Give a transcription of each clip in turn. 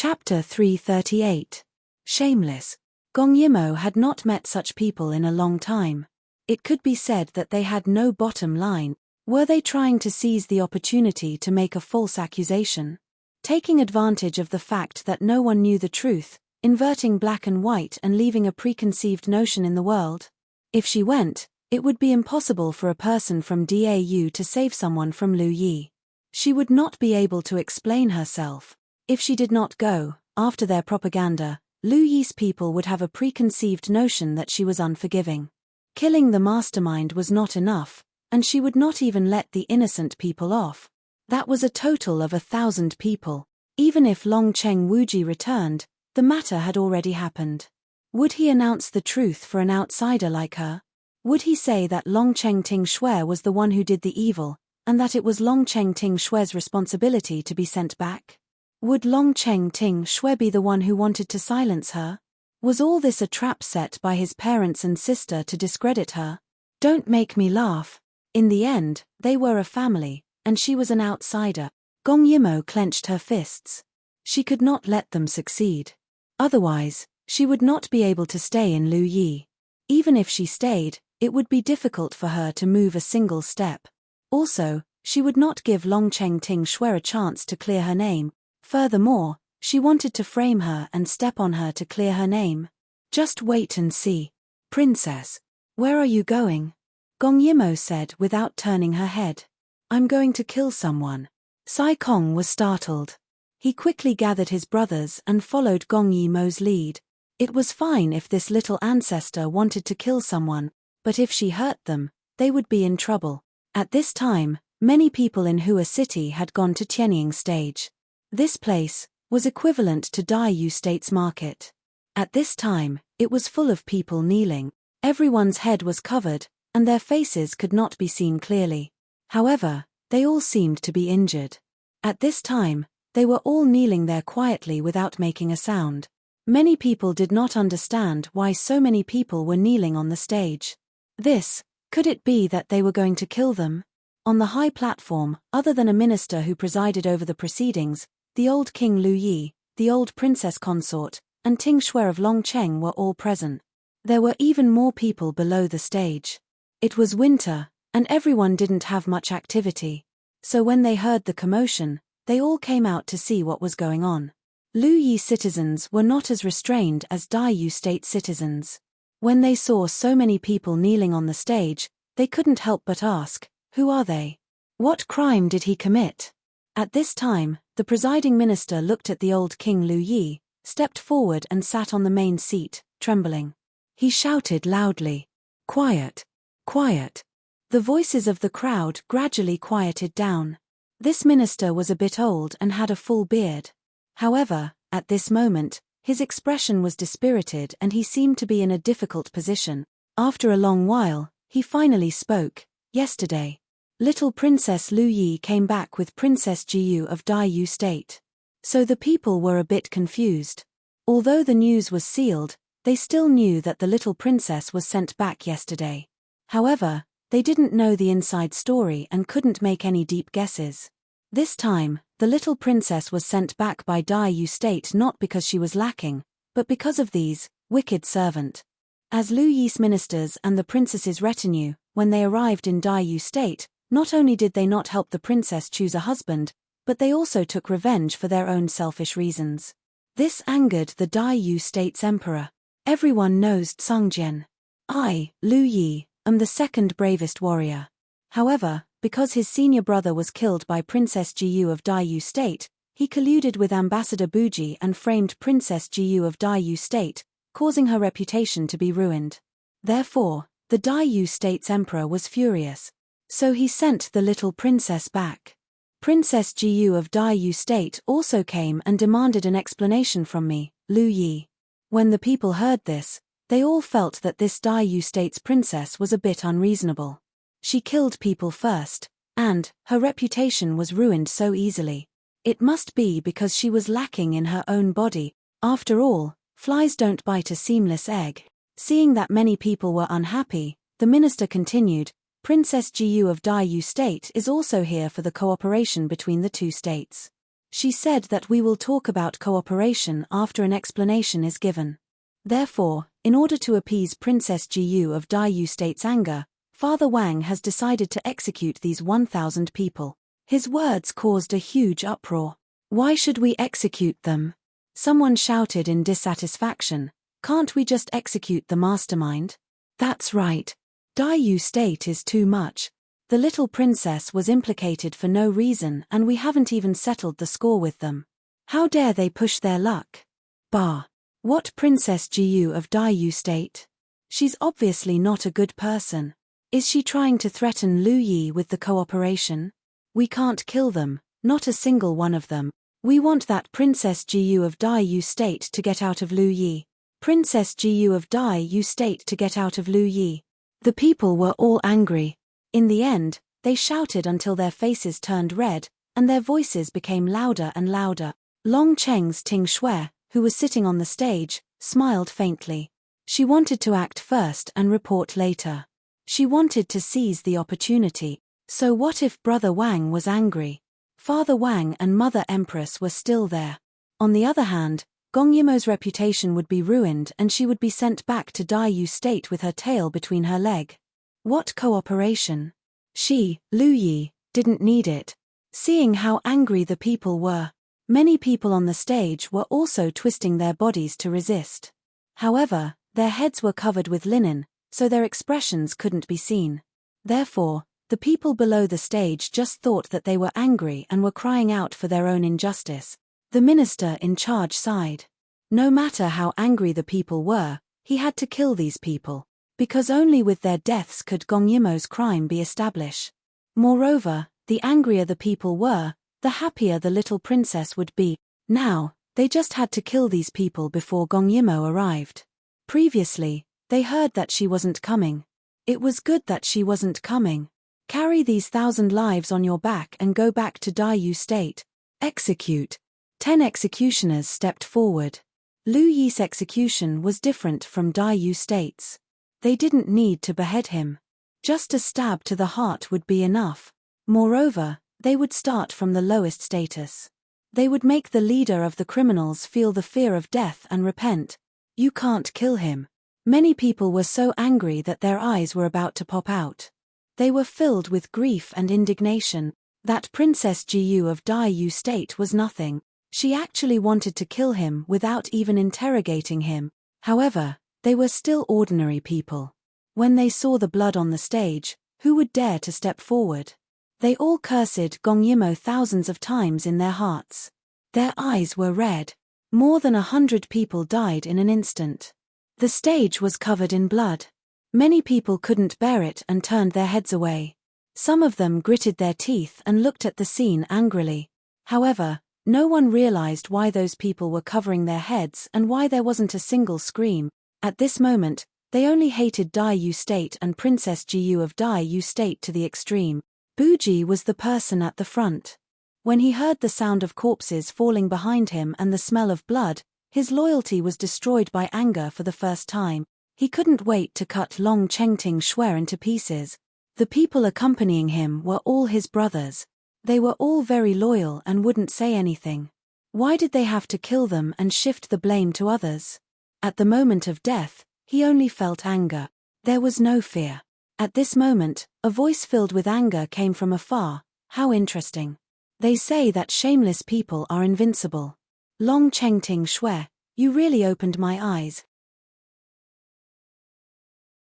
Chapter 338. Shameless. Gong Yimo had not met such people in a long time. It could be said that they had no bottom line. Were they trying to seize the opportunity to make a false accusation? Taking advantage of the fact that no one knew the truth, inverting black and white and leaving a preconceived notion in the world? If she went, it would be impossible for a person from Dau to save someone from Lu Yi. She would not be able to explain herself. If she did not go, after their propaganda, Lu Yi's people would have a preconceived notion that she was unforgiving. Killing the mastermind was not enough, and she would not even let the innocent people off. That was a total of 1,000 people. Even if Long Cheng Wuji returned, the matter had already happened. Would he announce the truth for an outsider like her? Would he say that Long Cheng Ting Shui was the one who did the evil, and that it was Long Cheng Ting Shui's responsibility to be sent back? Would Long Cheng Ting Shui be the one who wanted to silence her? Was all this a trap set by his parents and sister to discredit her? Don't make me laugh. In the end, they were a family, and she was an outsider. Gong Yimo clenched her fists. She could not let them succeed. Otherwise, she would not be able to stay in Lu Yi. Even if she stayed, it would be difficult for her to move a single step. Also, she would not give Long Cheng Ting Shui a chance to clear her name. Furthermore, she wanted to frame her and step on her to clear her name. Just wait and see. Princess, where are you going? Gong Yimo said without turning her head. I'm going to kill someone. Sai Kong was startled. He quickly gathered his brothers and followed Gong Yimo's lead. It was fine if this little ancestor wanted to kill someone, but if she hurt them, they would be in trouble. At this time, many people in Hua City had gone to Tianying stage. This place was equivalent to Daiyu State's market. At this time, it was full of people kneeling. Everyone's head was covered, and their faces could not be seen clearly. However, they all seemed to be injured. At this time, they were all kneeling there quietly without making a sound. Many people did not understand why so many people were kneeling on the stage. Could it be that they were going to kill them? On the high platform, other than a minister who presided over the proceedings, the old King Lu Yi, the old princess consort, and Ting Shui of Long Cheng were all present. There were even more people below the stage. It was winter, and everyone didn't have much activity. So when they heard the commotion, they all came out to see what was going on. Lu Yi citizens were not as restrained as Daiyu State citizens. When they saw so many people kneeling on the stage, they couldn't help but ask, who are they? What crime did he commit? At this time, the presiding minister looked at the old King Lu Yi, stepped forward and sat on the main seat, trembling. He shouted loudly, "Quiet! Quiet!" The voices of the crowd gradually quieted down. This minister was a bit old and had a full beard. However, at this moment, his expression was dispirited and he seemed to be in a difficult position. After a long while, he finally spoke. Yesterday, little Princess Lu Yi came back with Princess Jiyu of Daiyu State. So the people were a bit confused. Although the news was sealed, they still knew that the little princess was sent back yesterday. However, they didn't know the inside story and couldn't make any deep guesses. This time, the little princess was sent back by Daiyu State not because she was lacking, but because of these, wicked servant. As Lu Yi's ministers and the princess's retinue, when they arrived in Daiyu State, not only did they not help the princess choose a husband, but they also took revenge for their own selfish reasons. This angered the Daiyu State's emperor. Everyone knows Tsangjian. I, Lu Yi, am the second bravest warrior. However, because his senior brother was killed by Princess Jiyu of Daiyu State, he colluded with Ambassador Buji and framed Princess Jiyu of Daiyu State, causing her reputation to be ruined. Therefore, the Daiyu State's emperor was furious. So he sent the little princess back. Princess Jiyu of Daiyu State also came and demanded an explanation from me, Lu Yi. When the people heard this, they all felt that this Daiyu State's princess was a bit unreasonable. She killed people first, and her reputation was ruined so easily. It must be because she was lacking in her own body. After all, flies don't bite a seamless egg. Seeing that many people were unhappy, the minister continued, Princess Jiyu of Daiyu State is also here for the cooperation between the two states. She said that we will talk about cooperation after an explanation is given. Therefore, in order to appease Princess Jiyu of Daiyu State's anger, Father Wang has decided to execute these 1,000 people. His words caused a huge uproar. Why should we execute them? Someone shouted in dissatisfaction. Can't we just execute the mastermind? That's right. Daiyu State is too much. The little princess was implicated for no reason and we haven't even settled the score with them. How dare they push their luck? Bah. What Princess Jiyu of Daiyu State? She's obviously not a good person. Is she trying to threaten Lu Yi with the cooperation? We can't kill them, not a single one of them. We want that Princess Jiyu of Daiyu State to get out of Lu Yi. Princess Jiyu of Daiyu State to get out of Lu Yi. The people were all angry. In the end, they shouted until their faces turned red, and their voices became louder and louder. Long Cheng's Ting Shui, who was sitting on the stage, smiled faintly. She wanted to act first and report later. She wanted to seize the opportunity. So what if Brother Wang was angry? Father Wang and Mother Empress were still there. On the other hand, Gong Yimo's reputation would be ruined and she would be sent back to Daiyu State with her tail between her leg. What cooperation? She, Lu Yi, didn't need it. Seeing how angry the people were, many people on the stage were also twisting their bodies to resist. However, their heads were covered with linen, so their expressions couldn't be seen. Therefore, the people below the stage just thought that they were angry and were crying out for their own injustice. The minister in charge sighed. No matter how angry the people were, he had to kill these people, because only with their deaths could Gong Yimo's crime be established. Moreover, the angrier the people were, the happier the little princess would be. Now, they just had to kill these people before Gong Yimo arrived. Previously, they heard that she wasn't coming. It was good that she wasn't coming. Carry these 1,000 lives on your back and go back to Daiyu State. Execute. 10 executioners stepped forward. Lu Yi's execution was different from Daiyu State's. They didn't need to behead him. Just a stab to the heart would be enough. Moreover, they would start from the lowest status. They would make the leader of the criminals feel the fear of death and repent. You can't kill him. Many people were so angry that their eyes were about to pop out. They were filled with grief and indignation. That Princess Jiyu of Daiyu State was nothing. She actually wanted to kill him without even interrogating him. However, they were still ordinary people. When they saw the blood on the stage, who would dare to step forward? They all cursed Gong Yimo thousands of times in their hearts. Their eyes were red. More than 100 people died in an instant. The stage was covered in blood. Many people couldn't bear it and turned their heads away. Some of them gritted their teeth and looked at the scene angrily. However, no one realized why those people were covering their heads and why there wasn't a single scream. At this moment, they only hated Daiyu State and Princess Jiyu of Daiyu State to the extreme. Buji was the person at the front. When he heard the sound of corpses falling behind him and the smell of blood, his loyalty was destroyed by anger for the first time. He couldn't wait to cut Long Chengting Shui into pieces. The people accompanying him were all his brothers. They were all very loyal and wouldn't say anything. Why did they have to kill them and shift the blame to others? At the moment of death, he only felt anger. There was no fear. At this moment, a voice filled with anger came from afar. How interesting. They say that shameless people are invincible. Long Chengting Shui, you really opened my eyes.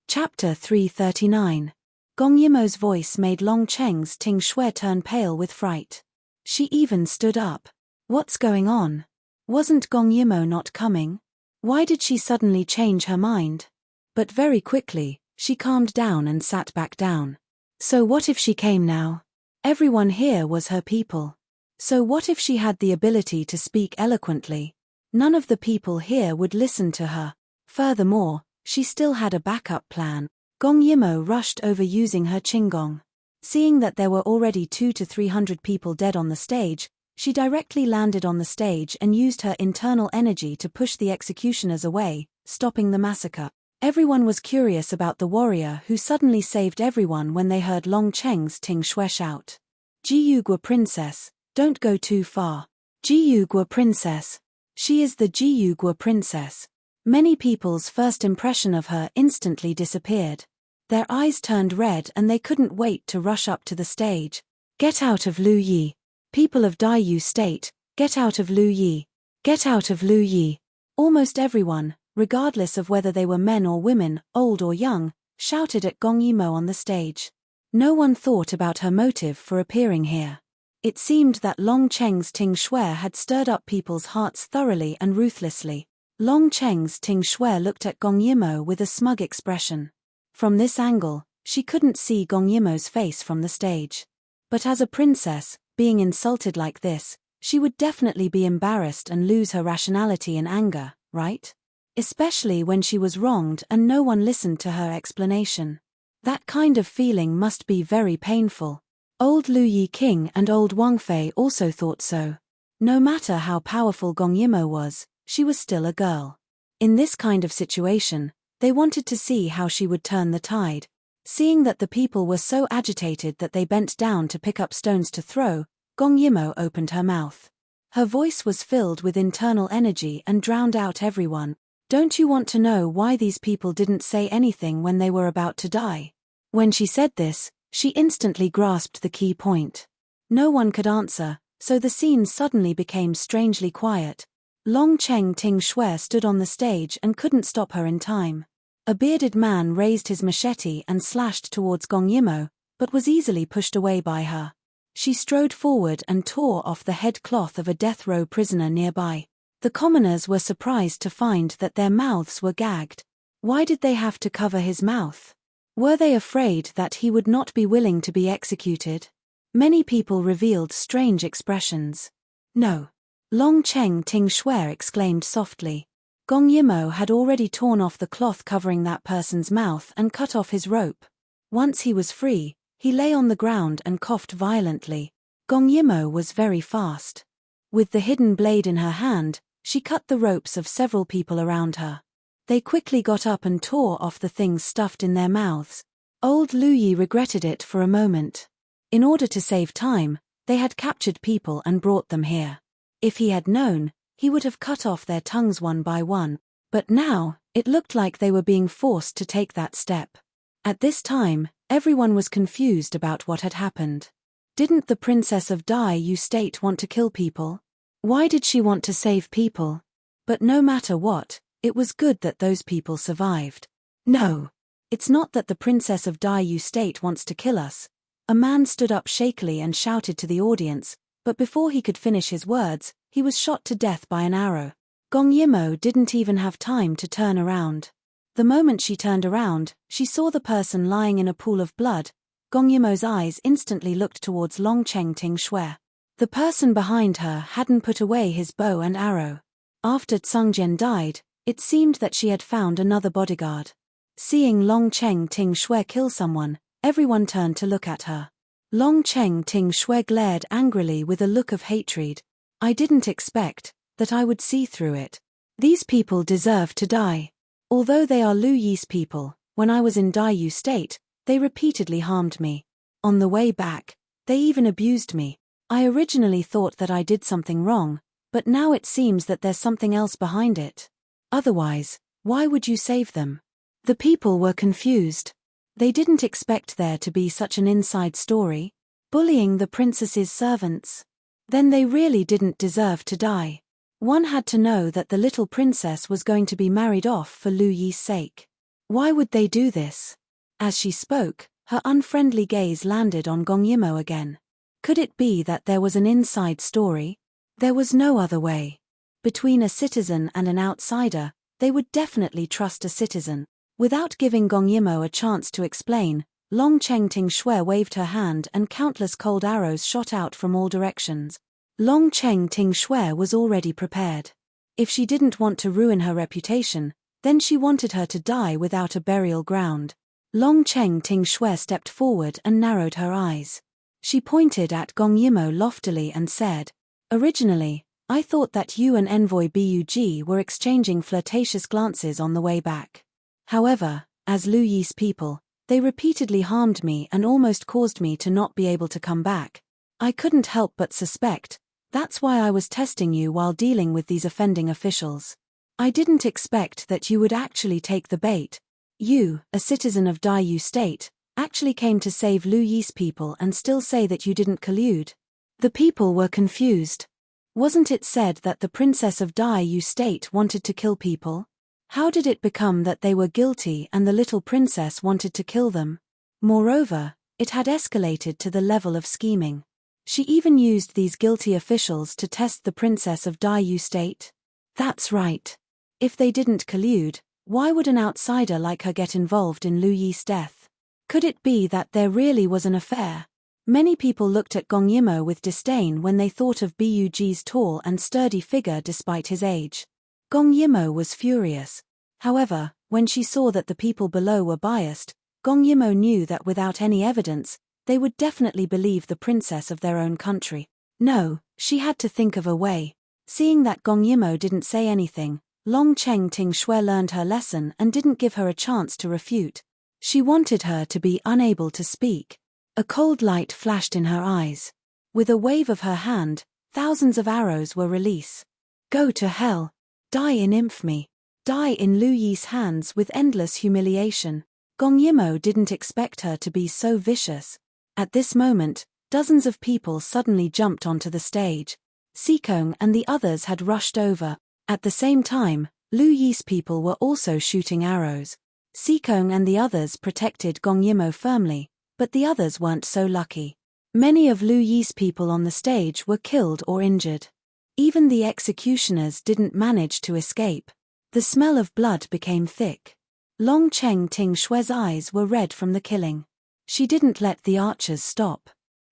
Chapter 339. Gong Yimo's voice made Long Cheng's Ting Shui turn pale with fright. She even stood up. What's going on? Wasn't Gong Yimo not coming? Why did she suddenly change her mind? But very quickly, she calmed down and sat back down. So what if she came now? Everyone here was her people. So what if she had the ability to speak eloquently? None of the people here would listen to her. Furthermore, she still had a backup plan. Gong Yimo rushed over using her qinggong. Seeing that there were already 200 to 300 people dead on the stage, she directly landed on the stage and used her internal energy to push the executioners away, stopping the massacre. Everyone was curious about the warrior who suddenly saved everyone when they heard Long Cheng's Ting Shui shout. Jiyugwa princess, don't go too far. Jiyugwa Princess. She is the Jiyugwa Princess. Many people's first impression of her instantly disappeared. Their eyes turned red and they couldn't wait to rush up to the stage. Get out of Lu Yi. People of Daiyu State, get out of Lu Yi. Get out of Lu Yi. Almost everyone, regardless of whether they were men or women, old or young, shouted at Gong Yimo on the stage. No one thought about her motive for appearing here. It seemed that Long Cheng's Ting Shui had stirred up people's hearts thoroughly and ruthlessly. Long Cheng's Ting Shui looked at Gong Yimo with a smug expression. From this angle, she couldn't see Gong Yimo's face from the stage. But as a princess, being insulted like this, she would definitely be embarrassed and lose her rationality in anger, right? Especially when she was wronged and no one listened to her explanation. That kind of feeling must be very painful. Old Lu Yi King and old Wang Fei also thought so. No matter how powerful Gong Yimo was, she was still a girl. In this kind of situation, they wanted to see how she would turn the tide. Seeing that the people were so agitated that they bent down to pick up stones to throw, Gong Yimo opened her mouth. Her voice was filled with internal energy and drowned out everyone. Don't you want to know why these people didn't say anything when they were about to die? When she said this, she instantly grasped the key point. No one could answer, so the scene suddenly became strangely quiet. Long Cheng Ting Shui stood on the stage and couldn't stop her in time. A bearded man raised his machete and slashed towards Gong Yimo, but was easily pushed away by her. She strode forward and tore off the head cloth of a death row prisoner nearby. The commoners were surprised to find that their mouths were gagged. Why did they have to cover his mouth? Were they afraid that he would not be willing to be executed? Many people revealed strange expressions. No. Long Cheng Ting Shui exclaimed softly. Gong Yimo had already torn off the cloth covering that person's mouth and cut off his rope. Once he was free, he lay on the ground and coughed violently. Gong Yimo was very fast. With the hidden blade in her hand, she cut the ropes of several people around her. They quickly got up and tore off the things stuffed in their mouths. Old Lu Yi regretted it for a moment. In order to save time, they had captured people and brought them here. If he had known, he would have cut off their tongues one by one, but now, it looked like they were being forced to take that step. At this time, everyone was confused about what had happened. Didn't the princess of Daiyu State want to kill people? Why did she want to save people? But no matter what, it was good that those people survived. No. It's not that the princess of Daiyu State wants to kill us. A man stood up shakily and shouted to the audience, but before he could finish his words, he was shot to death by an arrow. Gong Yimo didn't even have time to turn around. The moment she turned around, she saw the person lying in a pool of blood. Gong Yimo's eyes instantly looked towards Long Cheng Ting Shui. The person behind her hadn't put away his bow and arrow. After Tsungjian died, it seemed that she had found another bodyguard. Seeing Long Cheng Ting Shui kill someone, everyone turned to look at her. Long Cheng Ting Shui glared angrily with a look of hatred. I didn't expect that I would see through it. These people deserve to die. Although they are Lu Yi's people, when I was in Daiyu State, they repeatedly harmed me. On the way back, they even abused me. I originally thought that I did something wrong, but now it seems that there's something else behind it. Otherwise, why would you save them? The people were confused. They didn't expect there to be such an inside story. Bullying the princess's servants. Then they really didn't deserve to die. One had to know that the little princess was going to be married off for Lu Yi's sake. Why would they do this? As she spoke, her unfriendly gaze landed on Gong Yimo again. Could it be that there was an inside story? There was no other way. Between a citizen and an outsider, they would definitely trust a citizen. Without giving Gong Yimo a chance to explain, Long Cheng Ting Shui waved her hand and countless cold arrows shot out from all directions. Long Cheng Ting Shui was already prepared. If she didn't want to ruin her reputation, then she wanted her to die without a burial ground. Long Cheng Ting Shui stepped forward and narrowed her eyes. She pointed at Gong Yimo loftily and said, "Originally, I thought that you and Envoy Bug were exchanging flirtatious glances on the way back. However, as Lu Yi's people, they repeatedly harmed me and almost caused me to not be able to come back. I couldn't help but suspect That's why I was testing you while dealing with these offending officials. I didn't expect that you would actually take the bait. You, a citizen of Daiyu State, actually came to save Lu Yi's people and still say that you didn't collude. The people were confused. Wasn't it said that the princess of Daiyu State wanted to kill people? How did it become that they were guilty and the little princess wanted to kill them? Moreover, it had escalated to the level of scheming. She even used these guilty officials to test the princess of Daiyu State. That's right. If they didn't collude, why would an outsider like her get involved in Lu Yi's death? Could it be that there really was an affair? Many people looked at Gong Yimo with disdain when they thought of Bug's tall and sturdy figure despite his age. Gong Yimo was furious. However, when she saw that the people below were biased, Gong Yimo knew that without any evidence, they would definitely believe the princess of their own country. No, she had to think of a way. Seeing that Gong Yimo didn't say anything, Long Cheng Ting Shui learned her lesson and didn't give her a chance to refute. She wanted her to be unable to speak. A cold light flashed in her eyes. With a wave of her hand, thousands of arrows were released. Go to hell. Die in infamy. Die in Lu Yi's hands with endless humiliation. Gong Yimo didn't expect her to be so vicious. At this moment, dozens of people suddenly jumped onto the stage. Sikong and the others had rushed over. At the same time, Lu Yi's people were also shooting arrows. Sikong and the others protected Gong Yimo firmly, but the others weren't so lucky. Many of Lu Yi's people on the stage were killed or injured. Even the executioners didn't manage to escape. The smell of blood became thick. Long Cheng Ting Shui's eyes were red from the killing. She didn't let the archers stop.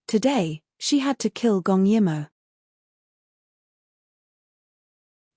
Today, she had to kill Gong Yimo.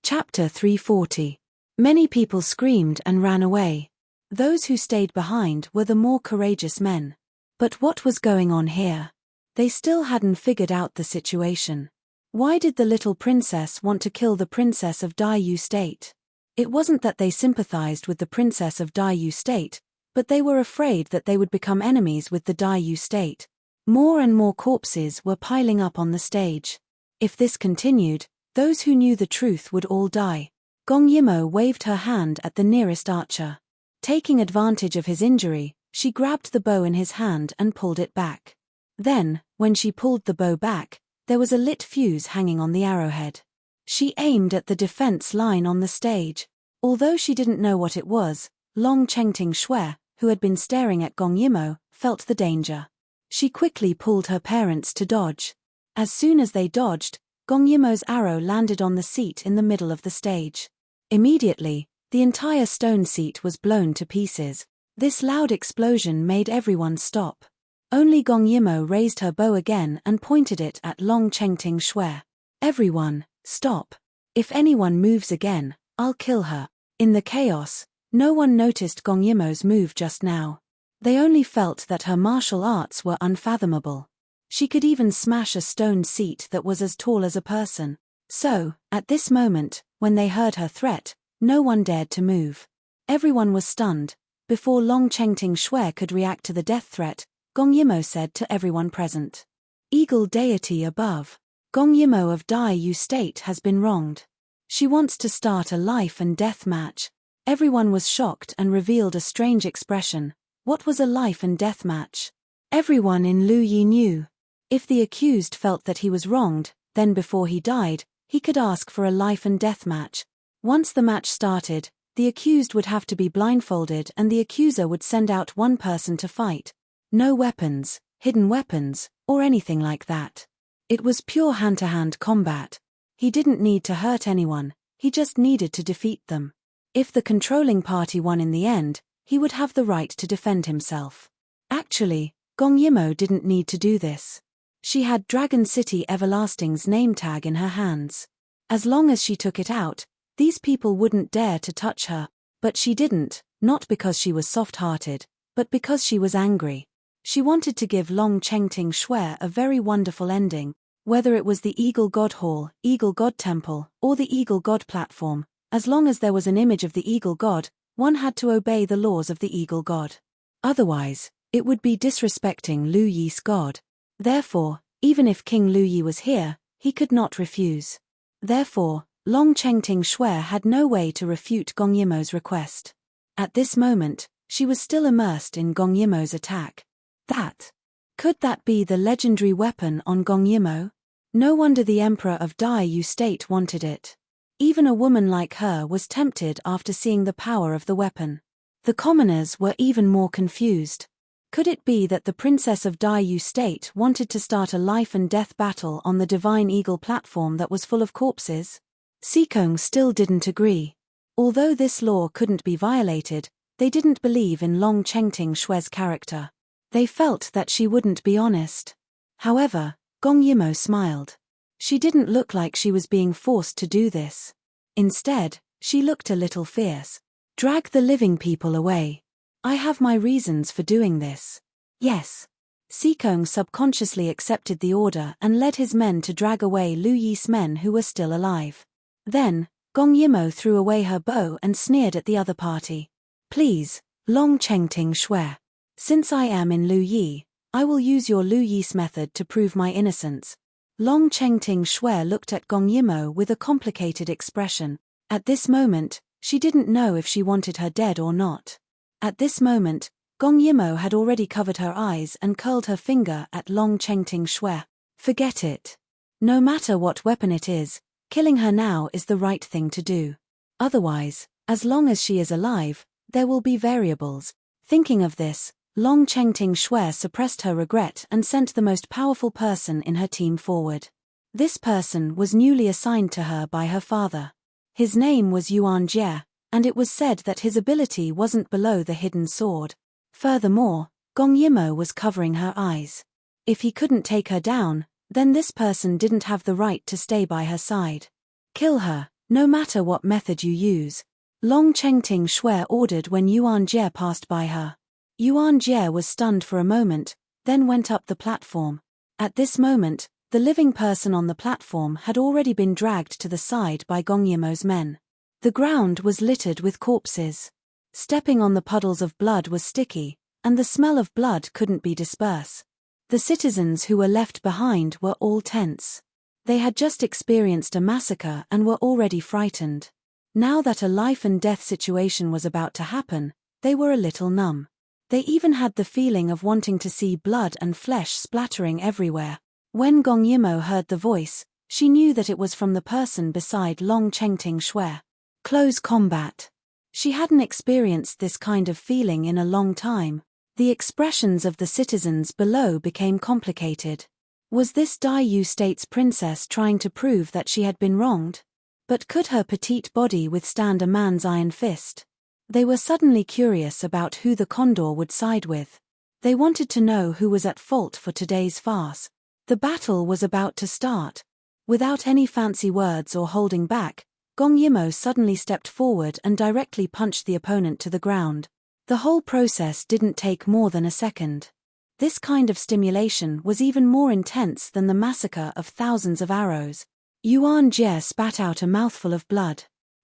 Chapter 340. Many people screamed and ran away. Those who stayed behind were the more courageous men. But what was going on here? They still hadn't figured out the situation. Why did the little princess want to kill the princess of Daiyu State? It wasn't that they sympathized with the princess of Daiyu State, but they were afraid that they would become enemies with the Daiyu State. More and more corpses were piling up on the stage. If this continued, those who knew the truth would all die. Gong Yimo waved her hand at the nearest archer. Taking advantage of his injury, she grabbed the bow in his hand and pulled it back. Then, when she pulled the bow back, there was a lit fuse hanging on the arrowhead. She aimed at the defense line on the stage. Although she didn't know what it was, Long Cheng Ting Shui, who had been staring at Gong Yimo, felt the danger. She quickly pulled her parents to dodge. As soon as they dodged, Gong Yimo's arrow landed on the seat in the middle of the stage. Immediately, the entire stone seat was blown to pieces. This loud explosion made everyone stop. Only Gong Yimo raised her bow again and pointed it at Long Cheng Ting Shui. Everyone, stop. If anyone moves again, I'll kill her. In the chaos, no one noticed Gong Yimo's move just now. They only felt that her martial arts were unfathomable. She could even smash a stone seat that was as tall as a person. So, at this moment, when they heard her threat, no one dared to move. Everyone was stunned. Before Long Cheng Ting Shui could react to the death threat, Gong Yimo said to everyone present. Eagle deity above. Gong Yimo of Daiyu State has been wronged. She wants to start a life and death match. Everyone was shocked and revealed a strange expression. What was a life and death match? Everyone in Lu Yi knew. If the accused felt that he was wronged, then before he died, he could ask for a life and death match. Once the match started, the accused would have to be blindfolded and the accuser would send out one person to fight. No weapons, hidden weapons, or anything like that. It was pure hand-to-hand combat. He didn't need to hurt anyone, he just needed to defeat them. If the controlling party won in the end, he would have the right to defend himself. Actually, Gong Yimo didn't need to do this. She had Dragon City Everlasting's name tag in her hands. As long as she took it out, these people wouldn't dare to touch her. But she didn't, not because she was soft-hearted, but because she was angry. She wanted to give Long Cheng Ting Shui a very wonderful ending, whether it was the Eagle God Hall, Eagle God Temple, or the Eagle God Platform. As long as there was an image of the Eagle God, one had to obey the laws of the Eagle God. Otherwise, it would be disrespecting Lu Yi's God. Therefore, even if King Lu Yi was here, He could not refuse. Therefore, Long Chengting Shui had no way to refute Gong Yimo's request. At this moment, she was still immersed in Gong Yimo's attack. Could that be the legendary weapon on Gong Yimo? No wonder the Emperor of Dai Yu State wanted it. Even a woman like her was tempted after seeing the power of the weapon. The commoners were even more confused. Could it be that the Princess of Dai Yu State wanted to start a life and death battle on the Divine Eagle platform that was full of corpses? Sikong still didn't agree. Although this law couldn't be violated, they didn't believe in Long Chengting Shui's character. They felt that she wouldn't be honest. However, Gong Yimo smiled. She didn't look like she was being forced to do this. Instead, she looked a little fierce. Drag the living people away. I have my reasons for doing this. Yes. Sikong subconsciously accepted the order and led his men to drag away Lu Yi's men who were still alive. Then, Gong Yimo threw away her bow and sneered at the other party. Please, Long Chengting Shui. Since I am in Lu Yi, I will use your Lu Yi's method to prove my innocence. Long Chengting Shui looked at Gong Yimo with a complicated expression. At this moment, she didn't know if she wanted her dead or not. At this moment, Gong Yimo had already covered her eyes and curled her finger at Long Chengting Shui. Forget it. No matter what weapon it is, killing her now is the right thing to do. Otherwise, as long as she is alive, there will be variables. Thinking of this, Long Chengting Shui suppressed her regret and sent the most powerful person in her team forward. This person was newly assigned to her by her father. His name was Yuan Jie, and it was said that his ability wasn't below the hidden sword. Furthermore, Gong Yimo was covering her eyes. If he couldn't take her down, then this person didn't have the right to stay by her side. Kill her, no matter what method you use. Long Chengting Shui ordered when Yuan Jie passed by her. Yuan Jie was stunned for a moment, then went up the platform. At this moment, the living person on the platform had already been dragged to the side by Gong Yimo's men. The ground was littered with corpses. Stepping on the puddles of blood was sticky, and the smell of blood couldn't be dispersed. The citizens who were left behind were all tense. They had just experienced a massacre and were already frightened. Now that a life and death situation was about to happen, they were a little numb. They even had the feeling of wanting to see blood and flesh splattering everywhere. When Gong Yimo heard the voice, she knew that it was from the person beside Long Chengting Shui. Close combat. She hadn't experienced this kind of feeling in a long time. The expressions of the citizens below became complicated. Was this Dai Yu State's princess trying to prove that she had been wronged? But could her petite body withstand a man's iron fist? They were suddenly curious about who the condor would side with. They wanted to know who was at fault for today's farce. The battle was about to start. Without any fancy words or holding back, Gong Yimo suddenly stepped forward and directly punched the opponent to the ground. The whole process didn't take more than a second. This kind of stimulation was even more intense than the massacre of thousands of arrows. Yuan Jie spat out a mouthful of blood.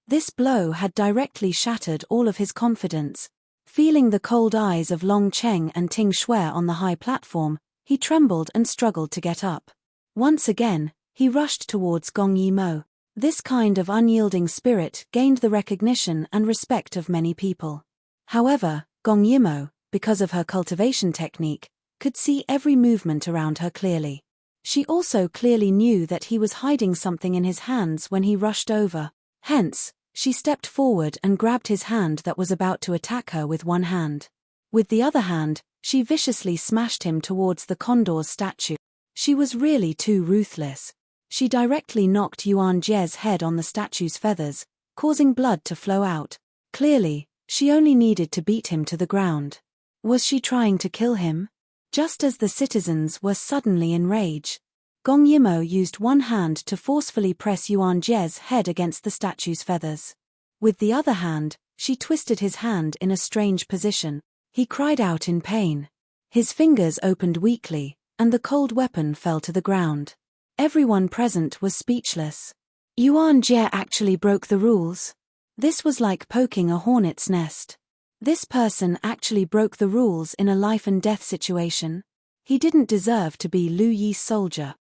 This blow had directly shattered all of his confidence. Feeling the cold eyes of Long Cheng and Ting Shui on the high platform, he trembled and struggled to get up. Once again, he rushed towards Gong Yimo. This kind of unyielding spirit gained the recognition and respect of many people. However, Gong Yimo, because of her cultivation technique, could see every movement around her clearly. She also clearly knew that he was hiding something in his hands when he rushed over. Hence, she stepped forward and grabbed his hand that was about to attack her with one hand. With the other hand, she viciously smashed him towards the condor's statue. She was really too ruthless. She directly knocked Yuan Jie's head on the statue's feathers, causing blood to flow out. Clearly, she only needed to beat him to the ground. Was she trying to kill him? Just as the citizens were suddenly enraged, Gong Yimo used one hand to forcefully press Yuan Jie's head against the statue's feathers. With the other hand, she twisted his hand in a strange position. He cried out in pain. His fingers opened weakly, and the cold weapon fell to the ground. Everyone present was speechless. Yuan Jie actually broke the rules. This was like poking a hornet's nest. This person actually broke the rules in a life and death situation. He didn't deserve to be Lu Yi's soldier.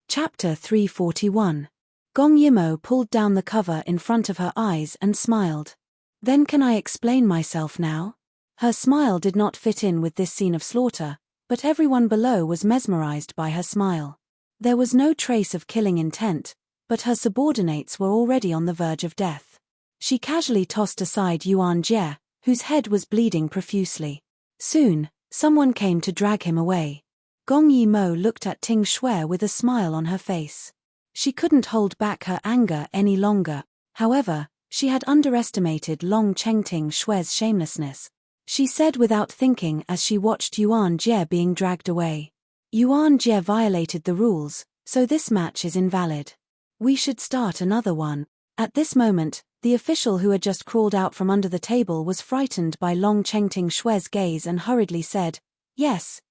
Chapter 341. Gong Yimo pulled down the cover in front of her eyes and smiled. Then can I explain myself now? Her smile did not fit in with this scene of slaughter, but everyone below was mesmerized by her smile. There was no trace of killing intent, but her subordinates were already on the verge of death. She casually tossed aside Yuan Jie, whose head was bleeding profusely. Soon, someone came to drag him away. Gong Yimo looked at Ting Shui with a smile on her face. She couldn't hold back her anger any longer. However, she had underestimated Long Chengting Shui's shamelessness. She said without thinking as she watched Yuan Jie being dragged away. Yuan Jie violated the rules, so this match is invalid. We should start another one. At this moment, the official who had just crawled out from under the table was frightened by Long Chengting Shui's gaze and hurriedly said, Yes,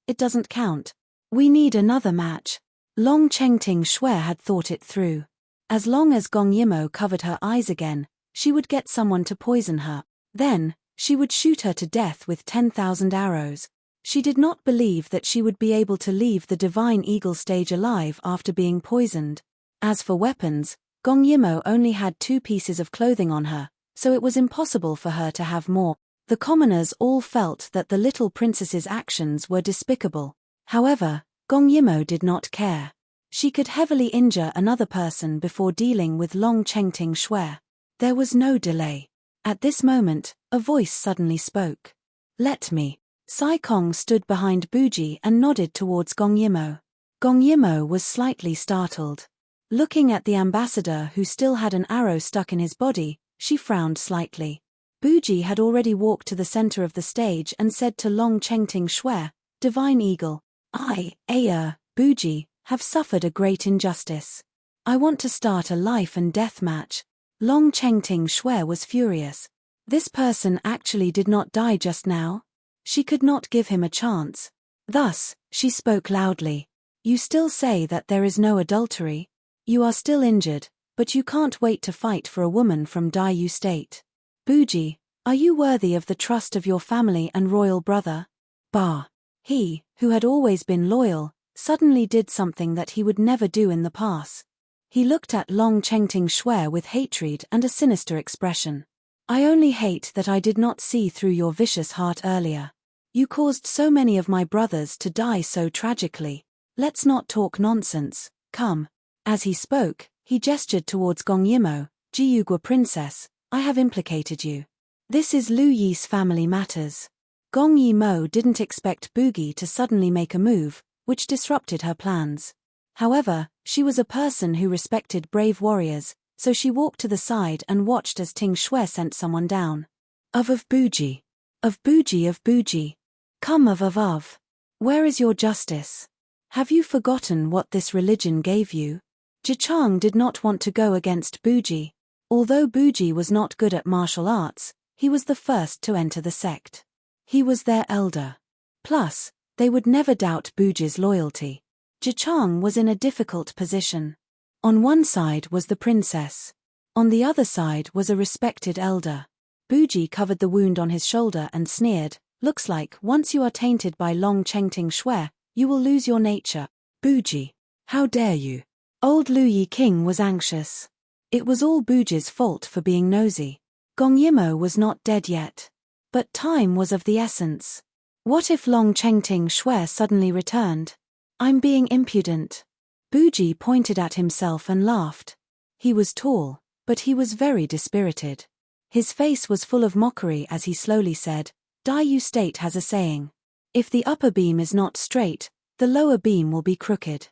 it doesn't count. We need another match. Long Chengting Shui had thought it through. As long as Gong Yimo covered her eyes again, she would get someone to poison her. Then, she would shoot her to death with 10,000 arrows. She did not believe that she would be able to leave the Divine Eagle stage alive after being poisoned. As for weapons, Gong Yimo only had 2 pieces of clothing on her, so it was impossible for her to have more. The commoners all felt that the little princess's actions were despicable. However, Gong Yimo did not care. She could heavily injure another person before dealing with Long Chengting Shui. There was no delay. At this moment, a voice suddenly spoke. Let me. Sai Kong stood behind Buji and nodded towards Gong Yimo. Gong Yimo was slightly startled. Looking at the ambassador who still had an arrow stuck in his body, she frowned slightly. Buji had already walked to the center of the stage and said to Long Chengting Shui, Divine Eagle, I, Buji, have suffered a great injustice. I want to start a life and death match. Long Chengting Shui was furious. This person actually did not die just now. She could not give him a chance. Thus, she spoke loudly. You still say that there is no adultery? You are still injured, but you can't wait to fight for a woman from Daiyu State. Buji, are you worthy of the trust of your family and royal brother? Bah. He, who had always been loyal, suddenly did something that he would never do in the past. He looked at Long Chengting Shui with hatred and a sinister expression. I only hate that I did not see through your vicious heart earlier. You caused so many of my brothers to die so tragically. Let's not talk nonsense, come. As he spoke, he gestured towards Gong Yimo, Jiyugua princess, I have implicated you. This is Lu Yi's family matters. Gong Yimo didn't expect Bugi to suddenly make a move, which disrupted her plans. However, she was a person who respected brave warriors, so she walked to the side and watched as Ting Shui sent someone down. Of Buji. Of Buji. Come of. Where is your justice? Have you forgotten what this religion gave you? Jichang did not want to go against Buji. Although Buji was not good at martial arts, he was the first to enter the sect. He was their elder. Plus, they would never doubt Buji's loyalty. Jichang was in a difficult position. On one side was the princess. On the other side was a respected elder. Buji covered the wound on his shoulder and sneered, looks like once you are tainted by Long Chengting Shui, you will lose your nature. Buji, how dare you? Old Lu Yi King was anxious. It was all Buji's fault for being nosy. Gong Yimo was not dead yet. But time was of the essence. What if Long Chengting Shui suddenly returned? I'm being impudent. Buji pointed at himself and laughed. He was tall, but he was very dispirited. His face was full of mockery as he slowly said, Daiyu State has a saying. If the upper beam is not straight, the lower beam will be crooked.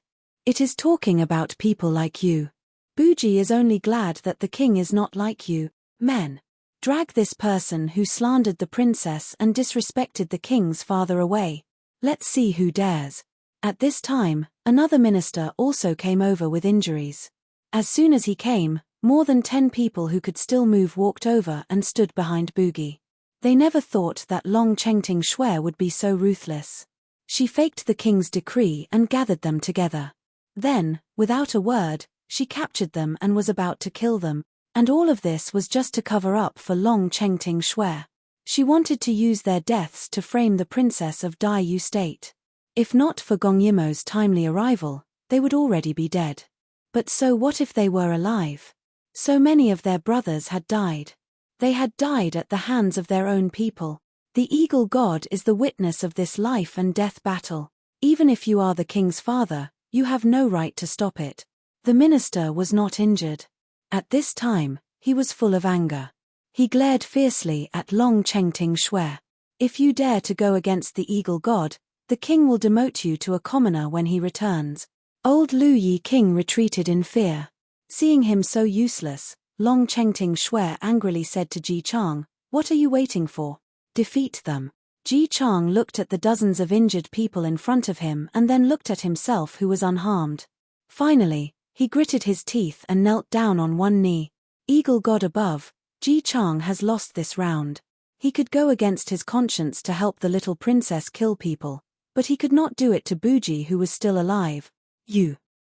It is talking about people like you. Buji is only glad that the king is not like you, men. Drag this person who slandered the princess and disrespected the king's father away. Let's see who dares. At this time, another minister also came over with injuries. As soon as he came, more than 10 people who could still move walked over and stood behind Bugi. They never thought that Long Chengting Shui would be so ruthless. She faked the king's decree and gathered them together. Then, without a word, she captured them and was about to kill them. And all of this was just to cover up for Long Chengting Shui. She wanted to use their deaths to frame the princess of Daiyu State. If not for Gong Yimo's timely arrival, they would already be dead. But so what if they were alive? So many of their brothers had died. They had died at the hands of their own people. The eagle god is the witness of this life and death battle. Even if you are the king's father, you have no right to stop it. The minister was not injured. At this time, he was full of anger. He glared fiercely at Long Chengting Shui. If you dare to go against the eagle god, the king will demote you to a commoner when he returns. Old Lu Yi King retreated in fear. Seeing him so useless, Long Chengting Shui angrily said to Ji Chang, "What are you waiting for? Defeat them." Ji Chang looked at the dozens of injured people in front of him and then looked at himself who was unharmed. Finally, he gritted his teeth and knelt down on one knee. Eagle God above, Ji Chang has lost this round. He could go against his conscience to help the little princess kill people, but he could not do it to Buji who was still alive.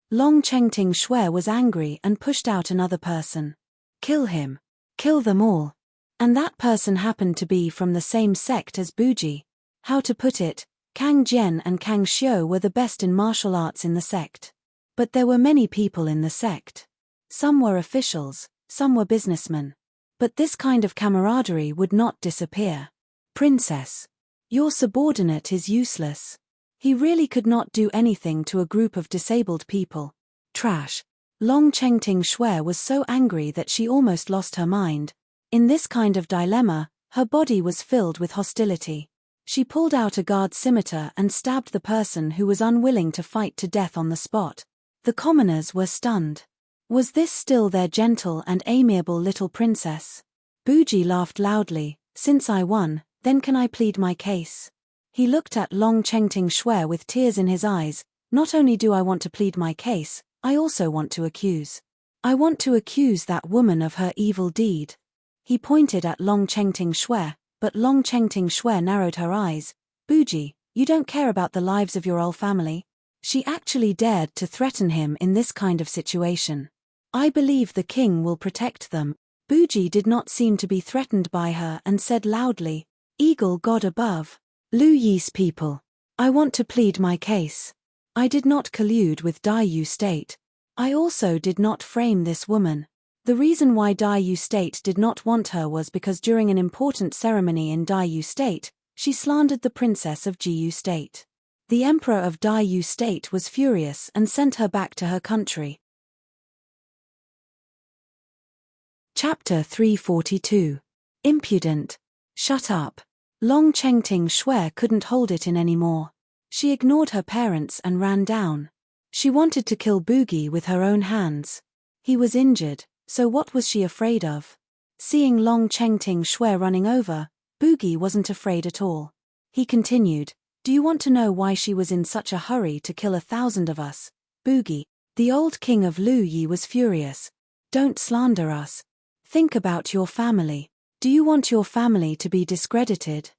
Long Chengting Shui was angry and pushed out another person. Kill him. Kill them all. And that person happened to be from the same sect as Buji. How to put it, Kang Jian and Kang Xiu were the best in martial arts in the sect. But there were many people in the sect. Some were officials, some were businessmen. But this kind of camaraderie would not disappear. Princess. Your subordinate is useless. He really could not do anything to a group of disabled people. Trash. Long Chengting Shui was so angry that she almost lost her mind. In this kind of dilemma, her body was filled with hostility. She pulled out a guard scimitar and stabbed the person who was unwilling to fight to death on the spot. The commoners were stunned. Was this still their gentle and amiable little princess? Buji laughed loudly. "Since I won, then can I plead my case?" He looked at Long Chengting Shui with tears in his eyes. "Not only do I want to plead my case, I also want to accuse. I want to accuse that woman of her evil deed." He pointed at Long Chengting Shui, but Long Chengting Shui narrowed her eyes. "Buji, you don't care about the lives of your old family?" She actually dared to threaten him in this kind of situation. "I believe the king will protect them." Buji did not seem to be threatened by her and said loudly, "Eagle God above. Lu Yi's people. I want to plead my case. I did not collude with Dai Yu State. I also did not frame this woman. The reason why Dai Yu State did not want her was because during an important ceremony in Dai Yu State, she slandered the princess of Ji Yu State. The emperor of Dai Yu State was furious and sent her back to her country." Chapter 342. Impudent. Shut up. Long Chengting Shui couldn't hold it in anymore. She ignored her parents and ran down. She wanted to kill Bugi with her own hands. He was injured, so what was she afraid of? Seeing Long Chengting Shui running over, Bugi wasn't afraid at all. He continued, "Do you want to know why she was in such a hurry to kill 1,000 of us, Bugi?" The old king of Lu Yi was furious. "Don't slander us. Think about your family. Do you want your family to be discredited?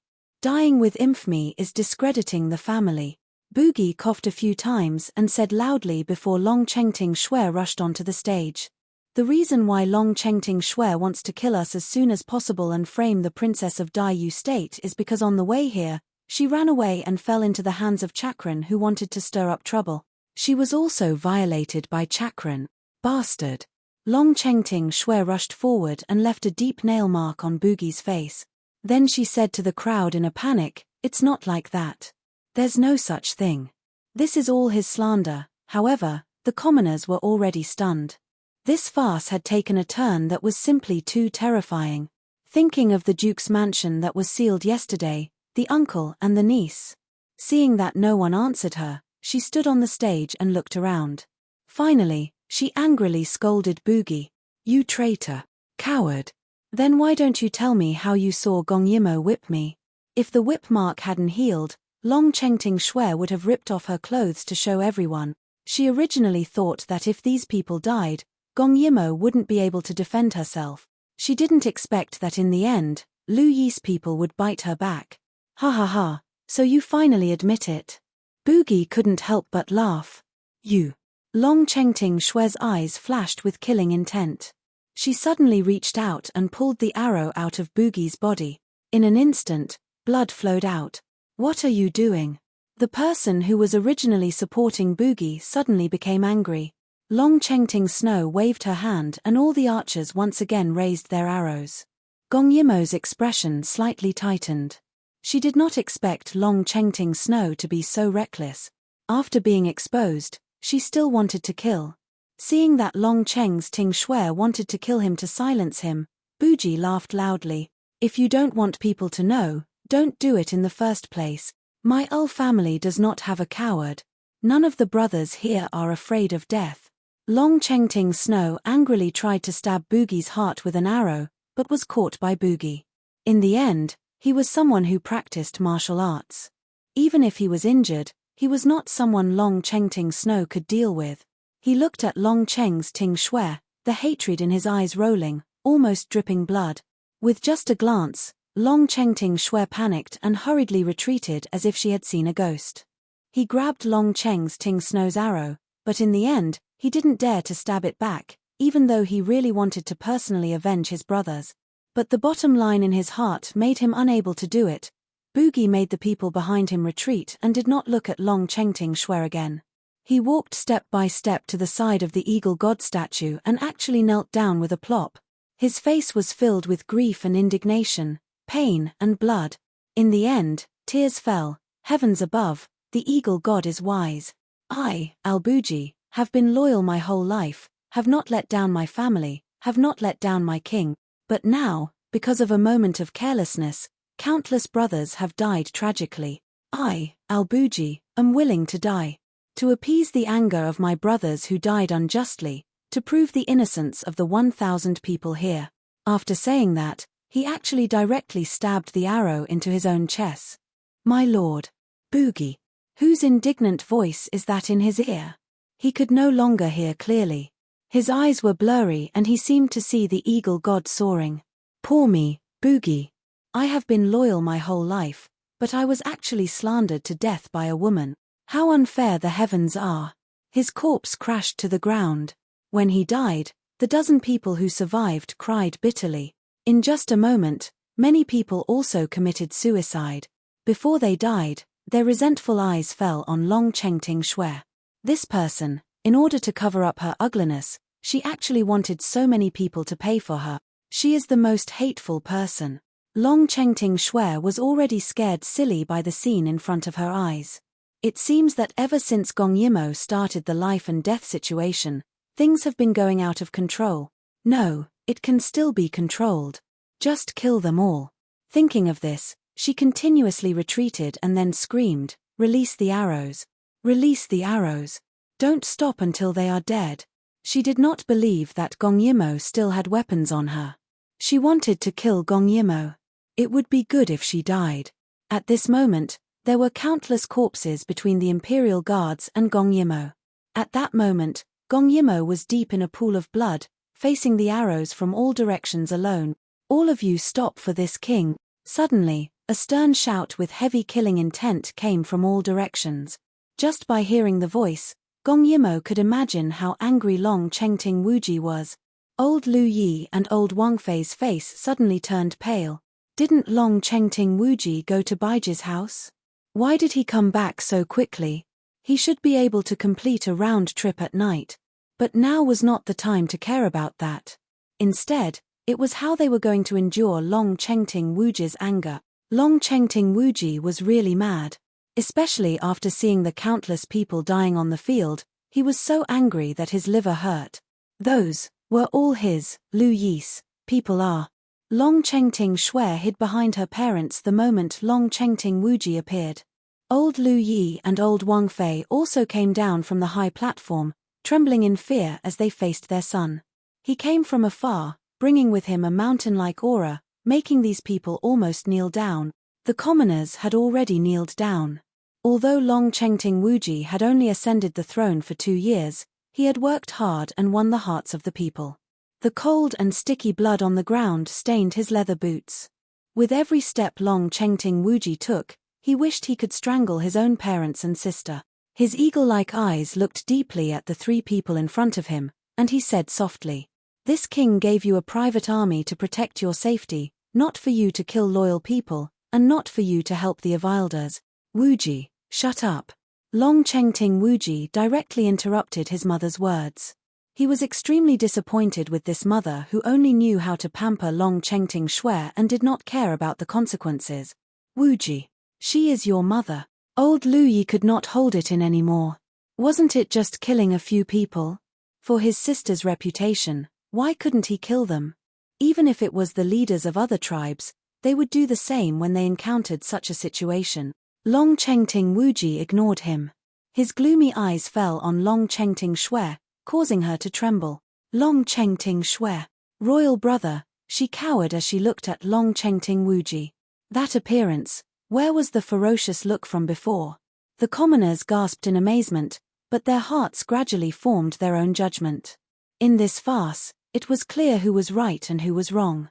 Dying with infamy is discrediting the family." Bugi coughed a few times and said loudly before Long Chengting Shui rushed onto the stage. "The reason why Long Chengting Shui wants to kill us as soon as possible and frame the princess of Dai Yu State is because on the way here, she ran away and fell into the hands of Chakran who wanted to stir up trouble. She was also violated by Chakran. Bastard." Long Chengting Shui rushed forward and left a deep nail mark on Bugi's face. Then she said to the crowd in a panic, "It's not like that. There's no such thing. This is all his slander." However, the commoners were already stunned. This farce had taken a turn that was simply too terrifying. Thinking of the Duke's mansion that was sealed yesterday, the uncle and the niece. Seeing that no one answered her, she stood on the stage and looked around. Finally, she angrily scolded Bugi. "You traitor. Coward. Then why don't you tell me how you saw Gong Yimo whip me?" If the whip mark hadn't healed, Long Chengting Shui would have ripped off her clothes to show everyone. She originally thought that if these people died, Gong Yimo wouldn't be able to defend herself. She didn't expect that in the end, Lu Yi's people would bite her back. "Ha ha ha, so you finally admit it." Bugi couldn't help but laugh. "You." Long Chengting Shui's eyes flashed with killing intent. She suddenly reached out and pulled the arrow out of Bugi's body. In an instant, blood flowed out. "What are you doing?" The person who was originally supporting Boogie suddenly became angry. Long Chengting Snow waved her hand and all the archers once again raised their arrows. Gong Yimo's expression slightly tightened. She did not expect Long Chengting Snow to be so reckless. After being exposed, she still wanted to kill. Seeing that Long Chengting Shui wanted to kill him to silence him, Boogie laughed loudly. If you don't want people to know, don't do it in the first place. My Ul family does not have a coward. None of the brothers here are afraid of death. Long Chengting Snow angrily tried to stab Boogie's heart with an arrow, but was caught by Boogie. In the end, he was someone who practiced martial arts. Even if he was injured, he was not someone Long Chengting Snow could deal with. He looked at Long Chengting Shui, the hatred in his eyes rolling, almost dripping blood. With just a glance, Long Chengting Shui panicked and hurriedly retreated as if she had seen a ghost. He grabbed Long Chengting Snow's arrow, but in the end, he didn't dare to stab it back, even though he really wanted to personally avenge his brothers. But the bottom line in his heart made him unable to do it. Boogie made the people behind him retreat and did not look at Long Chengting Shui again. He walked step by step to the side of the eagle god statue and actually knelt down with a plop. His face was filled with grief and indignation, pain and blood. In the end, tears fell. Heavens above, the eagle god is wise. I, Al-Boogie, have been loyal my whole life, have not let down my family, have not let down my king. But now, because of a moment of carelessness, countless brothers have died tragically. I, Al-Boogie, am willing to die. To appease the anger of my brothers who died unjustly, to prove the innocence of the 1,000 people here. After saying that, he actually directly stabbed the arrow into his own chest. My lord. Boogie. Whose indignant voice is that in his ear? He could no longer hear clearly. His eyes were blurry and he seemed to see the eagle god soaring. Poor me, Boogie. I have been loyal my whole life, but I was actually slandered to death by a woman. How unfair the heavens are. His corpse crashed to the ground. When he died, the dozen people who survived cried bitterly. In just a moment, many people also committed suicide. Before they died, their resentful eyes fell on Long Chengting Shui. This person, in order to cover up her ugliness, she actually wanted so many people to pay for her. She is the most hateful person. Long Chengting Shui was already scared silly by the scene in front of her eyes. It seems that ever since Gong Yimo started the life and death situation, things have been going out of control. No, it can still be controlled. Just kill them all. Thinking of this, she continuously retreated and then screamed, "Release the arrows. Release the arrows. Don't stop until they are dead." She did not believe that Gong Yimo still had weapons on her. She wanted to kill Gong Yimo. It would be good if she died. At this moment, there were countless corpses between the Imperial Guards and Gong Yimo. At that moment, Gong Yimo was deep in a pool of blood, facing the arrows from all directions alone. "All of you stop for this king." Suddenly, a stern shout with heavy killing intent came from all directions. Just by hearing the voice, Gong Yimo could imagine how angry Long Chengting Wuji was. Old Lu Yi and old Wang Fei's face suddenly turned pale. Didn't Long Chengting Wuji go to Baiji's house? Why did he come back so quickly? He should be able to complete a round trip at night. But now was not the time to care about that. Instead, it was how they were going to endure Long Chengting Wuji's anger. Long Chengting Wuji was really mad. Especially after seeing the countless people dying on the field, he was so angry that his liver hurt. Those were all his, Lu Yi's, people are. Long Chengting Shui hid behind her parents the moment Long Chengting Wuji appeared. Old Lu Yi and old Wang Fei also came down from the high platform, trembling in fear as they faced their son. He came from afar, bringing with him a mountain-like aura, making these people almost kneel down. The commoners had already kneeled down. Although Long Chengting Wuji had only ascended the throne for 2 years, he had worked hard and won the hearts of the people. The cold and sticky blood on the ground stained his leather boots. With every step Long Chengting Wuji took, he wished he could strangle his own parents and sister. His eagle-like eyes looked deeply at the 3 people in front of him, and he said softly, "This king gave you a private army to protect your safety, not for you to kill loyal people, and not for you to help the Avilders. Wuji, Shut up. Long Chengting Wuji directly interrupted his mother's words. He was extremely disappointed with this mother who only knew how to pamper Long Chengting Shui and did not care about the consequences. Wuji. She is your mother. Old Lu Yi could not hold it in anymore. Wasn't it just killing a few people? For his sister's reputation, why couldn't he kill them? Even if it was the leaders of other tribes, they would do the same when they encountered such a situation. Long Chengting Wuji ignored him. His gloomy eyes fell on Long Chengting Shui, causing her to tremble. Long Chengting Shui. Royal brother, she cowered as she looked at Long Chengting Wuji. That appearance, where was the ferocious look from before? The commoners gasped in amazement, but their hearts gradually formed their own judgment. In this farce, it was clear who was right and who was wrong.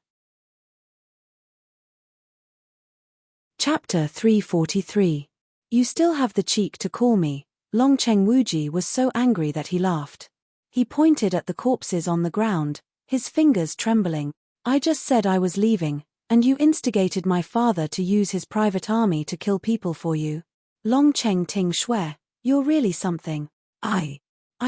Chapter 343. You still have the cheek to call me. Long Cheng Wuji was so angry that he laughed. He pointed at the corpses on the ground, his fingers trembling. I just said I was leaving, and you instigated my father to use his private army to kill people for you. Long Cheng Ting Shui, you're really something. I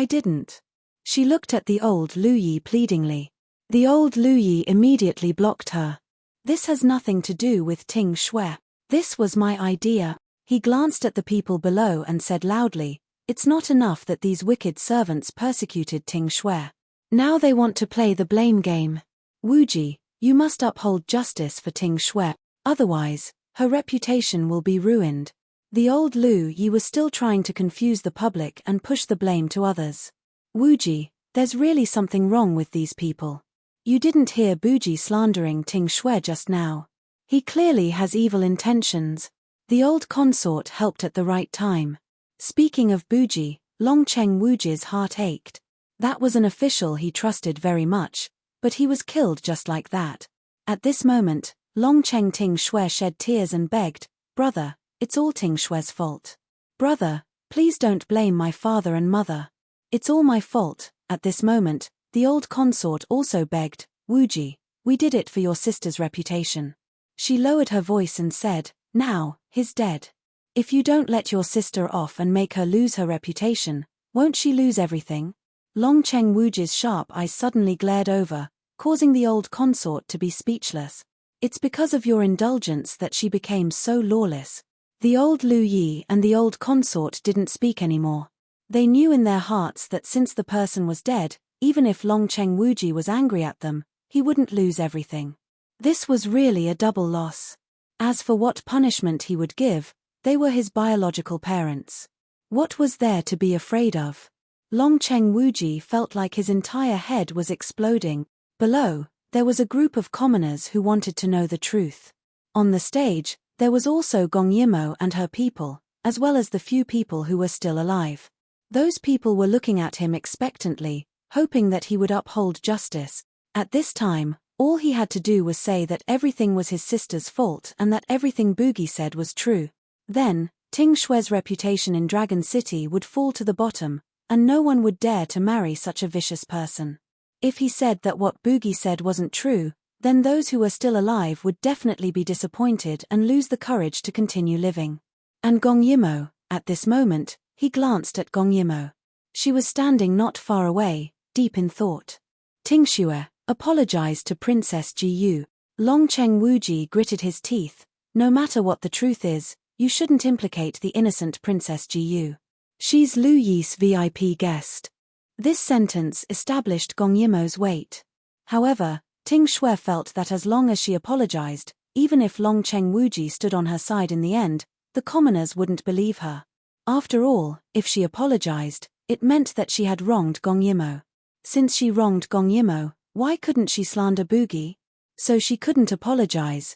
didn't. She looked at the old Lu Yi pleadingly. The old Lu Yi immediately blocked her. This has nothing to do with Ting Shui. This was my idea. He glanced at the people below and said loudly, it's not enough that these wicked servants persecuted Ting Shui. Now they want to play the blame game. Wuji, you must uphold justice for Ting Shui, otherwise, her reputation will be ruined. The old Lu Yi was still trying to confuse the public and push the blame to others. Wuji, there's really something wrong with these people. You didn't hear Buji slandering Ting Shui just now. He clearly has evil intentions. The old consort helped at the right time. Speaking of Buji, Long Cheng Wuji's heart ached. That was an official he trusted very much, but he was killed just like that. At this moment, Long Cheng Ting Shui shed tears and begged, brother, it's all Ting Shui's fault. Brother, please don't blame my father and mother. It's all my fault. At this moment, the old consort also begged, Wuji, we did it for your sister's reputation. She lowered her voice and said, now, he's dead. If you don't let your sister off and make her lose her reputation, won't she lose everything? Long Cheng Wuji's sharp eyes suddenly glared over, causing the old consort to be speechless. It's because of your indulgence that she became so lawless. The old Lu Yi and the old consort didn't speak anymore. They knew in their hearts that since the person was dead, even if Long Cheng Wuji was angry at them, he wouldn't lose everything. This was really a double loss. As for what punishment he would give, they were his biological parents. What was there to be afraid of? Long Cheng Wuji felt like his entire head was exploding. Below, there was a group of commoners who wanted to know the truth. On the stage, there was also Gong Yimo and her people, as well as the few people who were still alive. Those people were looking at him expectantly, hoping that he would uphold justice. At this time, all he had to do was say that everything was his sister's fault and that everything Boogie said was true. Then, Ting Shui's reputation in Dragon City would fall to the bottom, and no one would dare to marry such a vicious person. If he said that what Boogie said wasn't true, then those who were still alive would definitely be disappointed and lose the courage to continue living. And Gong Yimo, at this moment, he glanced at Gong Yimo. She was standing not far away, deep in thought. Ting Shui apologized to Princess Ji Yu. Long Cheng Wuji gritted his teeth. No matter what the truth is, you shouldn't implicate the innocent Princess Ji Yu. She's Lu Yi's VIP guest. This sentence established Gong Yimo's weight. However, Ting Shui felt that as long as she apologized, even if Long Cheng Wuji stood on her side in the end, the commoners wouldn't believe her. After all, if she apologized, it meant that she had wronged Gong Yimo. Since she wronged Gong Yimo, why couldn't she slander Boogie? So she couldn't apologize.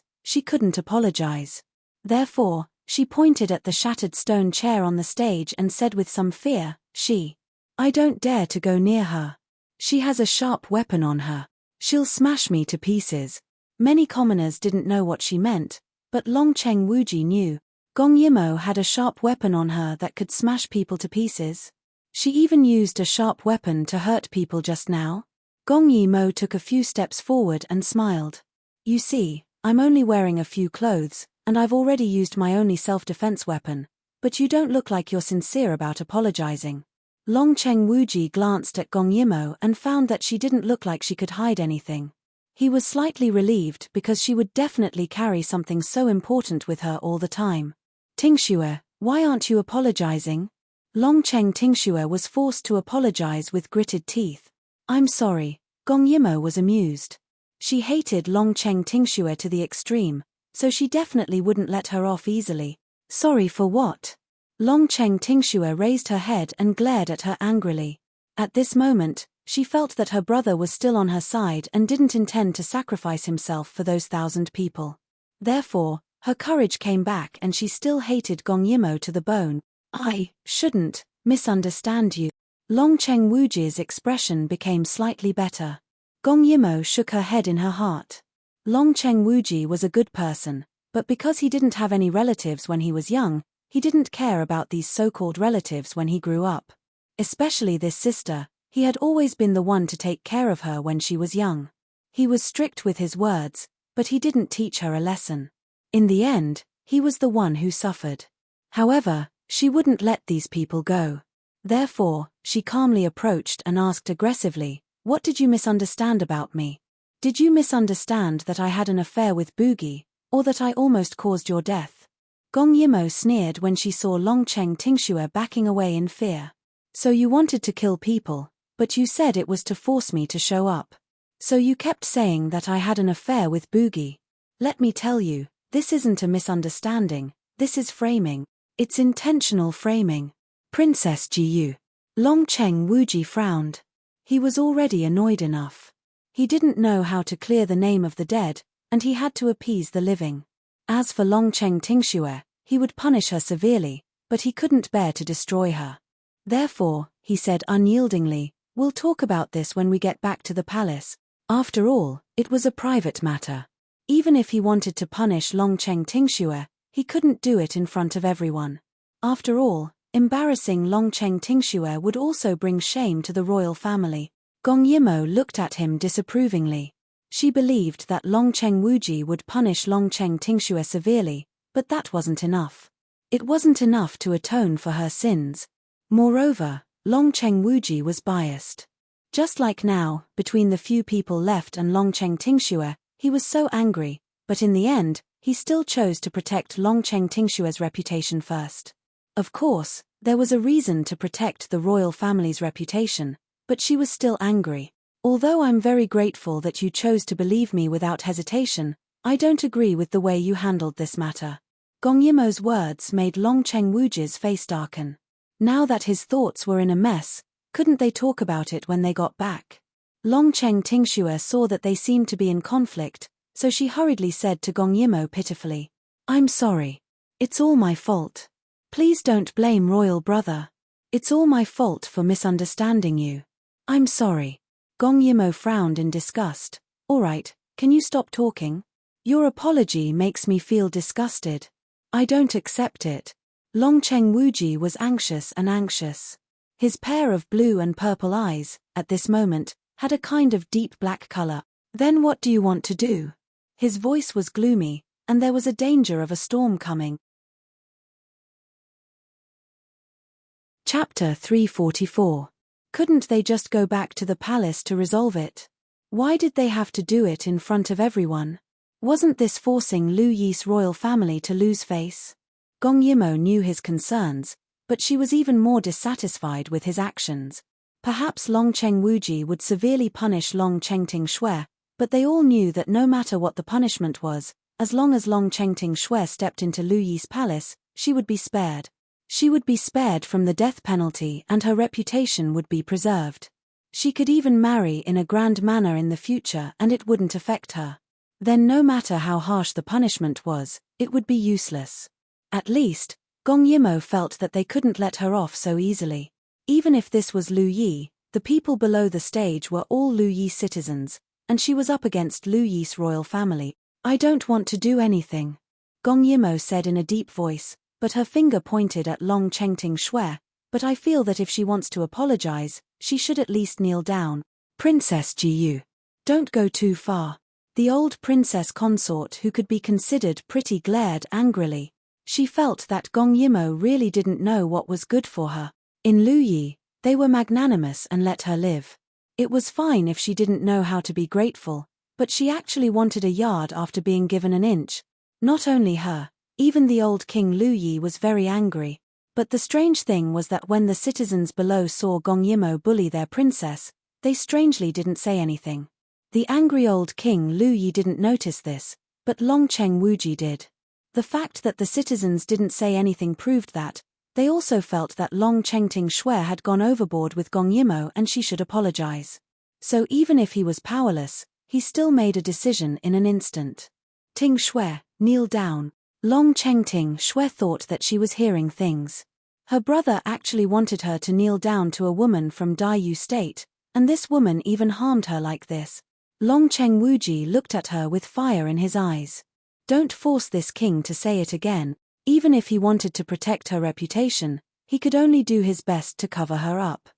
Therefore, she pointed at the shattered stone chair on the stage and said with some fear, I don't dare to go near her. She has a sharp weapon on her. She'll smash me to pieces. Many commoners didn't know what she meant, but Long Cheng Wuji knew. Gong Yimo had a sharp weapon on her that could smash people to pieces. She even used a sharp weapon to hurt people just now. Gong Yimo took a few steps forward and smiled. You see, I'm only wearing a few clothes, and I've already used my only self-defense weapon, But you don't look like you're sincere about apologizing. Long Cheng Wuji glanced at Gong Yimo and found that she didn't look like she could hide anything. He was slightly relieved because she would definitely carry something so important with her all the time. Tingxue, why aren't you apologizing? Long Cheng Tingxue was forced to apologize with gritted teeth. I'm sorry. Gong Yimo was amused. She hated Long Cheng Tingxue to the extreme, so she definitely wouldn't let her off easily. Sorry for what? Long Cheng Tingxue raised her head and glared at her angrily. At this moment, she felt that her brother was still on her side and didn't intend to sacrifice himself for those 1,000 people. Therefore, her courage came back and she still hated Gong Yimo to the bone. I shouldn't misunderstand you. Long Cheng Wuji's expression became slightly better. Gong Yimo shook her head in her heart. Long Cheng Wuji was a good person, but because he didn't have any relatives when he was young, he didn't care about these so-called relatives when he grew up. Especially this sister, he had always been the one to take care of her when she was young. He was strict with his words, but he didn't teach her a lesson. In the end, he was the one who suffered. However, she wouldn't let these people go. Therefore, she calmly approached and asked aggressively, "What did you misunderstand about me? Did you misunderstand that I had an affair with Boogie, or that I almost caused your death?" Gong Yimo sneered when she saw Long Cheng Tingxue backing away in fear. So you wanted to kill people, but you said it was to force me to show up. So you kept saying that I had an affair with Boogie. Let me tell you, this isn't a misunderstanding, this is framing. It's intentional framing. Princess Jiyu. Long Cheng Wuji frowned. He was already annoyed enough. He didn't know how to clear the name of the dead, and he had to appease the living. As for Long Cheng Tingxue, he would punish her severely, but he couldn't bear to destroy her. Therefore, he said unyieldingly, "We'll talk about this when we get back to the palace." After all, it was a private matter. Even if he wanted to punish Long Cheng Tingxue, he couldn't do it in front of everyone. After all, embarrassing Long Cheng Tingxue would also bring shame to the royal family. Gong Yimo looked at him disapprovingly. She believed that Long Cheng Wuji would punish Long Cheng Tingxue severely, but that wasn't enough. It wasn't enough to atone for her sins. Moreover, Long Cheng Wuji was biased. Just like now, between the few people left and Long Cheng Tingxue, he was so angry, but in the end, he still chose to protect Long Cheng Tingxue's reputation first. Of course, there was a reason to protect the royal family's reputation, but she was still angry. Although I'm very grateful that you chose to believe me without hesitation, I don't agree with the way you handled this matter. Gong Yimo's words made Long Cheng Wuji's face darken. Now that his thoughts were in a mess, couldn't they talk about it when they got back? Long Cheng Tingxue saw that they seemed to be in conflict, so she hurriedly said to Gong Yimo pitifully, "I'm sorry. It's all my fault. Please don't blame royal brother. It's all my fault for misunderstanding you. I'm sorry." Gong Yimo frowned in disgust. "All right, can you stop talking? Your apology makes me feel disgusted. I don't accept it." Long Cheng Wuji was anxious and anxious. His pair of blue and purple eyes, at this moment, had a kind of deep black color. "Then what do you want to do?" His voice was gloomy, and there was a danger of a storm coming. Chapter 344. Couldn't they just go back to the palace to resolve it? Why did they have to do it in front of everyone? Wasn't this forcing Lu Yi's royal family to lose face? Gong Yimo knew his concerns, but she was even more dissatisfied with his actions. Perhaps Long Cheng Wuji would severely punish Long Cheng Tingxue, but they all knew that no matter what the punishment was, as long as Long Cheng Tingxue stepped into Lu Yi's palace, she would be spared. She would be spared from the death penalty and her reputation would be preserved. She could even marry in a grand manner in the future and it wouldn't affect her. Then no matter how harsh the punishment was, it would be useless. At least, Gong Yimo felt that they couldn't let her off so easily. Even if this was Lu Yi, the people below the stage were all Lu Yi citizens, and she was up against Lu Yi's royal family. "I don't want to do anything," Gong Yimo said in a deep voice, but her finger pointed at Long Cheng Tingxue, "but I feel that if she wants to apologize, she should at least kneel down." "Princess Jiyu, don't go too far." The old princess consort who could be considered pretty glared angrily. She felt that Gong Yimo really didn't know what was good for her. In Lu Yi, they were magnanimous and let her live. It was fine if she didn't know how to be grateful, but she actually wanted a yard after being given an inch. Not only her, even the old King Lu Yi was very angry. But the strange thing was that when the citizens below saw Gong Yimo bully their princess, they strangely didn't say anything. The angry old King Lu Yi didn't notice this, but Long Cheng Wuji did. The fact that the citizens didn't say anything proved that they also felt that Long Chengting Shui had gone overboard with Gong Yimo and she should apologize. So even if he was powerless, he still made a decision in an instant. Ting Shui, kneel down. Long Chengting Shui thought that she was hearing things. Her brother actually wanted her to kneel down to a woman from Daiyu State, and this woman even harmed her like this. Long Cheng Wuji looked at her with fire in his eyes. Don't force this king to say it again. Even if he wanted to protect her reputation, he could only do his best to cover her up.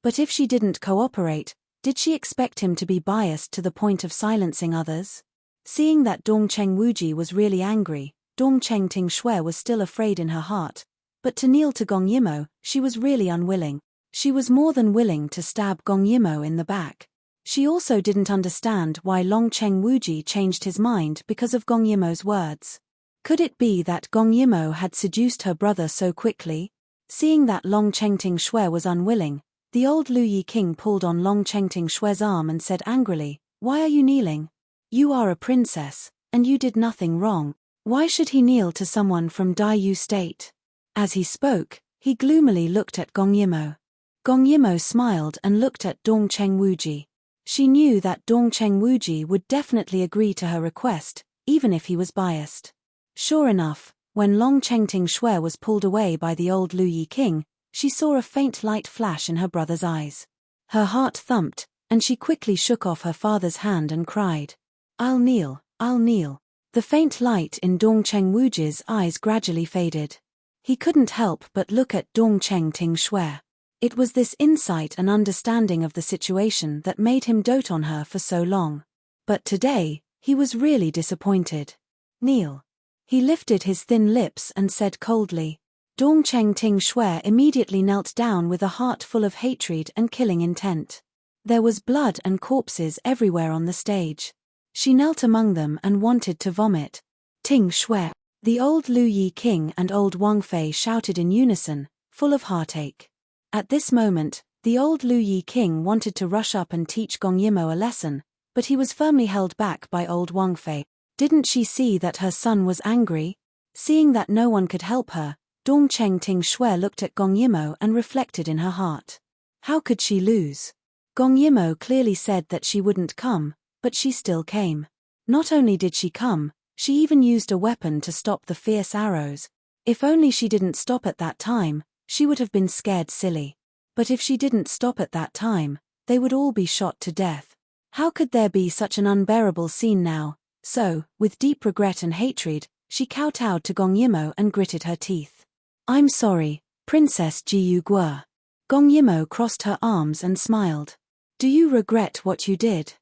But if she didn't cooperate, did she expect him to be biased to the point of silencing others? Seeing that Dong Cheng Wuji was really angry, Dong Cheng Ting Shui was still afraid in her heart. But to kneel to Gong Yimo, she was really unwilling. She was more than willing to stab Gong Yimo in the back. She also didn't understand why Long Cheng Wuji changed his mind because of Gong Yimo's words. Could it be that Gong Yimo had seduced her brother so quickly? Seeing that Long Chengting Shui was unwilling, the old Lu Yi king pulled on Long Chengting Shui's arm and said angrily, "Why are you kneeling? You are a princess, and you did nothing wrong. Why should he kneel to someone from Daiyu State?" As he spoke, he gloomily looked at Gong Yimo. Gong Yimo smiled and looked at Dong Cheng Wuji. She knew that Dong Cheng Wuji would definitely agree to her request, even if he was biased. Sure enough, when Long Chengting Shui was pulled away by the old Lu Yi king, she saw a faint light flash in her brother's eyes. Her heart thumped, and she quickly shook off her father's hand and cried, I'll kneel, I'll kneel." The faint light in Dong Cheng Wuji's eyes gradually faded. He couldn't help but look at Dong Cheng Ting Shui. It was this insight and understanding of the situation that made him dote on her for so long. But today, he was really disappointed. "Kneel." He lifted his thin lips and said coldly. Dong Cheng Ting Shui immediately knelt down with a heart full of hatred and killing intent. There was blood and corpses everywhere on the stage. She knelt among them and wanted to vomit. "Ting Shui!" The old Lu Yi king and old Wang Fei shouted in unison, full of heartache. At this moment, the old Lu Yi king wanted to rush up and teach Gong Yimo a lesson, but he was firmly held back by old Wang Fei. Didn't she see that her son was angry? Seeing that no one could help her, Dong Cheng Ting Shui looked at Gong Yimo and reflected in her heart. How could she lose? Gong Yimo clearly said that she wouldn't come, but she still came. Not only did she come, she even used a weapon to stop the fierce arrows. If only she didn't stop at that time, she would have been scared silly. But if she didn't stop at that time, they would all be shot to death. How could there be such an unbearable scene now? So, with deep regret and hatred, she kowtowed to Gong Yimo and gritted her teeth. "I'm sorry, Princess Jiyu Guo." Gong Yimo crossed her arms and smiled. "Do you regret what you did?"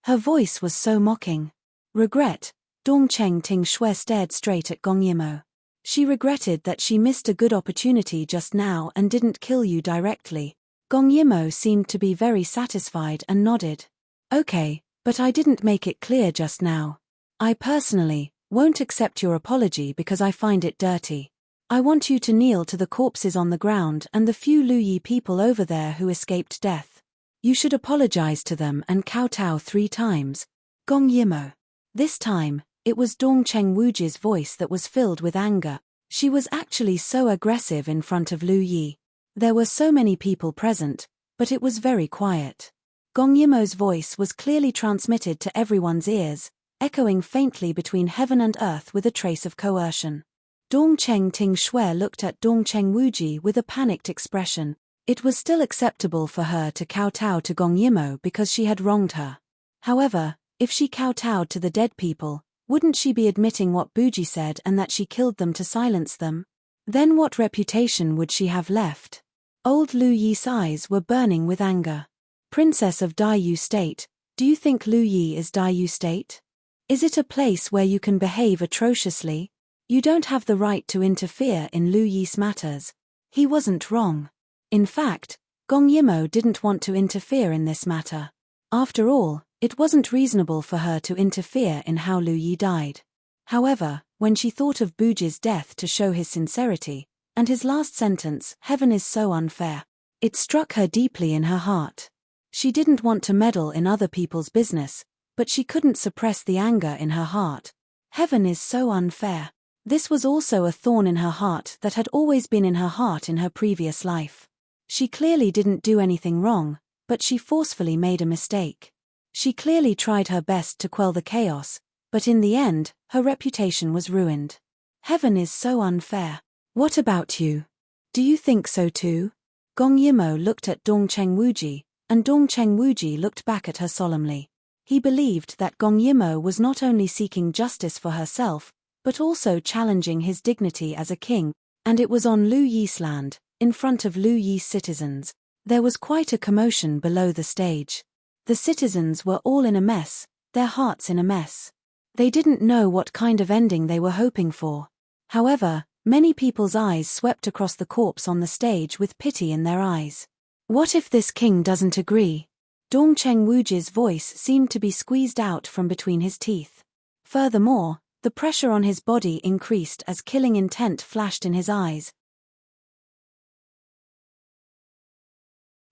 Her voice was so mocking. Regret? Dong Cheng Ting Shui stared straight at Gong Yimo. She regretted that she missed a good opportunity just now and didn't kill you directly. Gong Yimo seemed to be very satisfied and nodded. "Okay, but I didn't make it clear just now. I personally won't accept your apology because I find it dirty. I want you to kneel to the corpses on the ground and the few Lu Yi people over there who escaped death. You should apologize to them and kowtow 3 times. Gong Yimo." This time, it was Dong Cheng Wuji's voice that was filled with anger. She was actually so aggressive in front of Lu Yi. There were so many people present, but it was very quiet. Gong Yimo's voice was clearly transmitted to everyone's ears, echoing faintly between heaven and earth with a trace of coercion. Dong Cheng Ting Shui looked at Dong Cheng Wuji with a panicked expression. It was still acceptable for her to kowtow to Gong Yimo because she had wronged her. However, if she kowtowed to the dead people, wouldn't she be admitting what Buji said and that she killed them to silence them? Then what reputation would she have left? Old Lu Yi's eyes were burning with anger. "Princess of Daiyu State, do you think Lu Yi is Daiyu State? Is it a place where you can behave atrociously?" You don't have the right to interfere in Lu Yi's matters. He wasn't wrong. In fact, Gong Yimo didn't want to interfere in this matter. After all, it wasn't reasonable for her to interfere in how Lu Yi died. However, when she thought of Buji's death to show his sincerity, and his last sentence, "Heaven is so unfair," it struck her deeply in her heart. She didn't want to meddle in other people's business, but she couldn't suppress the anger in her heart. Heaven is so unfair. This was also a thorn in her heart that had always been in her heart in her previous life. She clearly didn't do anything wrong, but she forcefully made a mistake. She clearly tried her best to quell the chaos, but in the end, her reputation was ruined. Heaven is so unfair. What about you? Do you think so too? Gong Yimo looked at Dongcheng Wuji, and Dongcheng Wuji looked back at her solemnly. He believed that Gong Yimo was not only seeking justice for herself, but also challenging his dignity as a king, and it was on Lu Yi's land, in front of Lu Yi's citizens. There was quite a commotion below the stage. The citizens were all in a mess, their hearts in a mess. They didn't know what kind of ending they were hoping for. However, many people's eyes swept across the corpse on the stage with pity in their eyes. What if this king doesn't agree? Dongcheng Wuji's voice seemed to be squeezed out from between his teeth. Furthermore, the pressure on his body increased as killing intent flashed in his eyes.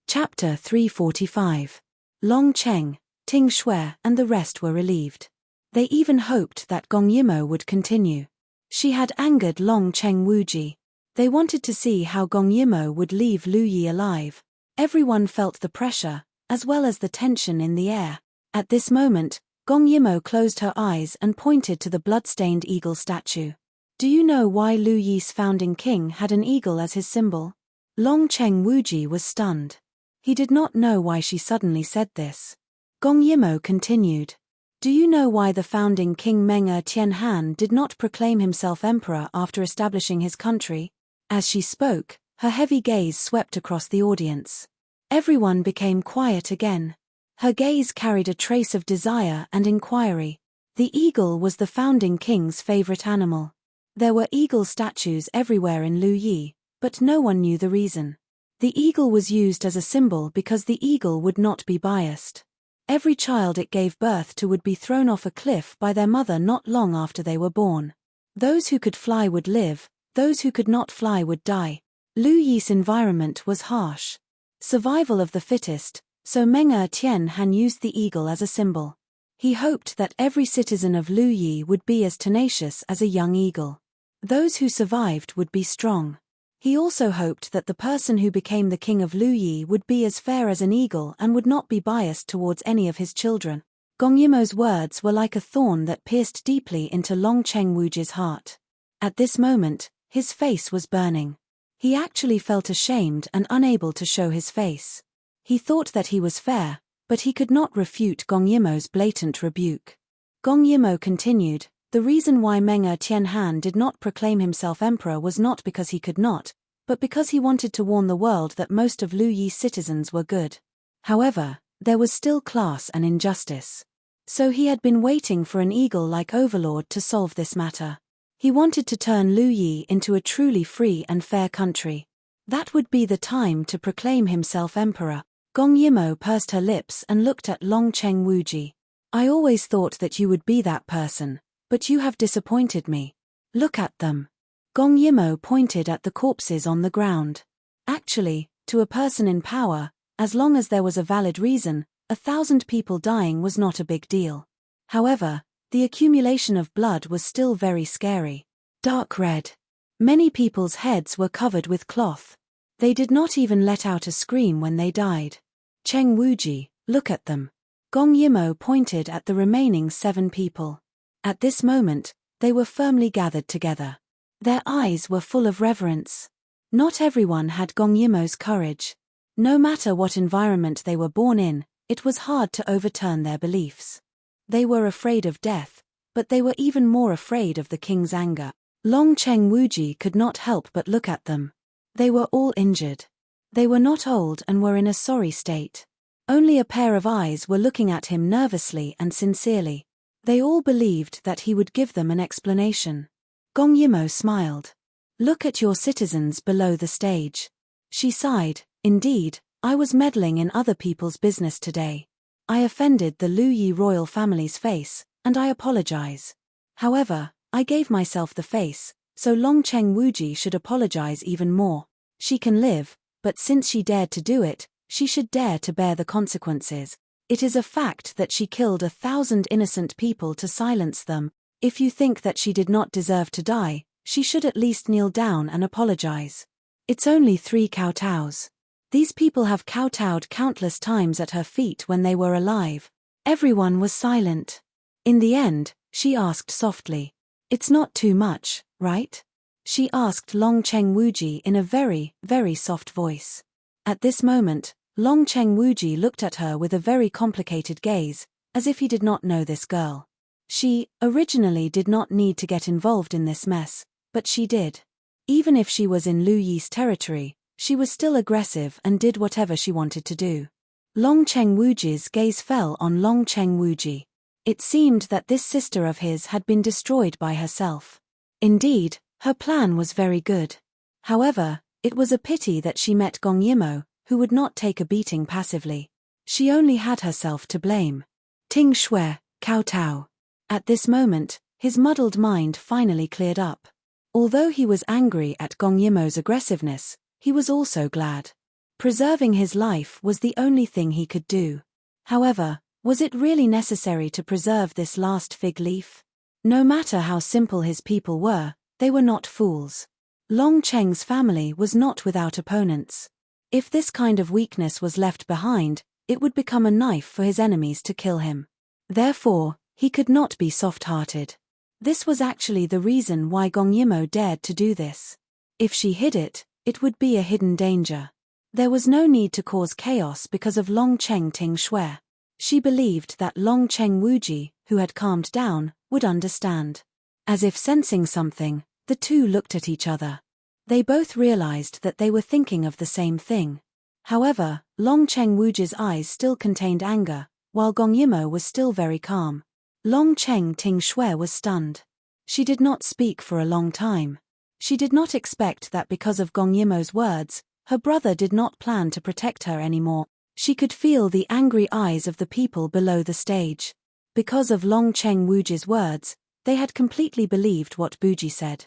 Chapter 345. Long Cheng, Ting Shui and the rest were relieved. They even hoped that Gong Yimo would continue. She had angered Long Cheng Wuji. They wanted to see how Gong Yimo would leave Lu Yi alive. Everyone felt the pressure, as well as the tension in the air. At this moment, Gong Yimo closed her eyes and pointed to the blood-stained eagle statue. Do you know why Lu Yi's founding king had an eagle as his symbol? Long Cheng Wuji was stunned. He did not know why she suddenly said this. Gong Yimo continued. Do you know why the founding king Meng Tianhan did not proclaim himself emperor after establishing his country? As she spoke, her heavy gaze swept across the audience. Everyone became quiet again. Her gaze carried a trace of desire and inquiry. The eagle was the founding king's favorite animal. There were eagle statues everywhere in Lu Yi, but no one knew the reason. The eagle was used as a symbol because the eagle would not be biased. Every child it gave birth to would be thrown off a cliff by their mother not long after they were born. Those who could fly would live, those who could not fly would die. Lu Yi's environment was harsh. Survival of the fittest, so Meng Tianhan used the eagle as a symbol. He hoped that every citizen of Lu Yi would be as tenacious as a young eagle. Those who survived would be strong. He also hoped that the person who became the king of Lu Yi would be as fair as an eagle and would not be biased towards any of his children. Gong Yimo's words were like a thorn that pierced deeply into Long Cheng Wuji's heart. At this moment, his face was burning. He actually felt ashamed and unable to show his face. He thought that he was fair, but he could not refute Gong Yimo's blatant rebuke. Gong Yimo continued. The reason why Meng Tianhan did not proclaim himself emperor was not because he could not, but because he wanted to warn the world that most of Lu Yi's citizens were good. However, there was still class and injustice. So he had been waiting for an eagle-like overlord to solve this matter. He wanted to turn Lu Yi into a truly free and fair country. That would be the time to proclaim himself emperor. Gong Yimo pursed her lips and looked at Long Cheng Wuji. I always thought that you would be that person. But you have disappointed me. Look at them. Gong Yimo pointed at the corpses on the ground. Actually, to a person in power, as long as there was a valid reason, 1,000 people dying was not a big deal. However, the accumulation of blood was still very scary. Dark red. Many people's heads were covered with cloth. They did not even let out a scream when they died. Cheng Wuji, look at them. Gong Yimo pointed at the remaining 7 people. At this moment, they were firmly gathered together. Their eyes were full of reverence. Not everyone had Gong Yimo's courage. No matter what environment they were born in, it was hard to overturn their beliefs. They were afraid of death, but they were even more afraid of the king's anger. Long Cheng Wuji could not help but look at them. They were all injured. They were not old and were in a sorry state. Only a pair of eyes were looking at him nervously and sincerely. They all believed that he would give them an explanation. Gong Yimo smiled. Look at your citizens below the stage. She sighed. Indeed, I was meddling in other people's business today. I offended the Lu Yi royal family's face, and I apologize. However, I gave myself the face, so Long Cheng Wuji should apologize even more. She can live, but since she dared to do it, she should dare to bear the consequences. It is a fact that she killed 1,000 innocent people to silence them. If you think that she did not deserve to die, she should at least kneel down and apologize. It's only 3 kowtows. These people have kowtowed countless times at her feet when they were alive. Everyone was silent. In the end, she asked softly, "It's not too much, right?" She asked Long Cheng Wuji in a very, very soft voice. At this moment, Long Cheng Wuji looked at her with a very complicated gaze, as if he did not know this girl. She, originally did not need to get involved in this mess, but she did. Even if she was in Lu Yi's territory, she was still aggressive and did whatever she wanted to do. Long Cheng Wuji's gaze fell on Long Cheng Wuji. It seemed that this sister of his had been destroyed by herself. Indeed, her plan was very good. However, it was a pity that she met Gong Yimo, who would not take a beating passively. She only had herself to blame. Ting Shui, kowtow. At this moment, his muddled mind finally cleared up. Although he was angry at Gong Yimo's aggressiveness, he was also glad. Preserving his life was the only thing he could do. However, was it really necessary to preserve this last fig leaf? No matter how simple his people were, they were not fools. Long Cheng's family was not without opponents. If this kind of weakness was left behind, it would become a knife for his enemies to kill him. Therefore, he could not be soft-hearted. This was actually the reason why Gong Yimo dared to do this. If she hid it, it would be a hidden danger. There was no need to cause chaos because of Long Cheng Ting Shui. She believed that Long Cheng Wuji, who had calmed down, would understand. As if sensing something, the two looked at each other. They both realized that they were thinking of the same thing. However, Long Cheng Wuji's eyes still contained anger, while Gong Yimo was still very calm. Long Cheng Ting Shui was stunned. She did not speak for a long time. She did not expect that because of Gong Yimo's words, her brother did not plan to protect her anymore. She could feel the angry eyes of the people below the stage. Because of Long Cheng Wuji's words, they had completely believed what Buji said.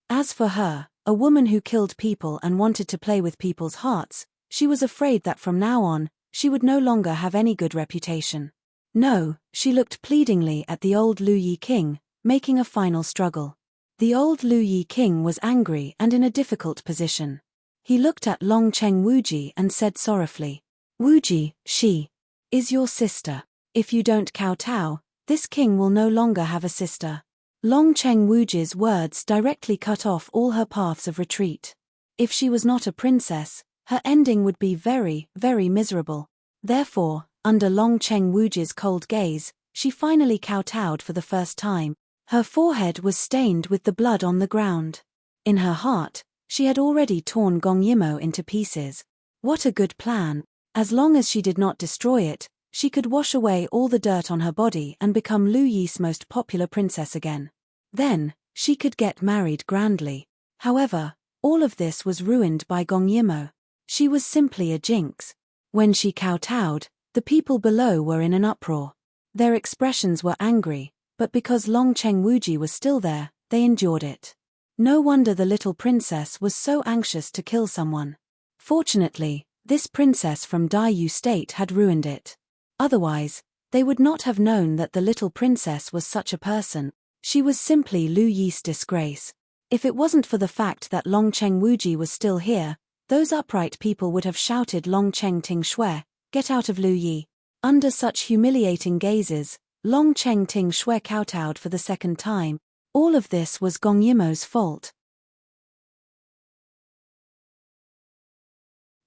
As for her, a woman who killed people and wanted to play with people's hearts, she was afraid that from now on, she would no longer have any good reputation. No, she looked pleadingly at the old Lu Yi king, making a final struggle. The old Lu Yi king was angry and in a difficult position. He looked at Long Cheng Wuji and said sorrowfully, "Wuji, she is your sister. If you don't kowtow, this king will no longer have a sister." Long Cheng Wuji's words directly cut off all her paths of retreat. If she was not a princess, her ending would be very, very miserable. Therefore, under Long Cheng Wuji's cold gaze, she finally kowtowed for the first time. Her forehead was stained with the blood on the ground. In her heart, she had already torn Gong Yimo into pieces. What a good plan. As long as she did not destroy it, she could wash away all the dirt on her body and become Lu Yi's most popular princess again. Then, she could get married grandly. However, all of this was ruined by Gong Yimo. She was simply a jinx. When she kowtowed, the people below were in an uproar. Their expressions were angry, but because Long Cheng Wuji was still there, they endured it. No wonder the little princess was so anxious to kill someone. Fortunately, this princess from Daiyu State had ruined it. Otherwise, they would not have known that the little princess was such a person. She was simply Lu Yi's disgrace. If it wasn't for the fact that Long Cheng Wuji was still here, those upright people would have shouted Long Cheng Ting Shui, "Get out of Lu Yi." Under such humiliating gazes, Long Cheng Ting Shui kowtowed for the second time. All of this was Gong Yimo's fault.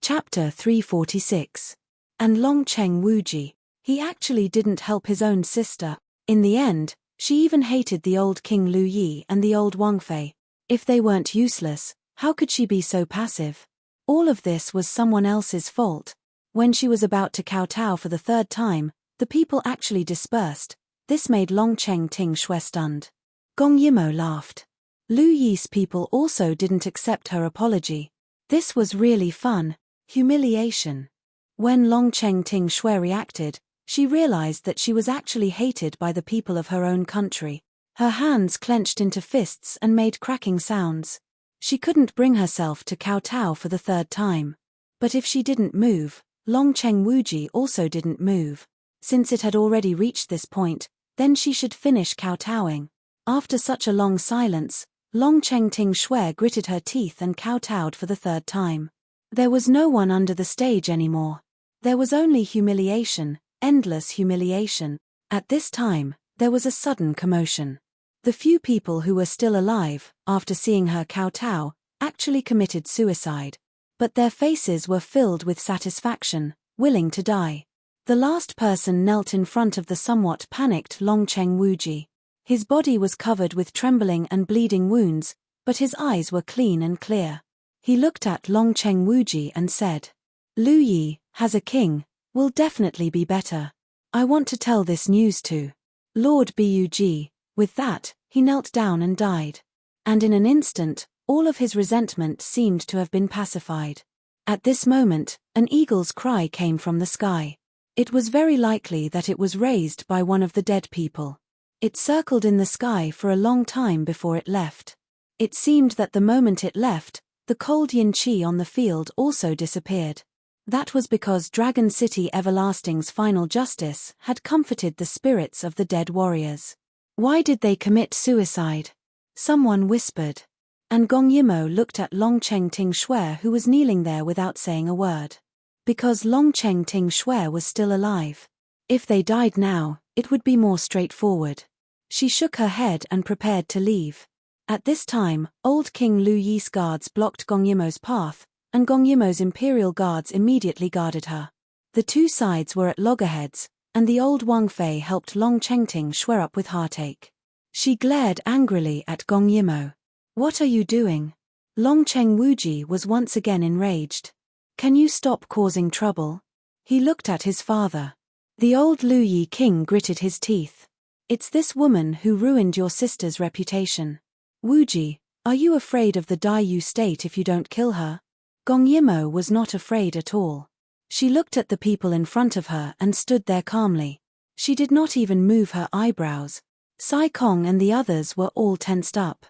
Chapter 346. And Long Cheng Wuji. He actually didn't help his own sister. In the end, she even hated the old King Lu Yi and the old Wang Fei. If they weren't useless, how could she be so passive? All of this was someone else's fault. When she was about to kowtow for the third time, the people actually dispersed. This made Long Cheng Ting Shui stunned. Gong Yimo laughed. Lu Yi's people also didn't accept her apology. This was really fun. Humiliation. When Long Cheng Ting Shui reacted, she realized that she was actually hated by the people of her own country. Her hands clenched into fists and made cracking sounds. She couldn't bring herself to kowtow for the third time. But if she didn't move, Long Cheng Wuji also didn't move. Since it had already reached this point, then she should finish kowtowing. After such a long silence, Long Cheng Ting Shui gritted her teeth and kowtowed for the third time. There was no one under the stage anymore. There was only humiliation, endless humiliation. At this time, there was a sudden commotion. The few people who were still alive, after seeing her kowtow, actually committed suicide. But their faces were filled with satisfaction, willing to die. The last person knelt in front of the somewhat panicked Long Cheng Wuji. His body was covered with trembling and bleeding wounds, but his eyes were clean and clear. He looked at Long Cheng Wuji and said, "Lu Yi, has a king, will definitely be better. I want to tell this news to Lord Bug." With that, he knelt down and died. And in an instant, all of his resentment seemed to have been pacified. At this moment, an eagle's cry came from the sky. It was very likely that it was raised by one of the dead people. It circled in the sky for a long time before it left. It seemed that the moment it left, the cold yin qi on the field also disappeared. That was because Dragon City Everlasting's final justice had comforted the spirits of the dead warriors. Why did they commit suicide? Someone whispered. And Gong Yimo looked at Long Cheng Ting Shui, who was kneeling there without saying a word. Because Long Cheng Ting Shui was still alive. If they died now, it would be more straightforward. She shook her head and prepared to leave. At this time, old King Lu Yi's guards blocked Gong Yimo's path, and Gong Yimo's imperial guards immediately guarded her. The two sides were at loggerheads, and the old Wang Fei helped Long Cheng Ting Shui up with heartache. She glared angrily at Gong Yimo. "What are you doing?" Long Cheng Wuji was once again enraged. "Can you stop causing trouble?" He looked at his father. The old Lu Yi king gritted his teeth. "It's this woman who ruined your sister's reputation. Wuji, are you afraid of the Daiyu state if you don't kill her?" Gong Yimo was not afraid at all. She looked at the people in front of her and stood there calmly. She did not even move her eyebrows. Sai Kong and the others were all tensed up.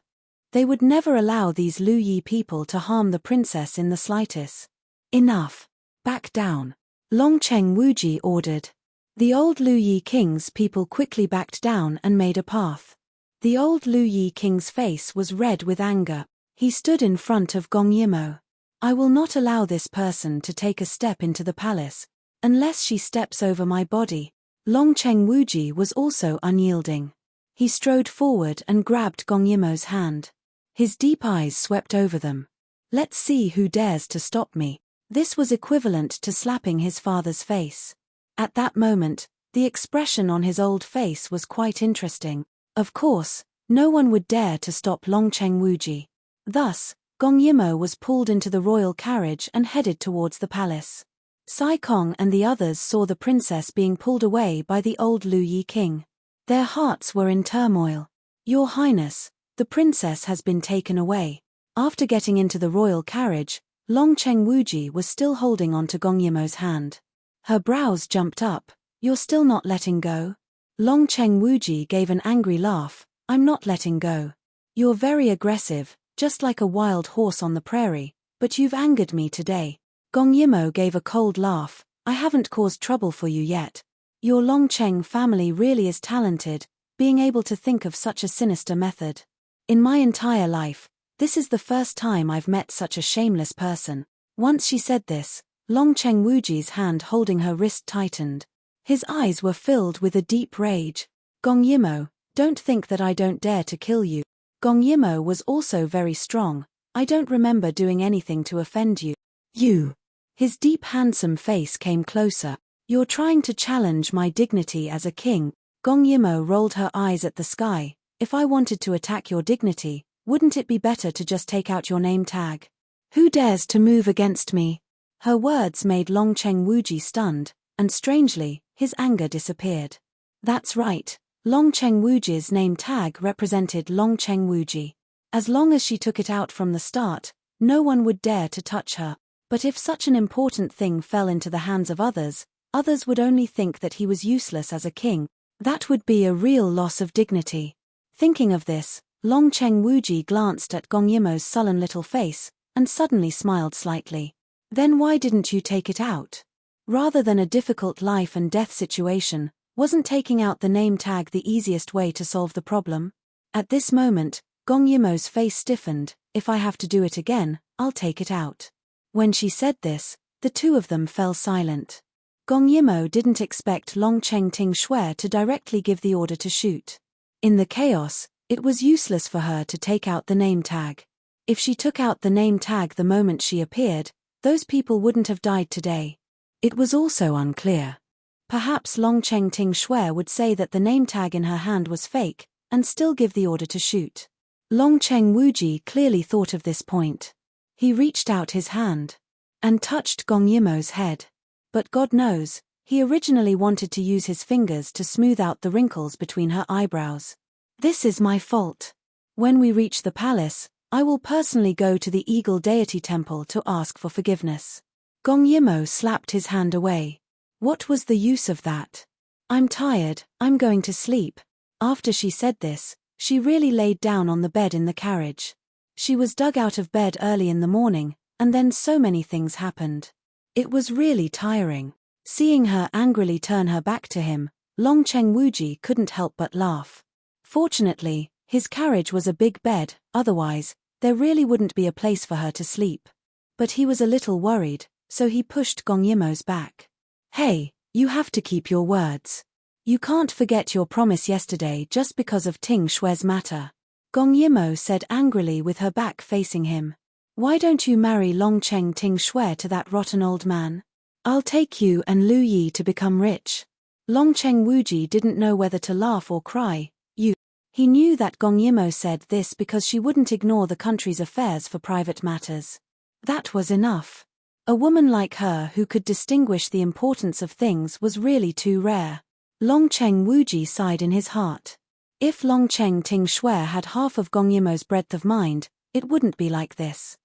They would never allow these Lu Yi people to harm the princess in the slightest. "Enough. Back down," Long Cheng Wuji ordered. The old Lu Yi king's people quickly backed down and made a path. The old Lu Yi king's face was red with anger. He stood in front of Gong Yimo. "I will not allow this person to take a step into the palace, unless she steps over my body." Long Cheng Wuji was also unyielding. He strode forward and grabbed Gong Yimo's hand. His deep eyes swept over them. "Let's see who dares to stop me." This was equivalent to slapping his father's face. At that moment, the expression on his old face was quite interesting. Of course, no one would dare to stop Long Cheng Wuji. Thus, Gong Yimo was pulled into the royal carriage and headed towards the palace. Sai Kong and the others saw the princess being pulled away by the old Lu Yi king. Their hearts were in turmoil. "Your Highness, the princess has been taken away." After getting into the royal carriage, Long Cheng Wuji was still holding on to Gong Yimo's hand. Her brows jumped up. "You're still not letting go?" Long Cheng Wuji gave an angry laugh. "I'm not letting go. You're very aggressive, just like a wild horse on the prairie, but you've angered me today." Gong Yimo gave a cold laugh. "I haven't caused trouble for you yet. Your Long Cheng family really is talented, being able to think of such a sinister method. In my entire life, this is the first time I've met such a shameless person." Once she said this, Long Cheng Wuji's hand holding her wrist tightened. His eyes were filled with a deep rage. "Gong Yimo, don't think that I don't dare to kill you." Gong Yimo was also very strong. "I don't remember doing anything to offend you." "You." His deep handsome face came closer. "You're trying to challenge my dignity as a king." Gong Yimo rolled her eyes at the sky. "If I wanted to attack your dignity, wouldn't it be better to just take out your name tag? Who dares to move against me?" Her words made Long Cheng Wuji stunned, and strangely, his anger disappeared. That's right, Long Cheng Wuji's name tag represented Long Cheng Wuji. As long as she took it out from the start, no one would dare to touch her. But if such an important thing fell into the hands of others, others would only think that he was useless as a king. That would be a real loss of dignity. Thinking of this, Long Cheng Wuji glanced at Gong Yimo's sullen little face, and suddenly smiled slightly. Then why didn't you take it out? Rather than a difficult life and death situation, wasn't taking out the name tag the easiest way to solve the problem? At this moment, Gong Yimo's face stiffened. If I have to do it again, I'll take it out. When she said this, the two of them fell silent. Gong Yimo didn't expect Long Cheng Ting Shui to directly give the order to shoot. In the chaos, it was useless for her to take out the name tag. If she took out the name tag the moment she appeared, those people wouldn't have died today. It was also unclear. Perhaps Long Cheng Ting Shui would say that the name tag in her hand was fake, and still give the order to shoot. Long Cheng Wuji clearly thought of this point. He reached out his hand and touched Gong Yimo's head. But God knows, he originally wanted to use his fingers to smooth out the wrinkles between her eyebrows. This is my fault. When we reach the palace, I will personally go to the Eagle Deity Temple to ask for forgiveness. Gong Yimo slapped his hand away. What was the use of that? I'm tired, I'm going to sleep. After she said this, she really laid down on the bed in the carriage. She was dug out of bed early in the morning, and then so many things happened. It was really tiring. Seeing her angrily turn her back to him, Long Cheng Wuji couldn't help but laugh. Fortunately, his carriage was a big bed, otherwise, there really wouldn't be a place for her to sleep. But he was a little worried, so he pushed Gong Yimo's back. Hey, you have to keep your words. You can't forget your promise yesterday just because of Ting Shui's matter. Gong Yimo said angrily with her back facing him. Why don't you marry Long Cheng Ting Shui to that rotten old man? I'll take you and Lu Yi to become rich. Long Cheng Wuji didn't know whether to laugh or cry. He knew that Gong Yimo said this because she wouldn't ignore the country's affairs for private matters. That was enough. A woman like her who could distinguish the importance of things was really too rare. Long Cheng Wuji sighed in his heart. If Long Cheng Ting Shui had half of Gong Yimo's breadth of mind, it wouldn't be like this.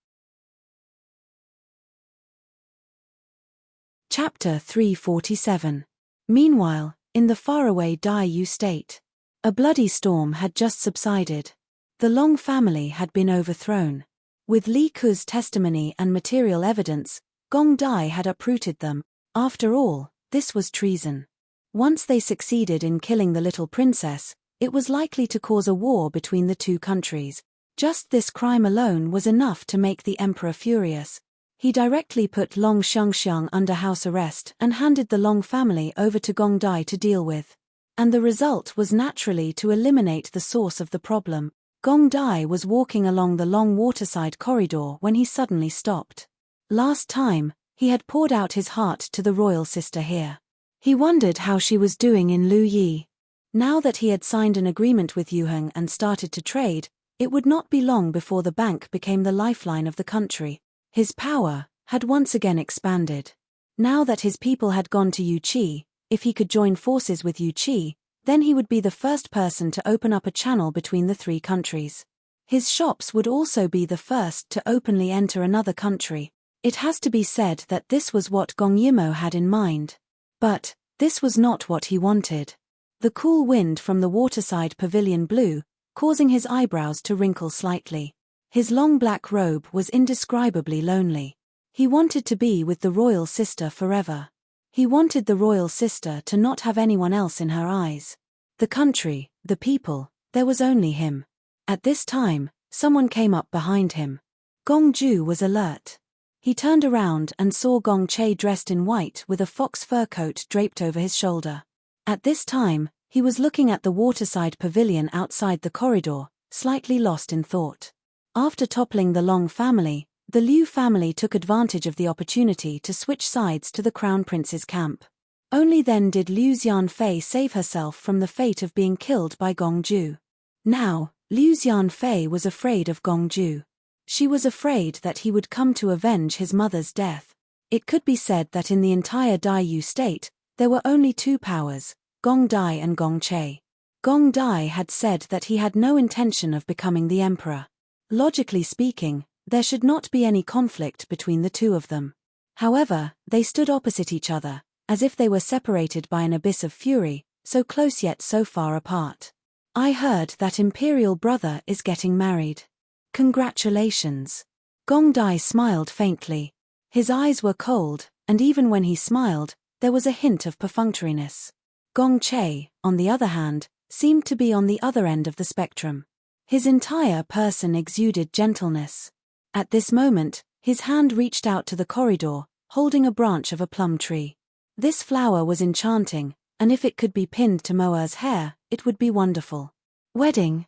Chapter 347. Meanwhile, in the faraway Dai Yu state, a bloody storm had just subsided. The Long family had been overthrown. With Li Ku's testimony and material evidence, Gong Dai had uprooted them. After all, this was treason. Once they succeeded in killing the little princess, it was likely to cause a war between the two countries. Just this crime alone was enough to make the emperor furious. He directly put Long Xiangxiang under house arrest and handed the Long family over to Gong Dai to deal with. And the result was naturally to eliminate the source of the problem. Gong Dai was walking along the long waterside corridor when he suddenly stopped. Last time, he had poured out his heart to the royal sister here. He wondered how she was doing in Lu Yi. Now that he had signed an agreement with Yuheng and started to trade, it would not be long before the bank became the lifeline of the country. His power had once again expanded. Now that his people had gone to Yuqi, if he could join forces with Yuqi, then he would be the first person to open up a channel between the three countries. His shops would also be the first to openly enter another country. It has to be said that this was what Gong Yimo had in mind. But this was not what he wanted. The cool wind from the waterside pavilion blew, causing his eyebrows to wrinkle slightly. His long black robe was indescribably lonely. He wanted to be with the royal sister forever. He wanted the royal sister to not have anyone else in her eyes. The country, the people, there was only him. At this time, someone came up behind him. Gong Ju was alert. He turned around and saw Gong Che dressed in white with a fox fur coat draped over his shoulder. At this time, he was looking at the waterside pavilion outside the corridor, slightly lost in thought. After toppling the Long family, the Liu family took advantage of the opportunity to switch sides to the Crown Prince's camp. Only then did Liu Xianfei save herself from the fate of being killed by Gong Ju. Now, Liu Xianfei was afraid of Gong Ju. She was afraid that he would come to avenge his mother's death. It could be said that in the entire Dai Yu state, there were only two powers, Gong Dai and Gong Che. Gong Dai had said that he had no intention of becoming the emperor. Logically speaking, there should not be any conflict between the two of them. However, they stood opposite each other, as if they were separated by an abyss of fury, so close yet so far apart. I heard that Imperial brother is getting married. Congratulations. Gong Dai smiled faintly. His eyes were cold, and even when he smiled, there was a hint of perfunctoriness. Gong Che, on the other hand, seemed to be on the other end of the spectrum. His entire person exuded gentleness. At this moment, his hand reached out to the corridor, holding a branch of a plum tree. This flower was enchanting, and if it could be pinned to Moa's hair, it would be wonderful. Wedding?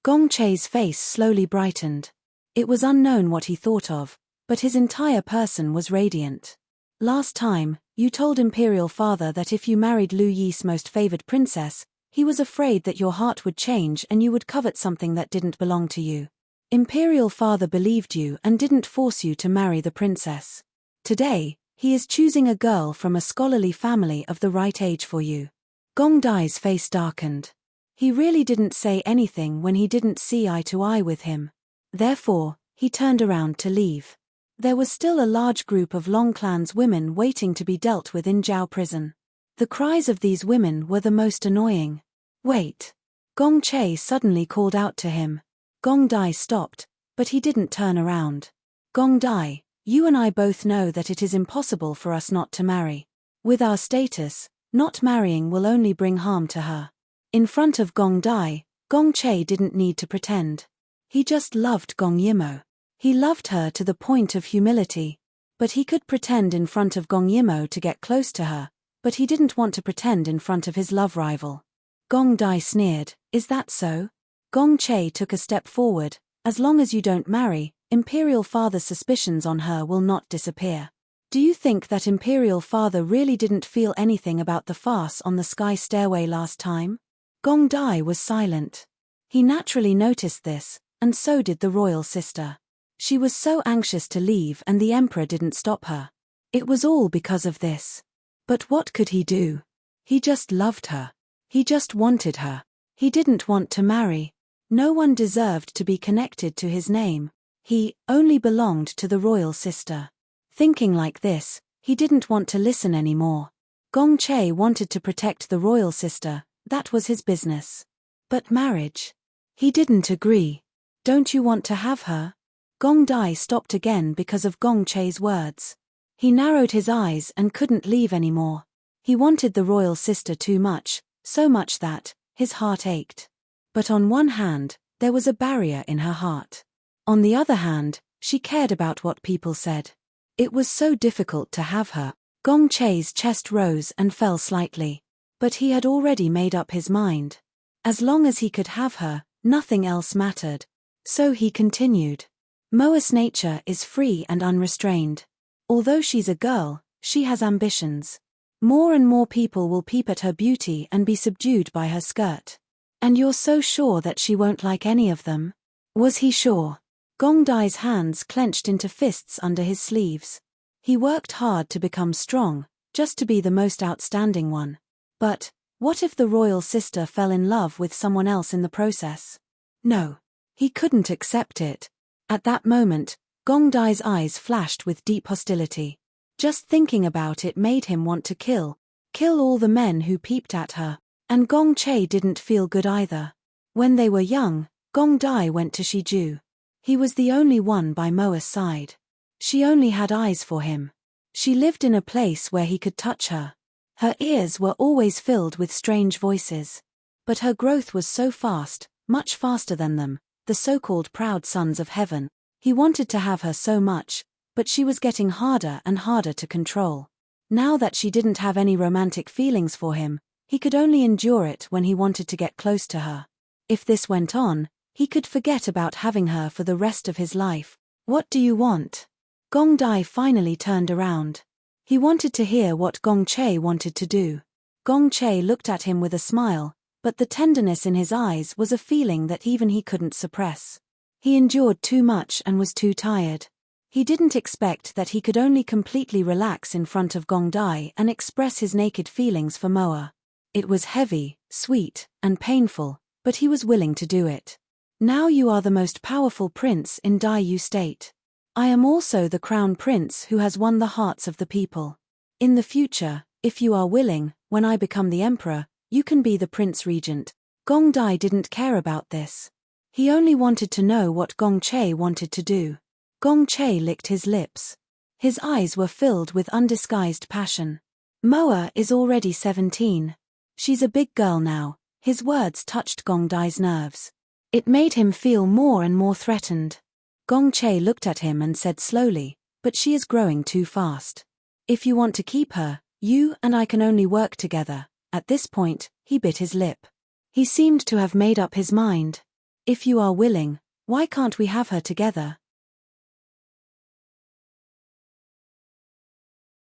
Gong Che's face slowly brightened. It was unknown what he thought of, but his entire person was radiant. Last time, you told Imperial Father that if you married Lu Yi's most favored princess, he was afraid that your heart would change and you would covet something that didn't belong to you. Imperial Father believed you and didn't force you to marry the princess. Today, he is choosing a girl from a scholarly family of the right age for you. Gong Dai's face darkened. He really didn't say anything when he didn't see eye to eye with him. Therefore, he turned around to leave. There was still a large group of Long Clan's women waiting to be dealt with in Zhao prison. The cries of these women were the most annoying. Wait. Gong Che suddenly called out to him. Gong Dai stopped, but he didn't turn around. Gong Dai, you and I both know that it is impossible for us not to marry. With our status, not marrying will only bring harm to her. In front of Gong Dai, Gong Che didn't need to pretend. He just loved Gong Yimo. He loved her to the point of humility. But he could pretend in front of Gong Yimo to get close to her, but he didn't want to pretend in front of his love rival. Gong Dai sneered, is that so? Gong Che took a step forward, as long as you don't marry, Imperial Father's suspicions on her will not disappear. Do you think that Imperial Father really didn't feel anything about the farce on the sky stairway last time? Gong Dai was silent. He naturally noticed this, and so did the royal sister. She was so anxious to leave and the emperor didn't stop her. It was all because of this. But what could he do? He just loved her. He just wanted her. He didn't want to marry. No one deserved to be connected to his name. He only belonged to the royal sister. Thinking like this, he didn't want to listen anymore. Gong Che wanted to protect the royal sister, that was his business. But marriage? He didn't agree. Don't you want to have her? Gong Dai stopped again because of Gong Che's words. He narrowed his eyes and couldn't leave anymore. He wanted the royal sister too much, so much that his heart ached. But on one hand, there was a barrier in her heart. On the other hand, she cared about what people said. It was so difficult to have her. Gong Che's chest rose and fell slightly. But he had already made up his mind. As long as he could have her, nothing else mattered. So he continued. Moa's nature is free and unrestrained. Although she's a girl, she has ambitions. More and more people will peep at her beauty and be subdued by her skirt. And you're so sure that she won't like any of them? Was he sure? Gong Dai's hands clenched into fists under his sleeves. He worked hard to become strong, just to be the most outstanding one. But, what if the royal sister fell in love with someone else in the process? No. He couldn't accept it. At that moment, Gong Dai's eyes flashed with deep hostility. Just thinking about it made him want to kill all the men who peeped at her. And Gong Che didn't feel good either. When they were young, Gong Dai went to Shiju. He was the only one by Moa's side. She only had eyes for him. She lived in a place where he could touch her. Her ears were always filled with strange voices. But her growth was so fast, much faster than them, the so-called proud sons of heaven. He wanted to have her so much, but she was getting harder and harder to control. Now that she didn't have any romantic feelings for him, he could only endure it when he wanted to get close to her. If this went on, he could forget about having her for the rest of his life. What do you want? Gong Dai finally turned around. He wanted to hear what Gong Che wanted to do. Gong Che looked at him with a smile, but the tenderness in his eyes was a feeling that even he couldn't suppress. He endured too much and was too tired. He didn't expect that he could only completely relax in front of Gong Dai and express his naked feelings for Moa. It was heavy, sweet, and painful, but he was willing to do it. Now you are the most powerful prince in Dayu State. I am also the crown prince who has won the hearts of the people. In the future, if you are willing, when I become the emperor, you can be the prince regent. Gong Dai didn't care about this. He only wanted to know what Gong Che wanted to do. Gong Che licked his lips. His eyes were filled with undisguised passion. Moa is already 17. She's a big girl now. His words touched Gong Dai's nerves. It made him feel more and more threatened. Gong Che looked at him and said slowly, "But she is growing too fast. If you want to keep her, you and I can only work together." At this point, he bit his lip. He seemed to have made up his mind. "If you are willing, why can't we have her together?"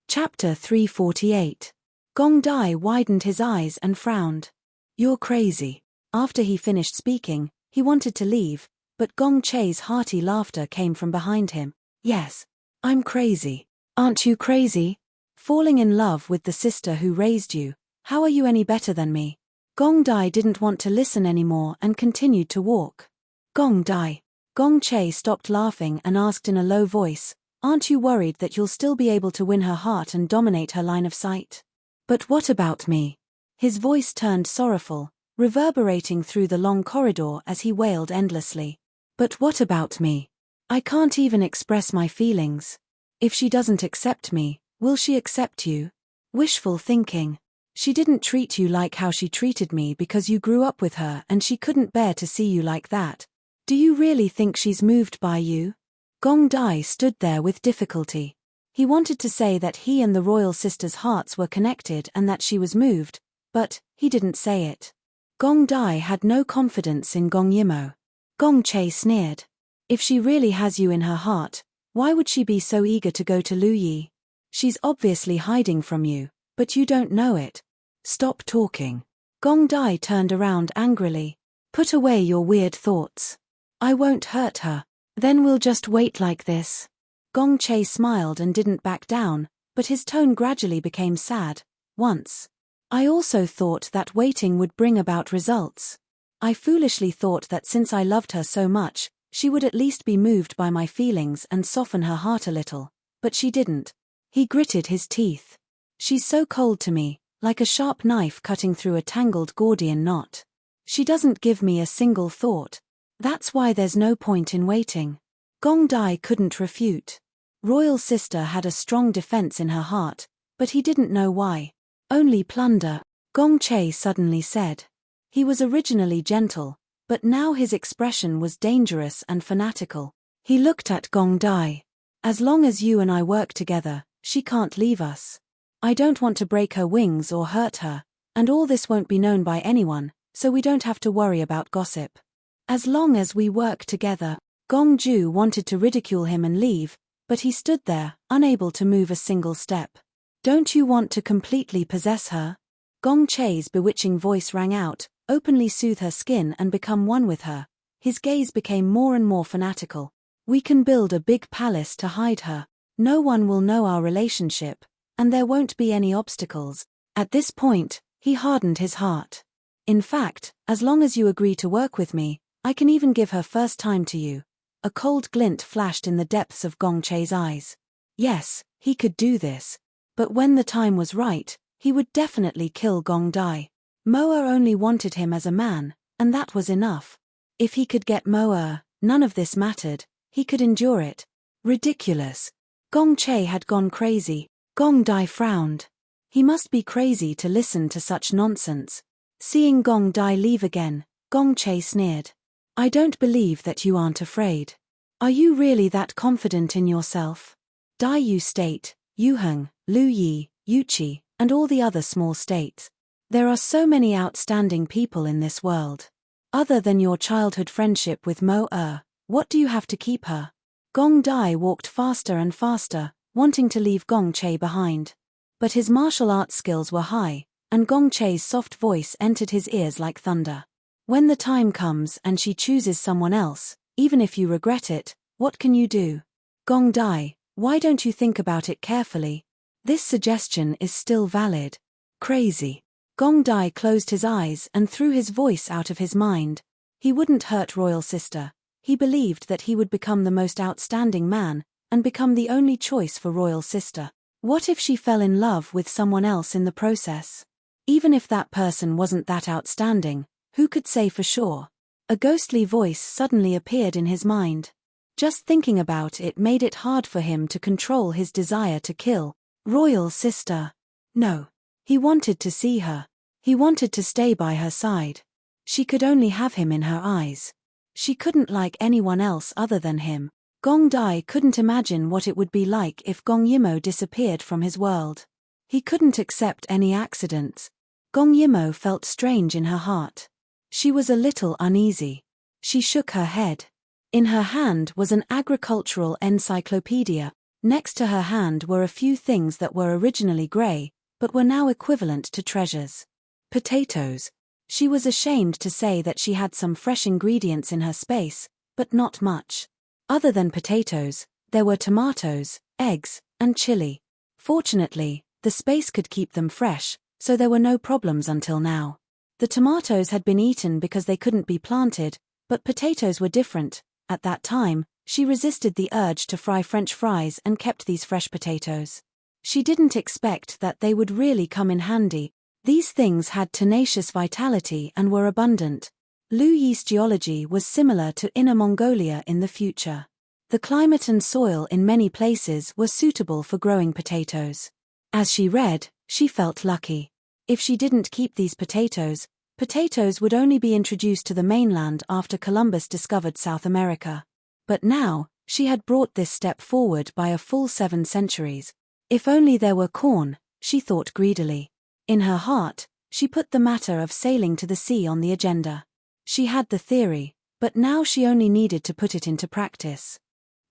Chapter 348. Gong Dai widened his eyes and frowned. "You're crazy." After he finished speaking, he wanted to leave, but Gong Che's hearty laughter came from behind him. "Yes, I'm crazy. Aren't you crazy? Falling in love with the sister who raised you. How are you any better than me?" Gong Dai didn't want to listen anymore and continued to walk. "Gong Dai." Gong Che stopped laughing and asked in a low voice, "Aren't you worried that you'll still be able to win her heart and dominate her line of sight?" "But what about me?" His voice turned sorrowful, reverberating through the long corridor as he wailed endlessly. "But what about me? I can't even express my feelings. If she doesn't accept me, will she accept you? Wishful thinking. She didn't treat you like how she treated me because you grew up with her and she couldn't bear to see you like that. Do you really think she's moved by you?" Gong Dai stood there with difficulty. He wanted to say that he and the royal sister's hearts were connected and that she was moved, but he didn't say it. Gong Dai had no confidence in Gong Yimo. Gong Che sneered. "If she really has you in her heart, why would she be so eager to go to Lu Yi? She's obviously hiding from you, but you don't know it. Stop talking." Gong Dai turned around angrily. "Put away your weird thoughts. I won't hurt her. Then we'll just wait like this." Gong Che smiled and didn't back down, but his tone gradually became sad. "Once. I also thought that waiting would bring about results. I foolishly thought that since I loved her so much, she would at least be moved by my feelings and soften her heart a little, but she didn't." He gritted his teeth. "She's so cold to me, like a sharp knife cutting through a tangled Gordian knot. She doesn't give me a single thought. That's why there's no point in waiting." Gong Dai couldn't refute. Royal sister had a strong defense in her heart, but he didn't know why. "Only plunder," Gong Che suddenly said. He was originally gentle, but now his expression was dangerous and fanatical. He looked at Gong Dai. "As long as you and I work together, she can't leave us. I don't want to break her wings or hurt her, and all this won't be known by anyone, so we don't have to worry about gossip. As long as we work together." Gong Ju wanted to ridicule him and leave, but he stood there, unable to move a single step. "Don't you want to completely possess her?" Gong Che's bewitching voice rang out, "Openly soothe her skin and become one with her." His gaze became more and more fanatical. "We can build a big palace to hide her. No one will know our relationship, and there won't be any obstacles." At this point, he hardened his heart. "In fact, as long as you agree to work with me, I can even give her first time to you." A cold glint flashed in the depths of Gong Che's eyes. Yes, he could do this. But when the time was right, he would definitely kill Gong Dai. Moa only wanted him as a man, and that was enough. If he could get Moa, none of this mattered. He could endure it. Ridiculous. Gong Che had gone crazy. Gong Dai frowned. He must be crazy to listen to such nonsense. Seeing Gong Dai leave again, Gong Che sneered. "I don't believe that you aren't afraid. Are you really that confident in yourself? Dayu State, Yuheng, Lu Yi, Yuchi, and all the other small states. There are so many outstanding people in this world. Other than your childhood friendship with Mo what do you have to keep her?" Gong Dai walked faster and faster, wanting to leave Gong Che behind. But his martial arts skills were high, and Gong Che's soft voice entered his ears like thunder. "When the time comes and she chooses someone else, even if you regret it, what can you do? Gong Dai, why don't you think about it carefully? This suggestion is still valid." "Crazy." Gong Dai closed his eyes and threw his voice out of his mind. He wouldn't hurt royal sister. He believed that he would become the most outstanding man, and become the only choice for royal sister. What if she fell in love with someone else in the process? Even if that person wasn't that outstanding, who could say for sure? A ghostly voice suddenly appeared in his mind. Just thinking about it made it hard for him to control his desire to kill royal sister. No. He wanted to see her. He wanted to stay by her side. She could only have him in her eyes. She couldn't like anyone else other than him. Gong Dai couldn't imagine what it would be like if Gong Yimo disappeared from his world. He couldn't accept any accidents. Gong Yimo felt strange in her heart. She was a little uneasy. She shook her head. In her hand was an agricultural encyclopedia. Next to her hand were a few things that were originally grey, but were now equivalent to treasures. Potatoes. She was ashamed to say that she had some fresh ingredients in her space, but not much. Other than potatoes, there were tomatoes, eggs, and chili. Fortunately, the space could keep them fresh, so there were no problems until now. The tomatoes had been eaten because they couldn't be planted, but potatoes were different. At that time, she resisted the urge to fry French fries and kept these fresh potatoes. She didn't expect that they would really come in handy. These things had tenacious vitality and were abundant. Lu Yi's geology was similar to Inner Mongolia in the future. The climate and soil in many places were suitable for growing potatoes. As she read, she felt lucky. If she didn't keep these potatoes, potatoes would only be introduced to the mainland after Columbus discovered South America. But now, she had brought this step forward by a full 7 centuries. If only there were corn, she thought greedily. In her heart, she put the matter of sailing to the sea on the agenda. She had the theory, but now she only needed to put it into practice.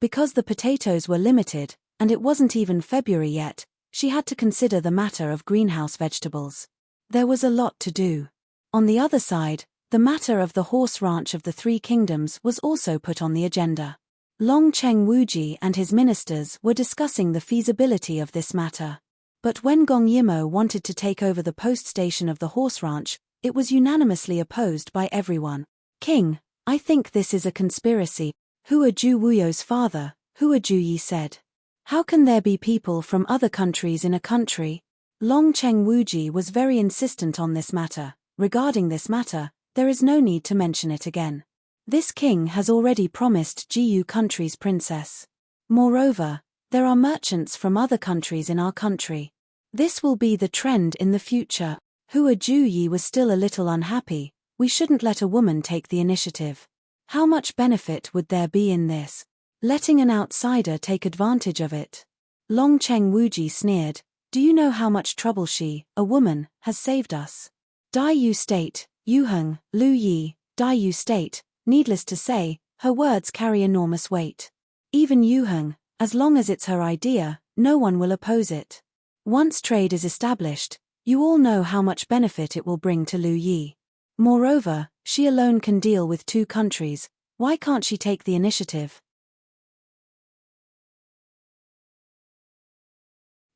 Because the potatoes were limited, and it wasn't even February yet, she had to consider the matter of greenhouse vegetables. There was a lot to do. On the other side, the matter of the horse ranch of the 3 kingdoms was also put on the agenda. Long Cheng Wuji and his ministers were discussing the feasibility of this matter. But when Gong Yimo wanted to take over the post station of the horse ranch, it was unanimously opposed by everyone. King, I think this is a conspiracy. Hua Ju Wuyo's father, Hua Ju Yi said. How can there be people from other countries in a country? Long Cheng Wuji was very insistent on this matter. Regarding this matter, there is no need to mention it again. This king has already promised Jiyu country's princess. Moreover, there are merchants from other countries in our country. This will be the trend in the future. Hua Ju Yi was still a little unhappy. We shouldn't let a woman take the initiative. How much benefit would there be in this? Letting an outsider take advantage of it. Long Cheng Wuji sneered. Do you know how much trouble she, a woman, has saved us? Dai Yu State, Yuheng, Lu Yi, Dai Yu State, needless to say, her words carry enormous weight. Even Yuheng, as long as it's her idea, no one will oppose it. Once trade is established, you all know how much benefit it will bring to Lu Yi. Moreover, she alone can deal with 2 countries. Why can't she take the initiative?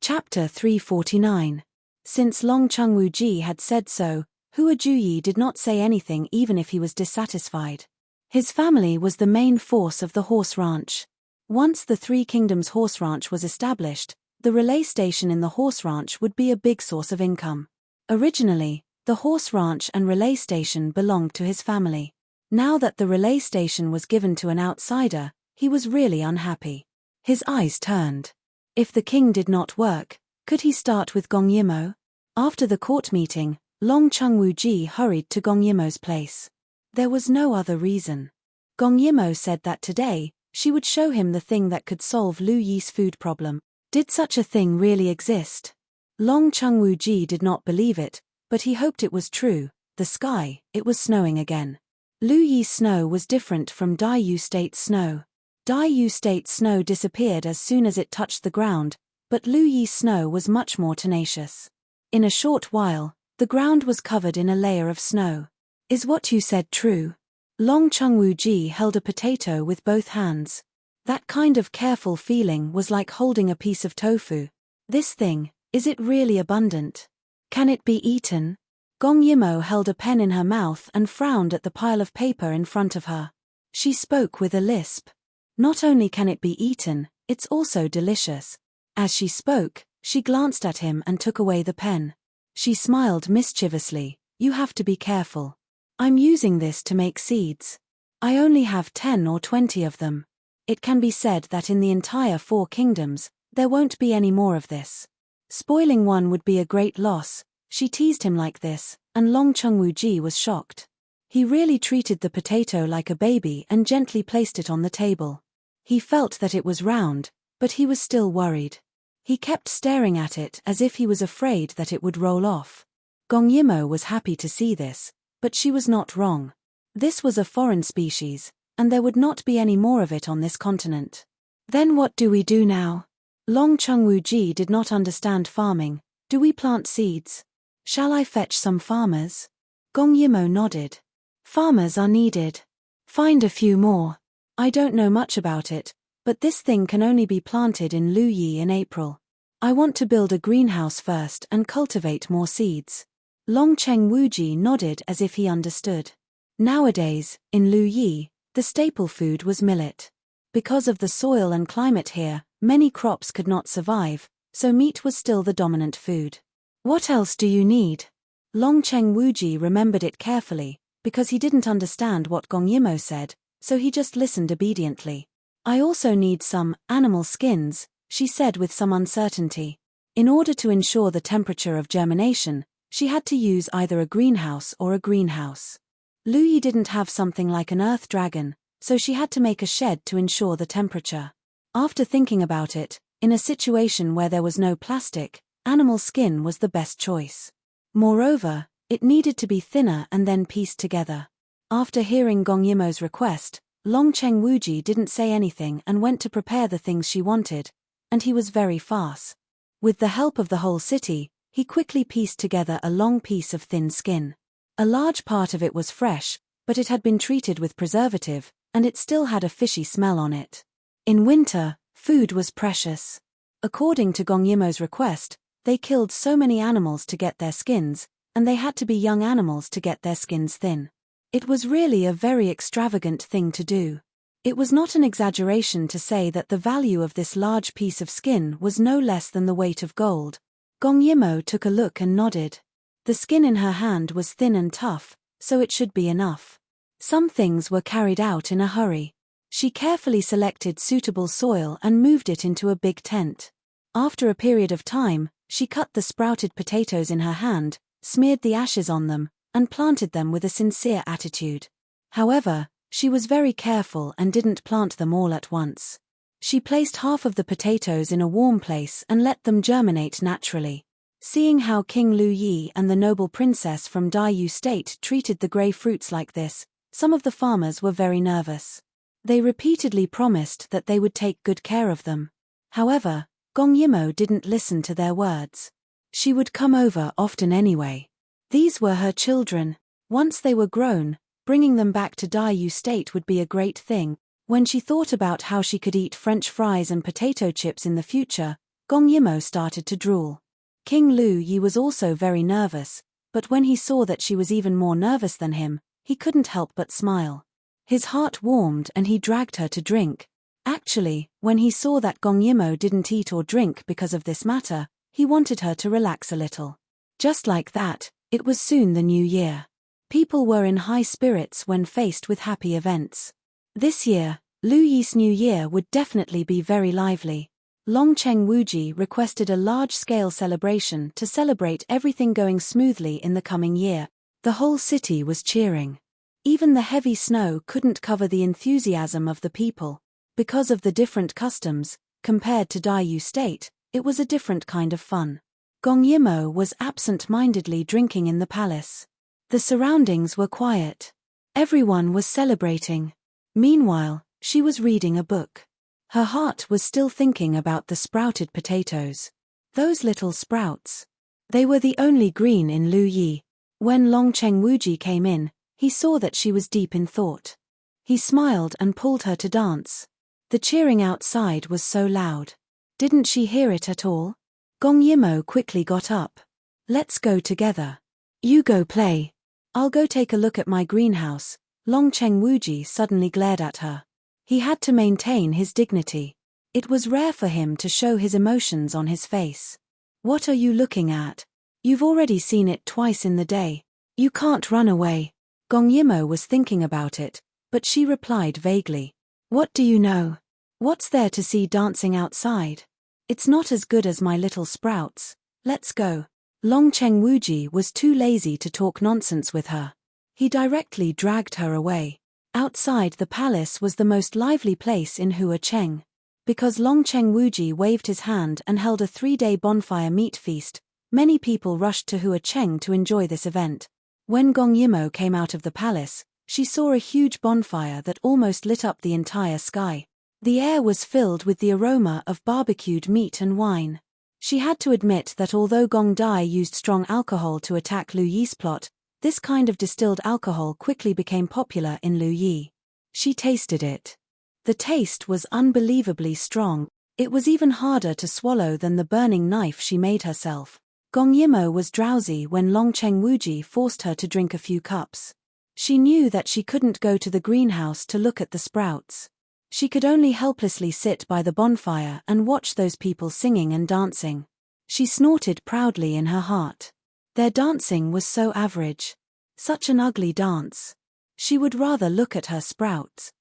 Chapter 349. Since Long Cheng Wuji had said so, Hua Ju Yi did not say anything even if he was dissatisfied. His family was the main force of the horse ranch. Once the 3 Kingdoms horse ranch was established, the relay station in the horse ranch would be a big source of income. Originally, the horse ranch and relay station belonged to his family. Now that the relay station was given to an outsider, he was really unhappy. His eyes turned. If the king did not work, could he start with Gong Yimo? After the court meeting, Long Cheng Wuji hurried to Gong Yimo's place. There was no other reason. Gong Yimo said that today, she would show him the thing that could solve Lu Yi's food problem. Did such a thing really exist? Long Cheng Wuji did not believe it, but he hoped it was true. The sky, it was snowing again. Lu Yi's snow was different from Dai Yu State's snow. Dai Yu State's snow disappeared as soon as it touched the ground, but Lu Yi's snow was much more tenacious. In a short while, the ground was covered in a layer of snow. Is what you said true? Long Cheng Wuji held a potato with both hands. That kind of careful feeling was like holding a piece of tofu. This thing, is it really abundant? Can it be eaten? Gong Yimo held a pen in her mouth and frowned at the pile of paper in front of her. She spoke with a lisp. Not only can it be eaten, it's also delicious. As she spoke, she glanced at him and took away the pen. She smiled mischievously. You have to be careful. I'm using this to make seeds. I only have 10 or 20 of them. It can be said that in the entire 4 kingdoms, there won't be any more of this. Spoiling one would be a great loss. She teased him like this, and Long Chengwuji was shocked. He really treated the potato like a baby and gently placed it on the table. He felt that it was round, but he was still worried. He kept staring at it as if he was afraid that it would roll off. Gong Yimo was happy to see this, but she was not wrong. This was a foreign species, and there would not be any more of it on this continent. Then what do we do now? Long Chengwuji did not understand farming. Do we plant seeds? Shall I fetch some farmers? Gong Yimo nodded. Farmers are needed. Find a few more. I don't know much about it, but this thing can only be planted in Luyi in April. I want to build a greenhouse first and cultivate more seeds. Long Chengwuji nodded as if he understood. Nowadays, in Luyi, the staple food was millet. Because of the soil and climate here, many crops could not survive, so meat was still the dominant food. What else do you need? Long Chengwuji remembered it carefully, because he didn't understand what Gong Yimo said, so he just listened obediently. I also need some animal skins, she said with some uncertainty. In order to ensure the temperature of germination, she had to use either a greenhouse or a greenhouse. Luyi didn't have something like an earth dragon, so she had to make a shed to ensure the temperature. After thinking about it, in a situation where there was no plastic, animal skin was the best choice. Moreover, it needed to be thinner and then pieced together. After hearing Gong Yimo's request, Long Chengwuji didn't say anything and went to prepare the things she wanted, and he was very fast. With the help of the whole city, he quickly pieced together a long piece of thin skin. A large part of it was fresh, but it had been treated with preservative, and it still had a fishy smell on it. In winter, food was precious. According to Gong Yimo's request, they killed so many animals to get their skins, and they had to be young animals to get their skins thin. It was really a very extravagant thing to do. It was not an exaggeration to say that the value of this large piece of skin was no less than the weight of gold. Gong Yimo took a look and nodded. The skin in her hand was thin and tough, so it should be enough. Some things were carried out in a hurry. She carefully selected suitable soil and moved it into a big tent. After a period of time, she cut the sprouted potatoes in her hand, smeared the ashes on them, and planted them with a sincere attitude. However, she was very careful and didn't plant them all at once. She placed half of the potatoes in a warm place and let them germinate naturally. Seeing how King Lu Yi and the noble princess from Daiyu State treated the grey fruits like this, some of the farmers were very nervous. They repeatedly promised that they would take good care of them. However, Gong Yimo didn't listen to their words. She would come over often anyway. These were her children. Once they were grown, bringing them back to Daiyu State would be a great thing. When she thought about how she could eat French fries and potato chips in the future, Gong Yimo started to drool. King Lu Yi was also very nervous, but when he saw that she was even more nervous than him, he couldn't help but smile. His heart warmed and he dragged her to drink. Actually, when he saw that Gong Yimo didn't eat or drink because of this matter, he wanted her to relax a little. Just like that, it was soon the new year. People were in high spirits when faced with happy events. This year, Lu Yi's new year would definitely be very lively. Long Chengwuji requested a large-scale celebration to celebrate everything going smoothly in the coming year. The whole city was cheering. Even the heavy snow couldn't cover the enthusiasm of the people. Because of the different customs, compared to Daiyu State, it was a different kind of fun. Gong Yimo was absent-mindedly drinking in the palace. The surroundings were quiet. Everyone was celebrating. Meanwhile, she was reading a book. Her heart was still thinking about the sprouted potatoes. Those little sprouts. They were the only green in Lu Yi. When Long Chengwuji came in, he saw that she was deep in thought. He smiled and pulled her to dance. The cheering outside was so loud. Didn't she hear it at all? Gong Yimo quickly got up. Let's go together. You go play. I'll go take a look at my greenhouse. Long Cheng Wuji suddenly glared at her. He had to maintain his dignity. It was rare for him to show his emotions on his face. What are you looking at? You've already seen it twice in the day. You can't run away. Gong Yimo was thinking about it, but she replied vaguely. What do you know? What's there to see dancing outside? It's not as good as my little sprouts. Let's go. Long Cheng Wuji was too lazy to talk nonsense with her. He directly dragged her away. Outside the palace was the most lively place in Hua Cheng. Because Long Cheng Wuji waved his hand and held a 3-day bonfire meat feast, many people rushed to Hua Cheng to enjoy this event. When Gong Yimo came out of the palace, she saw a huge bonfire that almost lit up the entire sky. The air was filled with the aroma of barbecued meat and wine. She had to admit that although Gong Dai used strong alcohol to attack Lu Yi's plot, this kind of distilled alcohol quickly became popular in Lu Yi. She tasted it. The taste was unbelievably strong. It was even harder to swallow than the burning knife she made herself. Gong Yimo was drowsy when Long Cheng Wuji forced her to drink a few cups. She knew that she couldn't go to the greenhouse to look at the sprouts. She could only helplessly sit by the bonfire and watch those people singing and dancing. She snorted proudly in her heart. Their dancing was so average. Such an ugly dance. She would rather look at her sprouts.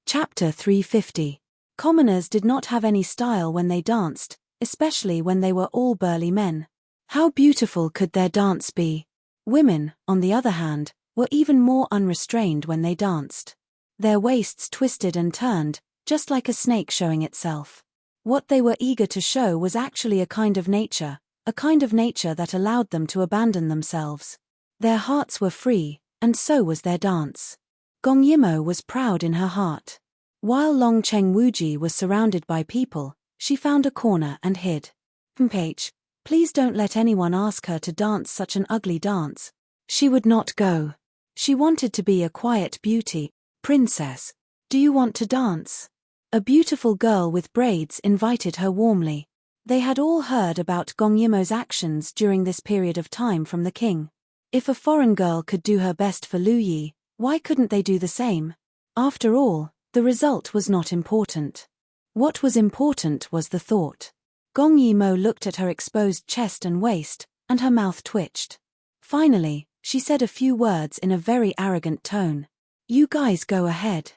Chapter 350. Commoners did not have any style when they danced, especially when they were all burly men. How beautiful could their dance be? Women, on the other hand, were even more unrestrained when they danced. Their waists twisted and turned, just like a snake showing itself. What they were eager to show was actually a kind of nature that allowed them to abandon themselves. Their hearts were free, and so was their dance. Gong Yimo was proud in her heart. While Long Cheng Wuji was surrounded by people, she found a corner and hid. Please don't let anyone ask her to dance such an ugly dance. She would not go. She wanted to be a quiet beauty. Princess, do you want to dance? A beautiful girl with braids invited her warmly. They had all heard about Gong Yimo's actions during this period of time from the king. If a foreign girl could do her best for Lu Yi, why couldn't they do the same? After all, the result was not important. What was important was the thought. Gong Yimo looked at her exposed chest and waist, and her mouth twitched. Finally, she said a few words in a very arrogant tone. You guys go ahead.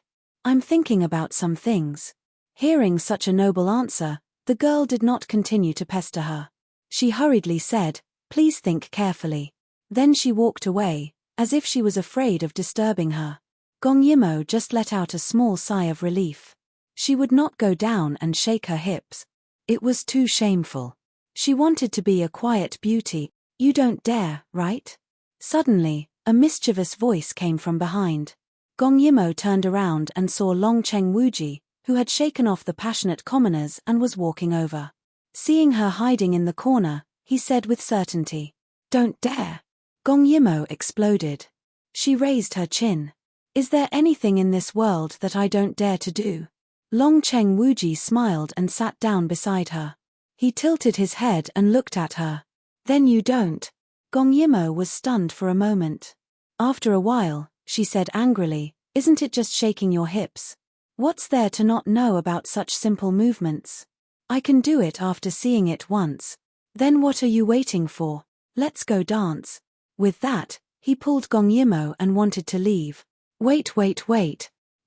I'm thinking about some things. Hearing such a noble answer, the girl did not continue to pester her. She hurriedly said, Please think carefully. Then she walked away, as if she was afraid of disturbing her. Gong Yimo just let out a small sigh of relief. She would not go down and shake her hips. It was too shameful. She wanted to be a quiet beauty. You don't dare, right? Suddenly, a mischievous voice came from behind. Gong Yimo turned around and saw Long Cheng Wuji, who had shaken off the passionate commoners and was walking over. Seeing her hiding in the corner, he said with certainty, Don't dare. Gong Yimo exploded. She raised her chin. Is there anything in this world that I don't dare to do? Long Cheng Wuji smiled and sat down beside her. He tilted his head and looked at her. Then you don't. Gong Yimo was stunned for a moment. After a while, she said angrily, Isn't it just shaking your hips? What's there to not know about such simple movements? I can do it after seeing it once. Then what are you waiting for? Let's go dance. With that, he pulled Gong Yimo and wanted to leave. Wait.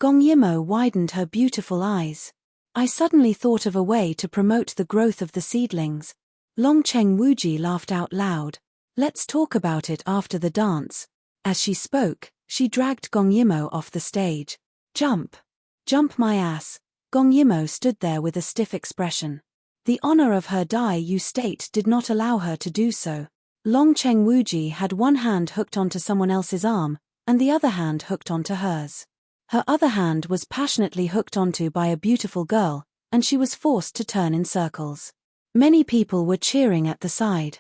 Gong Yimo widened her beautiful eyes. I suddenly thought of a way to promote the growth of the seedlings. Long Cheng Wuji laughed out loud. Let's talk about it after the dance. As she spoke, she dragged Gong Yimo off the stage. Jump. Jump my ass. Gong Yimo stood there with a stiff expression. The honor of her Dai Yu state did not allow her to do so. Long Cheng Wuji had one hand hooked onto someone else's arm, and the other hand hooked onto hers. Her other hand was passionately hooked onto by a beautiful girl, and she was forced to turn in circles. Many people were cheering at the side.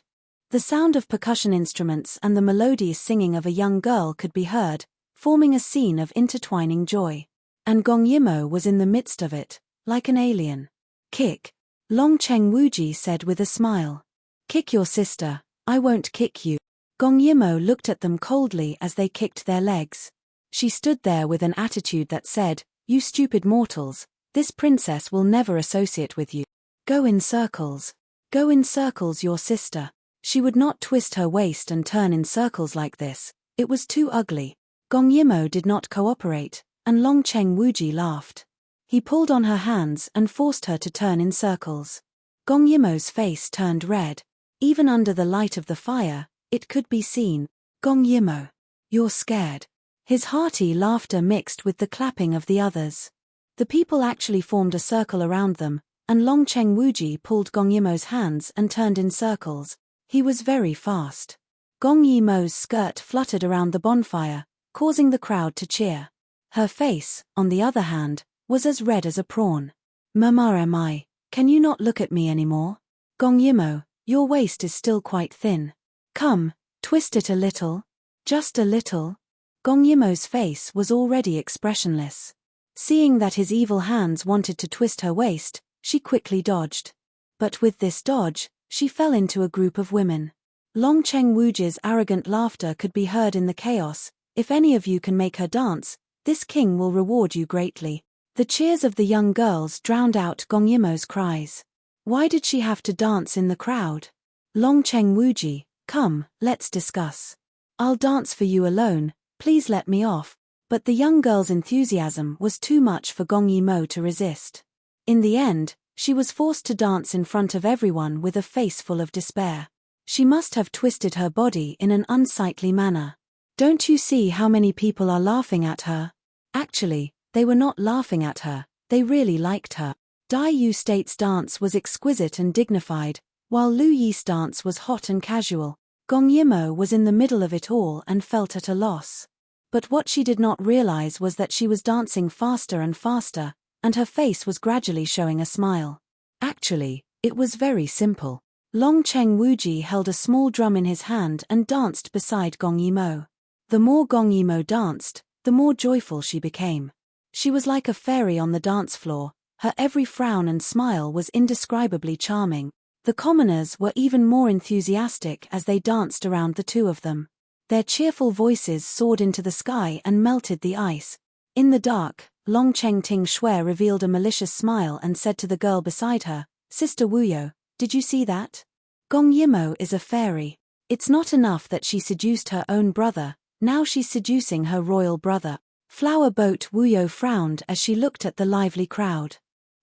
The sound of percussion instruments and the melodious singing of a young girl could be heard, forming a scene of intertwining joy. And Gong Yimo was in the midst of it, like an alien. Kick. Long Cheng Wuji said with a smile. Kick your sister, I won't kick you. Gong Yimo looked at them coldly as they kicked their legs. She stood there with an attitude that said, you stupid mortals, this princess will never associate with you. Go in circles. Go in circles, your sister. She would not twist her waist and turn in circles like this. It was too ugly. Gong Yimo did not cooperate, and Long Cheng Wuji laughed. He pulled on her hands and forced her to turn in circles. Gong Yimo's face turned red. Even under the light of the fire, it could be seen. Gong Yimo, you're scared. His hearty laughter mixed with the clapping of the others. The people actually formed a circle around them, and Long Cheng Wuji pulled Gong Yimo's hands and turned in circles. He was very fast. Gong Yimo's skirt fluttered around the bonfire, causing the crowd to cheer. Her face, on the other hand, was as red as a prawn. Mama am I, can you not look at me anymore? Gong Yimo, your waist is still quite thin. Come, twist it a little. Just a little. Gong Yimo's face was already expressionless. Seeing that his evil hands wanted to twist her waist, she quickly dodged. But with this dodge, she fell into a group of women. Long Cheng Wuji's arrogant laughter could be heard in the chaos. If any of you can make her dance, this king will reward you greatly. The cheers of the young girls drowned out Gong Yimo's cries. Why did she have to dance in the crowd? Long Cheng Wuji, come, let's discuss. I'll dance for you alone, please let me off. But the young girl's enthusiasm was too much for Gong Yimo to resist. In the end, she was forced to dance in front of everyone with a face full of despair. She must have twisted her body in an unsightly manner. Don't you see how many people are laughing at her? Actually, they were not laughing at her, they really liked her. Dai Yu State's dance was exquisite and dignified, while Lu Yi's dance was hot and casual. Gong Yimo was in the middle of it all and felt at a loss. But what she did not realize was that she was dancing faster and faster, and her face was gradually showing a smile. Actually, it was very simple. Long Cheng Wuji held a small drum in his hand and danced beside Gong Yimo. The more Gong Yimo danced, the more joyful she became. She was like a fairy on the dance floor, her every frown and smile was indescribably charming. The commoners were even more enthusiastic as they danced around the two of them. Their cheerful voices soared into the sky and melted the ice. In the dark, Long Cheng Ting Shui revealed a malicious smile and said to the girl beside her, Sister Wuyo, did you see that? Gong Yimo is a fairy. It's not enough that she seduced her own brother, now she's seducing her royal brother. Flower Boat Wuyo frowned as she looked at the lively crowd.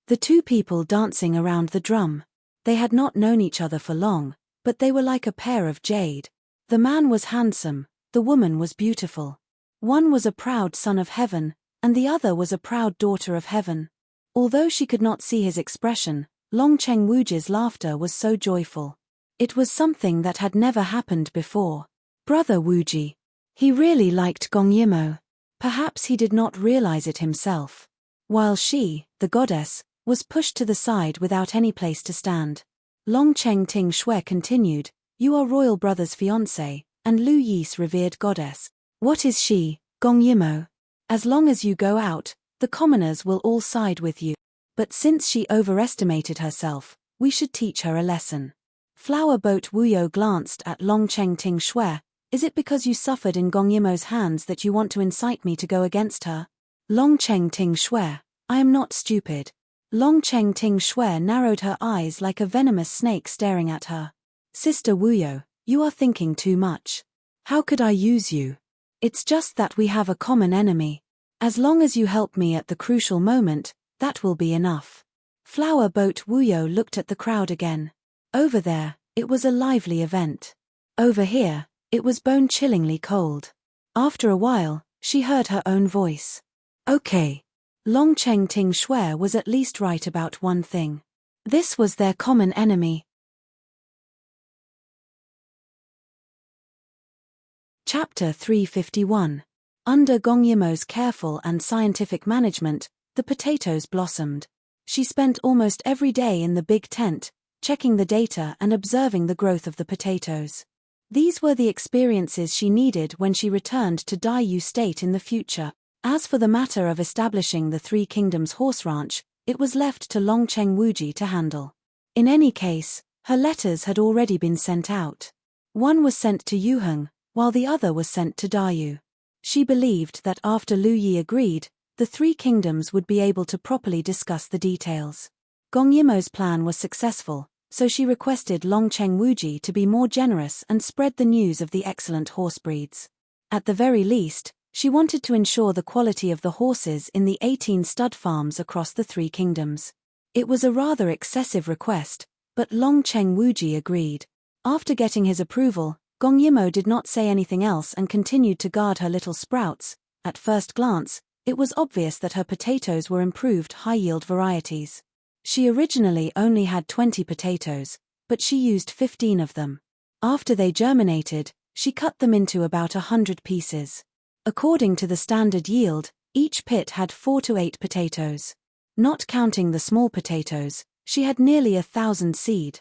The two people dancing around the drum. They had not known each other for long, but they were like a pair of jade. The man was handsome, the woman was beautiful. One was a proud son of heaven, and the other was a proud daughter of heaven. Although she could not see his expression, Long Cheng Wuji's laughter was so joyful. It was something that had never happened before. Brother Wuji. He really liked Gong Yimo. Perhaps he did not realize it himself. While she, the goddess, was pushed to the side without any place to stand. Long Cheng Ting Shui continued, you are royal brother's fiancé, and Lu Yi's revered goddess. What is she, Gong Yimo? As long as you go out, the commoners will all side with you. But since she overestimated herself, we should teach her a lesson. Flower Boat Wuyo glanced at Long Cheng Ting Shui. Is it because you suffered in Gong Yimo's hands that you want to incite me to go against her? Long Cheng Ting Shui, I am not stupid. Long Cheng Ting Shui narrowed her eyes like a venomous snake staring at her. Sister Wuyo, you are thinking too much. How could I use you? It's just that we have a common enemy. As long as you help me at the crucial moment, that will be enough. Flower Boat Wuyo looked at the crowd again. Over there, it was a lively event. Over here, it was bone-chillingly cold. After a while, she heard her own voice. Okay. Long Cheng Ting Shui was at least right about one thing. This was their common enemy. Chapter 351. Under Gong Yimo's careful and scientific management, the potatoes blossomed. She spent almost every day in the big tent, checking the data and observing the growth of the potatoes. These were the experiences she needed when she returned to Dai Yu State in the future. As for the matter of establishing the Three Kingdoms horse ranch, it was left to Long Cheng Wuji to handle. In any case, her letters had already been sent out. One was sent to Yuheng, while the other was sent to Dayu. She believed that after Lu Yi agreed, the three kingdoms would be able to properly discuss the details. Gong Yimo's plan was successful, so she requested Longcheng Wuji to be more generous and spread the news of the excellent horse breeds. At the very least, she wanted to ensure the quality of the horses in the 18 stud farms across the three kingdoms. It was a rather excessive request, but Longcheng Wuji agreed. After getting his approval, Gong Yimo did not say anything else and continued to guard her little sprouts. At first glance, it was obvious that her potatoes were improved high-yield varieties. She originally only had 20 potatoes, but she used 15 of them. After they germinated, she cut them into about 100 pieces. According to the standard yield, each pit had 4 to 8 potatoes. Not counting the small potatoes, she had nearly 1,000 seed.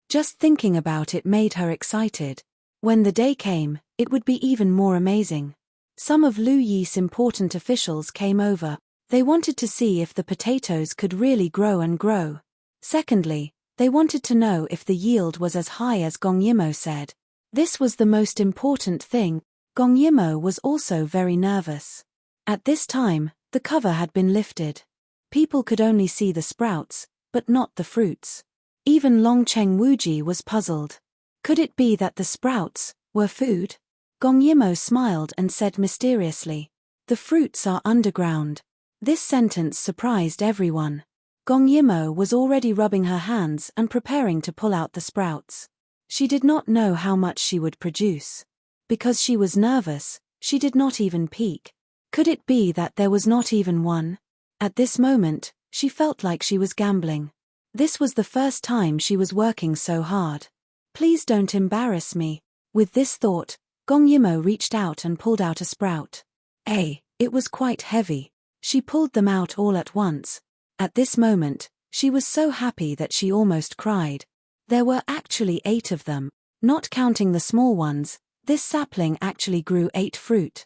Just thinking about it made her excited. When the day came, it would be even more amazing. Some of Lu Yi's important officials came over. They wanted to see if the potatoes could really grow and grow. Secondly, they wanted to know if the yield was as high as Gong Yimo said. This was the most important thing. Gong Yimo was also very nervous. At this time, the cover had been lifted. People could only see the sprouts, but not the fruits. Even Longcheng Wuji was puzzled. Could it be that the sprouts were food? Gong Yimo smiled and said mysteriously, "The fruits are underground." This sentence surprised everyone. Gong Yimo was already rubbing her hands and preparing to pull out the sprouts. She did not know how much she would produce. Because she was nervous, she did not even peek. Could it be that there was not even one? At this moment, she felt like she was gambling. This was the first time she was working so hard. Please don't embarrass me. With this thought, Gong Yimo reached out and pulled out a sprout. It was quite heavy. She pulled them out all at once. At this moment, she was so happy that she almost cried. There were actually 8 of them. Not counting the small ones, this sapling actually grew 8 fruit.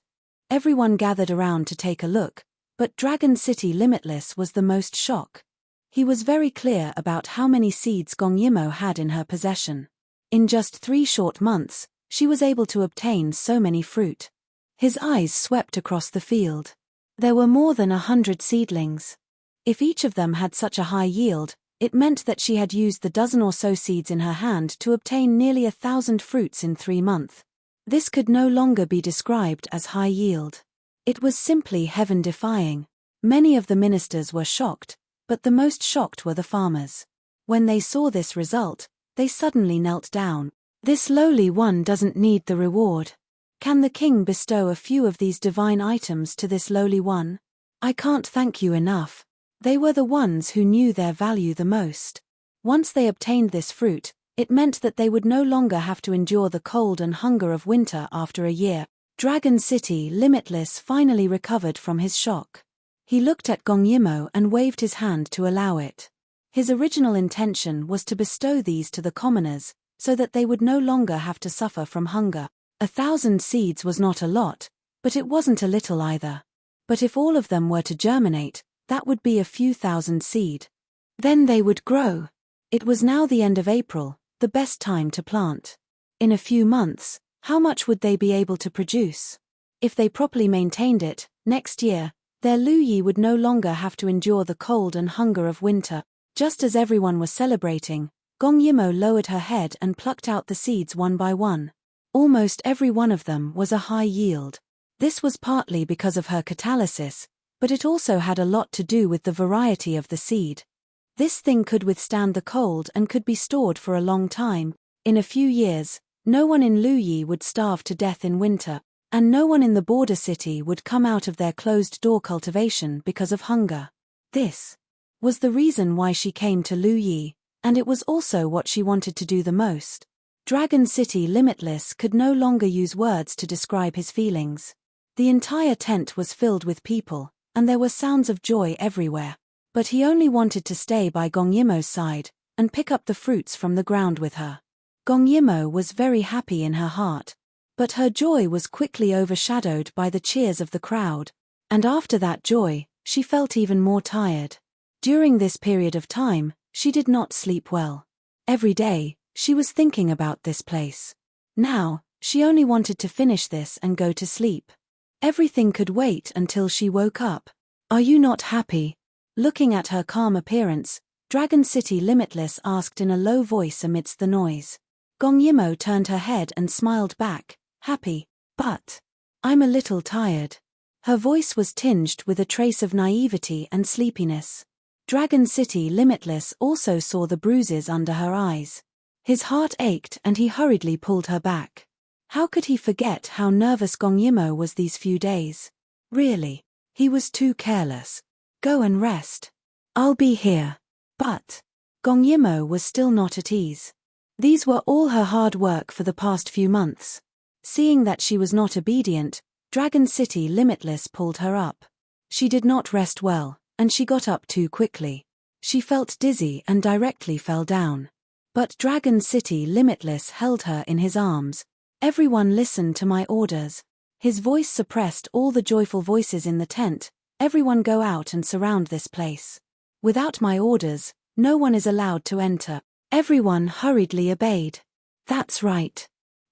Everyone gathered around to take a look, but Dragon City Limitless was the most shocked. He was very clear about how many seeds Gong Yimo had in her possession. In just 3 short months, she was able to obtain so many fruit. His eyes swept across the field. There were more than 100 seedlings. If each of them had such a high yield, it meant that she had used the dozen or so seeds in her hand to obtain nearly 1,000 fruits in 3 months. This could no longer be described as high yield. It was simply heaven-defying. Many of the ministers were shocked, but the most shocked were the farmers. When they saw this result, they suddenly knelt down. This lowly one doesn't need the reward. Can the king bestow a few of these divine items to this lowly one? I can't thank you enough. They were the ones who knew their value the most. Once they obtained this fruit, it meant that they would no longer have to endure the cold and hunger of winter after a year. Dragon City Limitless finally recovered from his shock. He looked at Gong Yimo and waved his hand to allow it. His original intention was to bestow these to the commoners, so that they would no longer have to suffer from hunger. 1,000 seeds was not a lot, but it wasn't a little either. But if all of them were to germinate, that would be a few thousand seed. Then they would grow. It was now the end of April, the best time to plant. In a few months, how much would they be able to produce? If they properly maintained it, next year, their Lu Yi would no longer have to endure the cold and hunger of winter. Just as everyone was celebrating, Gong Yimo lowered her head and plucked out the seeds one by one. Almost every one of them was a high yield. This was partly because of her catalysis, but it also had a lot to do with the variety of the seed. This thing could withstand the cold and could be stored for a long time. In a few years, no one in Lu Yi would starve to death in winter, and no one in the border city would come out of their closed-door cultivation because of hunger. This was the reason why she came to Lu Yi, and it was also what she wanted to do the most. Dragon City Limitless could no longer use words to describe his feelings. The entire tent was filled with people, and there were sounds of joy everywhere. But he only wanted to stay by Gong Yimo's side, and pick up the fruits from the ground with her. Gong Yimo was very happy in her heart. But her joy was quickly overshadowed by the cheers of the crowd. And after that joy, she felt even more tired. During this period of time, she did not sleep well. Every day, she was thinking about this place. Now, she only wanted to finish this and go to sleep. Everything could wait until she woke up. Are you not happy? Looking at her calm appearance, Dragon City Limitless asked in a low voice amidst the noise. Gong Yimo turned her head and smiled back, happy, but I'm a little tired. Her voice was tinged with a trace of naivety and sleepiness. Dragon City Limitless also saw the bruises under her eyes. His heart ached and he hurriedly pulled her back. How could he forget how nervous Gong Yimo was these few days? Really, he was too careless. Go and rest. I'll be here. But Gong Yimo was still not at ease. These were all her hard work for the past few months. Seeing that she was not obedient, Dragon City Limitless pulled her up. She did not rest well, and she got up too quickly. She felt dizzy and directly fell down. But Dragon City Limitless held her in his arms. Everyone listened to my orders. His voice suppressed all the joyful voices in the tent. Everyone go out and surround this place. Without my orders, no one is allowed to enter. Everyone hurriedly obeyed. That's right.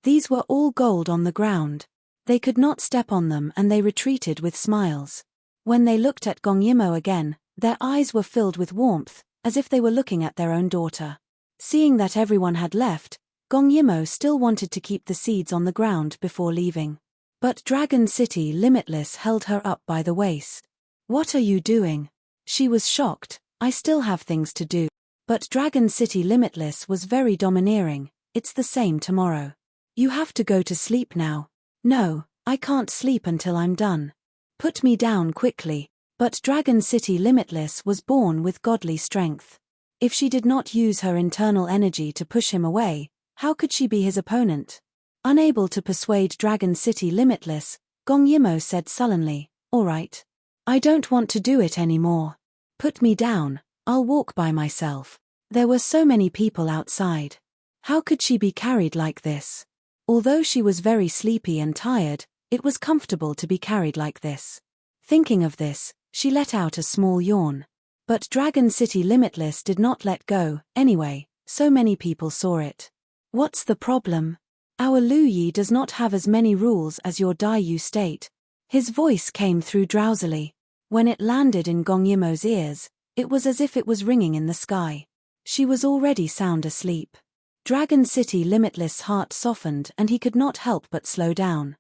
These were all gold on the ground. They could not step on them and they retreated with smiles. When they looked at Gong Yimo again, their eyes were filled with warmth, as if they were looking at their own daughter. Seeing that everyone had left, Gong Yimo still wanted to keep the seeds on the ground before leaving. But Dragon City Limitless held her up by the waist. What are you doing? She was shocked. I still have things to do. But Dragon City Limitless was very domineering. It's the same tomorrow. You have to go to sleep now. No, I can't sleep until I'm done. Put me down quickly. But Dragon City Limitless was born with godly strength. If she did not use her internal energy to push him away, how could she be his opponent? Unable to persuade Dragon City Limitless, Gong Yimo said sullenly, "All right. I don't want to do it anymore. Put me down, I'll walk by myself." There were so many people outside. How could she be carried like this? Although she was very sleepy and tired, it was comfortable to be carried like this. Thinking of this, she let out a small yawn. But Dragon City Limitless did not let go, anyway, so many people saw it. What's the problem? Our Lu Yi does not have as many rules as your Dai Yu state. His voice came through drowsily. When it landed in Gong Yimo's ears, it was as if it was ringing in the sky. She was already sound asleep. Dragon City Limitless' heart softened and he could not help but slow down.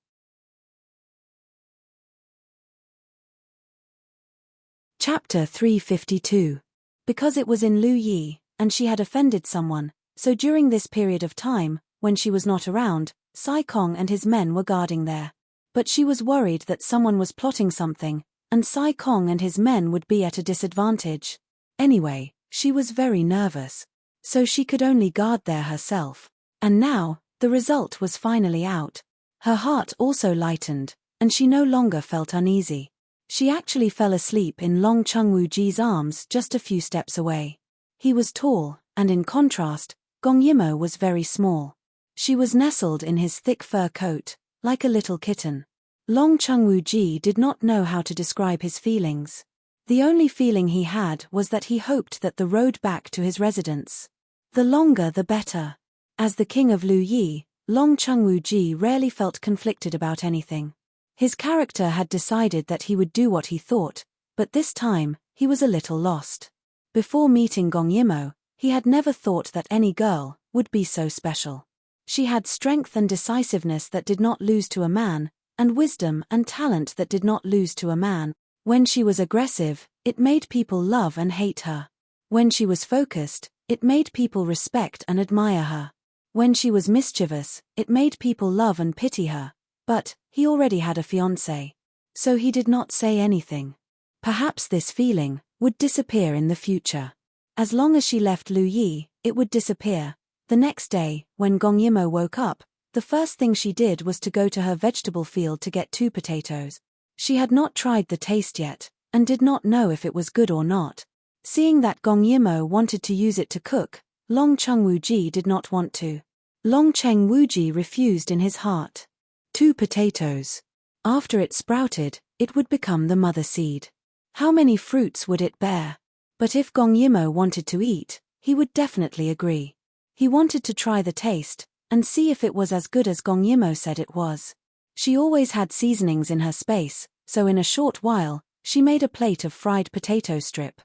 Chapter 352. Because it was in Lu Yi, and she had offended someone, so during this period of time, when she was not around, Sai Kong and his men were guarding there. But she was worried that someone was plotting something, and Sai Kong and his men would be at a disadvantage. Anyway, she was very nervous. So she could only guard there herself. And now, the result was finally out. Her heart also lightened, and she no longer felt uneasy. She actually fell asleep in Long Chengwu Ji's arms just a few steps away. He was tall, and in contrast, Gong Yimo was very small. She was nestled in his thick fur coat, like a little kitten. Long Chengwu Ji did not know how to describe his feelings. The only feeling he had was that he hoped that the road back to his residence. The longer the better. As the king of Lu Yi, Long Chengwu Ji rarely felt conflicted about anything. His character had decided that he would do what he thought, but this time, he was a little lost. Before meeting Gong Yimo, he had never thought that any girl would be so special. She had strength and decisiveness that did not lose to a man, and wisdom and talent that did not lose to a man. When she was aggressive, it made people love and hate her. When she was focused, it made people respect and admire her. When she was mischievous, it made people love and pity her. But he already had a fiancée. So he did not say anything. Perhaps this feeling would disappear in the future. As long as she left Lu Yi, it would disappear. The next day, when Gong Yimo woke up, the first thing she did was to go to her vegetable field to get 2 potatoes. She had not tried the taste yet, and did not know if it was good or not. Seeing that Gong Yimo wanted to use it to cook, Long Chengwu Ji did not want to. Long Chengwu Ji refused in his heart. 2 potatoes. After it sprouted, it would become the mother seed. How many fruits would it bear? But if Gong Yimo wanted to eat, he would definitely agree. He wanted to try the taste, and see if it was as good as Gong Yimo said it was. She always had seasonings in her space, so in a short while, she made a plate of fried potato strip.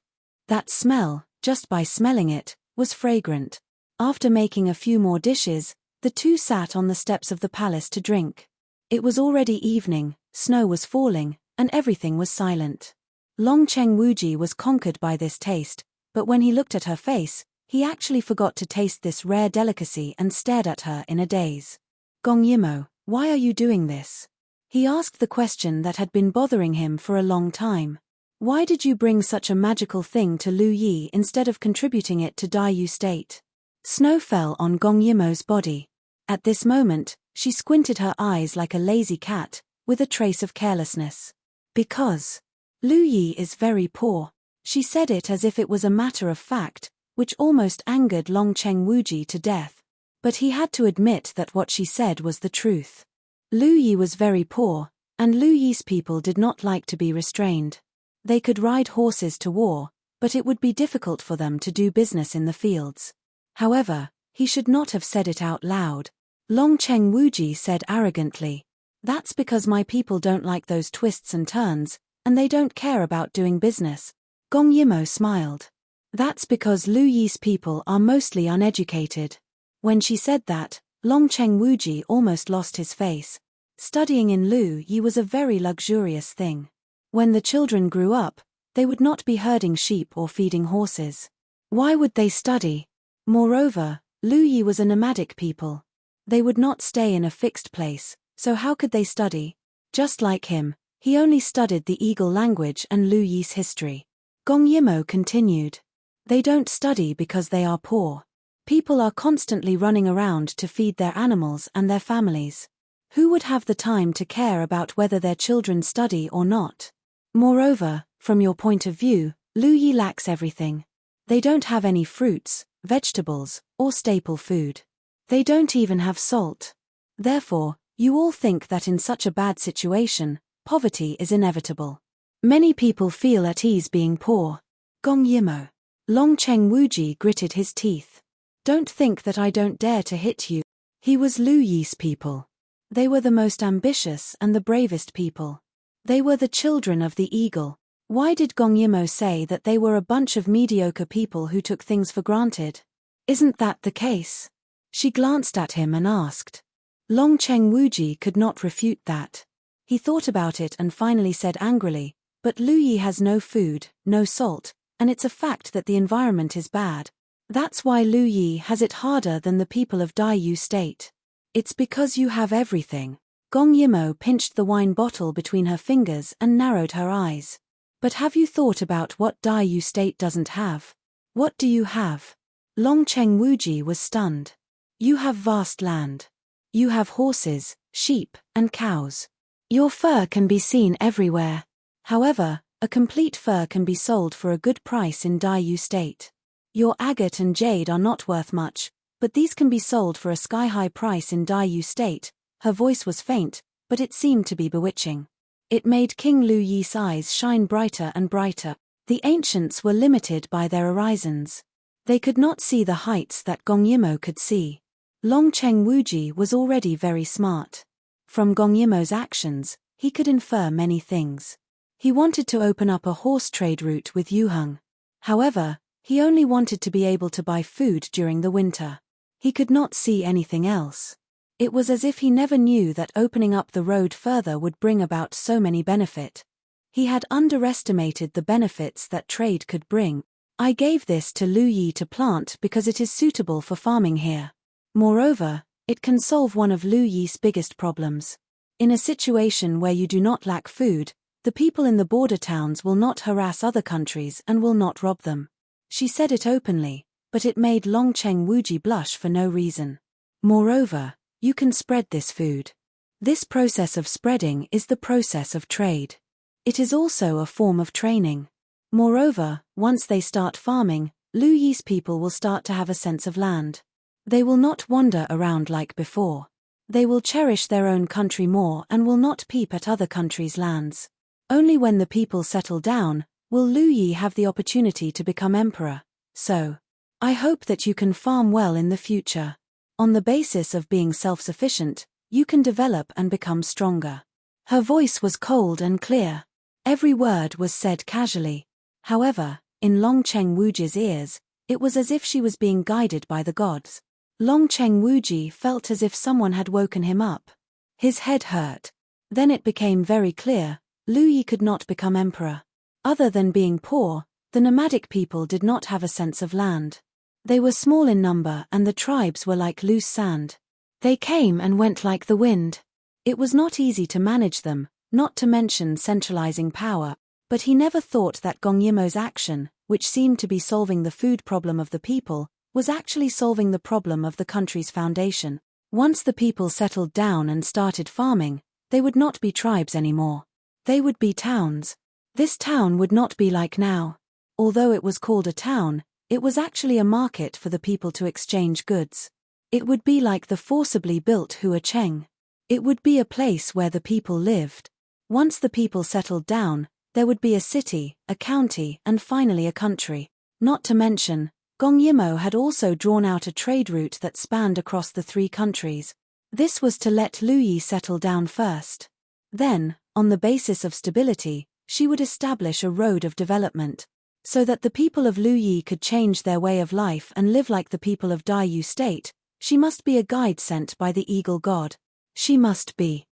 That smell, just by smelling it, was fragrant. After making a few more dishes, the two sat on the steps of the palace to drink. It was already evening, snow was falling, and everything was silent. Long Cheng Wuji was conquered by this taste, but when he looked at her face, he actually forgot to taste this rare delicacy and stared at her in a daze. Gong Yimo, why are you doing this? He asked the question that had been bothering him for a long time. Why did you bring such a magical thing to Lu Yi instead of contributing it to Dai Yu State? Snow fell on Gong Yimo's body. At this moment, she squinted her eyes like a lazy cat, with a trace of carelessness. Because Lu Yi is very poor. She said it as if it was a matter of fact, which almost angered Long Cheng Wuji to death. But he had to admit that what she said was the truth. Lu Yi was very poor, and Lu Yi's people did not like to be restrained. They could ride horses to war, but it would be difficult for them to do business in the fields. However, he should not have said it out loud. Long Cheng Wuji said arrogantly, "That's because my people don't like those twists and turns, and they don't care about doing business." Gong Yimo smiled. "That's because Lu Yi's people are mostly uneducated." When she said that, Long Cheng Wuji almost lost his face. Studying in Lu Yi was a very luxurious thing. When the children grew up, they would not be herding sheep or feeding horses. Why would they study? Moreover, Lu Yi was a nomadic people. They would not stay in a fixed place, so how could they study? Just like him, he only studied the Eagle language and Lu Yi's history. Gong Yimo continued. They don't study because they are poor. People are constantly running around to feed their animals and their families. Who would have the time to care about whether their children study or not? Moreover, from your point of view, Lu Yi lacks everything. They don't have any fruits, vegetables, or staple food. They don't even have salt. Therefore, you all think that in such a bad situation, poverty is inevitable. Many people feel at ease being poor. Gong Yimo. Long Cheng Wuji gritted his teeth. Don't think that I don't dare to hit you. He was Lu Yi's people. They were the most ambitious and the bravest people. They were the children of the eagle. Why did Gong Yimo say that they were a bunch of mediocre people who took things for granted? Isn't that the case? She glanced at him and asked. Long Cheng Wuji could not refute that. He thought about it and finally said angrily, but Lu Yi has no food, no salt, and it's a fact that the environment is bad. That's why Lu Yi has it harder than the people of Dai Yu State. It's because you have everything. Gong Yimo pinched the wine bottle between her fingers and narrowed her eyes. But have you thought about what Dai Yu State doesn't have? What do you have? Long Cheng Wuji was stunned. You have vast land. You have horses, sheep, and cows. Your fur can be seen everywhere. However, a complete fur can be sold for a good price in Dai Yu State. Your agate and jade are not worth much, but these can be sold for a sky-high price in Dai Yu State. Her voice was faint, but it seemed to be bewitching. It made King Lu Yi's eyes shine brighter and brighter. The ancients were limited by their horizons. They could not see the heights that Gong Yimo could see. Long Cheng Wuji was already very smart. From Gong Yimo's actions, he could infer many things. He wanted to open up a horse trade route with Yuheng. However, he only wanted to be able to buy food during the winter. He could not see anything else. It was as if he never knew that opening up the road further would bring about so many benefits. He had underestimated the benefits that trade could bring. I gave this to Lu Yi to plant because it is suitable for farming here. Moreover, it can solve one of Lu Yi's biggest problems. In a situation where you do not lack food, the people in the border towns will not harass other countries and will not rob them. She said it openly, but it made Long Cheng Wuji blush for no reason. Moreover, you can spread this food. This process of spreading is the process of trade. It is also a form of training. Moreover, once they start farming, Lu Yi's people will start to have a sense of land. They will not wander around like before. They will cherish their own country more and will not peep at other countries' lands. Only when the people settle down, will Lu Yi have the opportunity to become emperor. So, I hope that you can farm well in the future. On the basis of being self-sufficient, you can develop and become stronger. Her voice was cold and clear. Every word was said casually. However, in Long Cheng Wuji's ears, it was as if she was being guided by the gods. Long Cheng Wuji felt as if someone had woken him up. His head hurt. Then it became very clear, Lu Yi could not become emperor. Other than being poor, the nomadic people did not have a sense of land. They were small in number and the tribes were like loose sand. They came and went like the wind. It was not easy to manage them, not to mention centralizing power, but he never thought that Gong Yimo's action, which seemed to be solving the food problem of the people, was actually solving the problem of the country's foundation. Once the people settled down and started farming, they would not be tribes anymore. They would be towns. This town would not be like now. Although it was called a town, it was actually a market for the people to exchange goods. It would be like the forcibly built Huacheng. It would be a place where the people lived. Once the people settled down, there would be a city, a county, and finally a country. Not to mention, Gong Yimo had also drawn out a trade route that spanned across the 3 countries. This was to let Lu Yi settle down first. Then, on the basis of stability, she would establish a road of development. So that the people of Lu Yi could change their way of life and live like the people of Dai Yu State, she must be a guide sent by the Eagle God. She must be.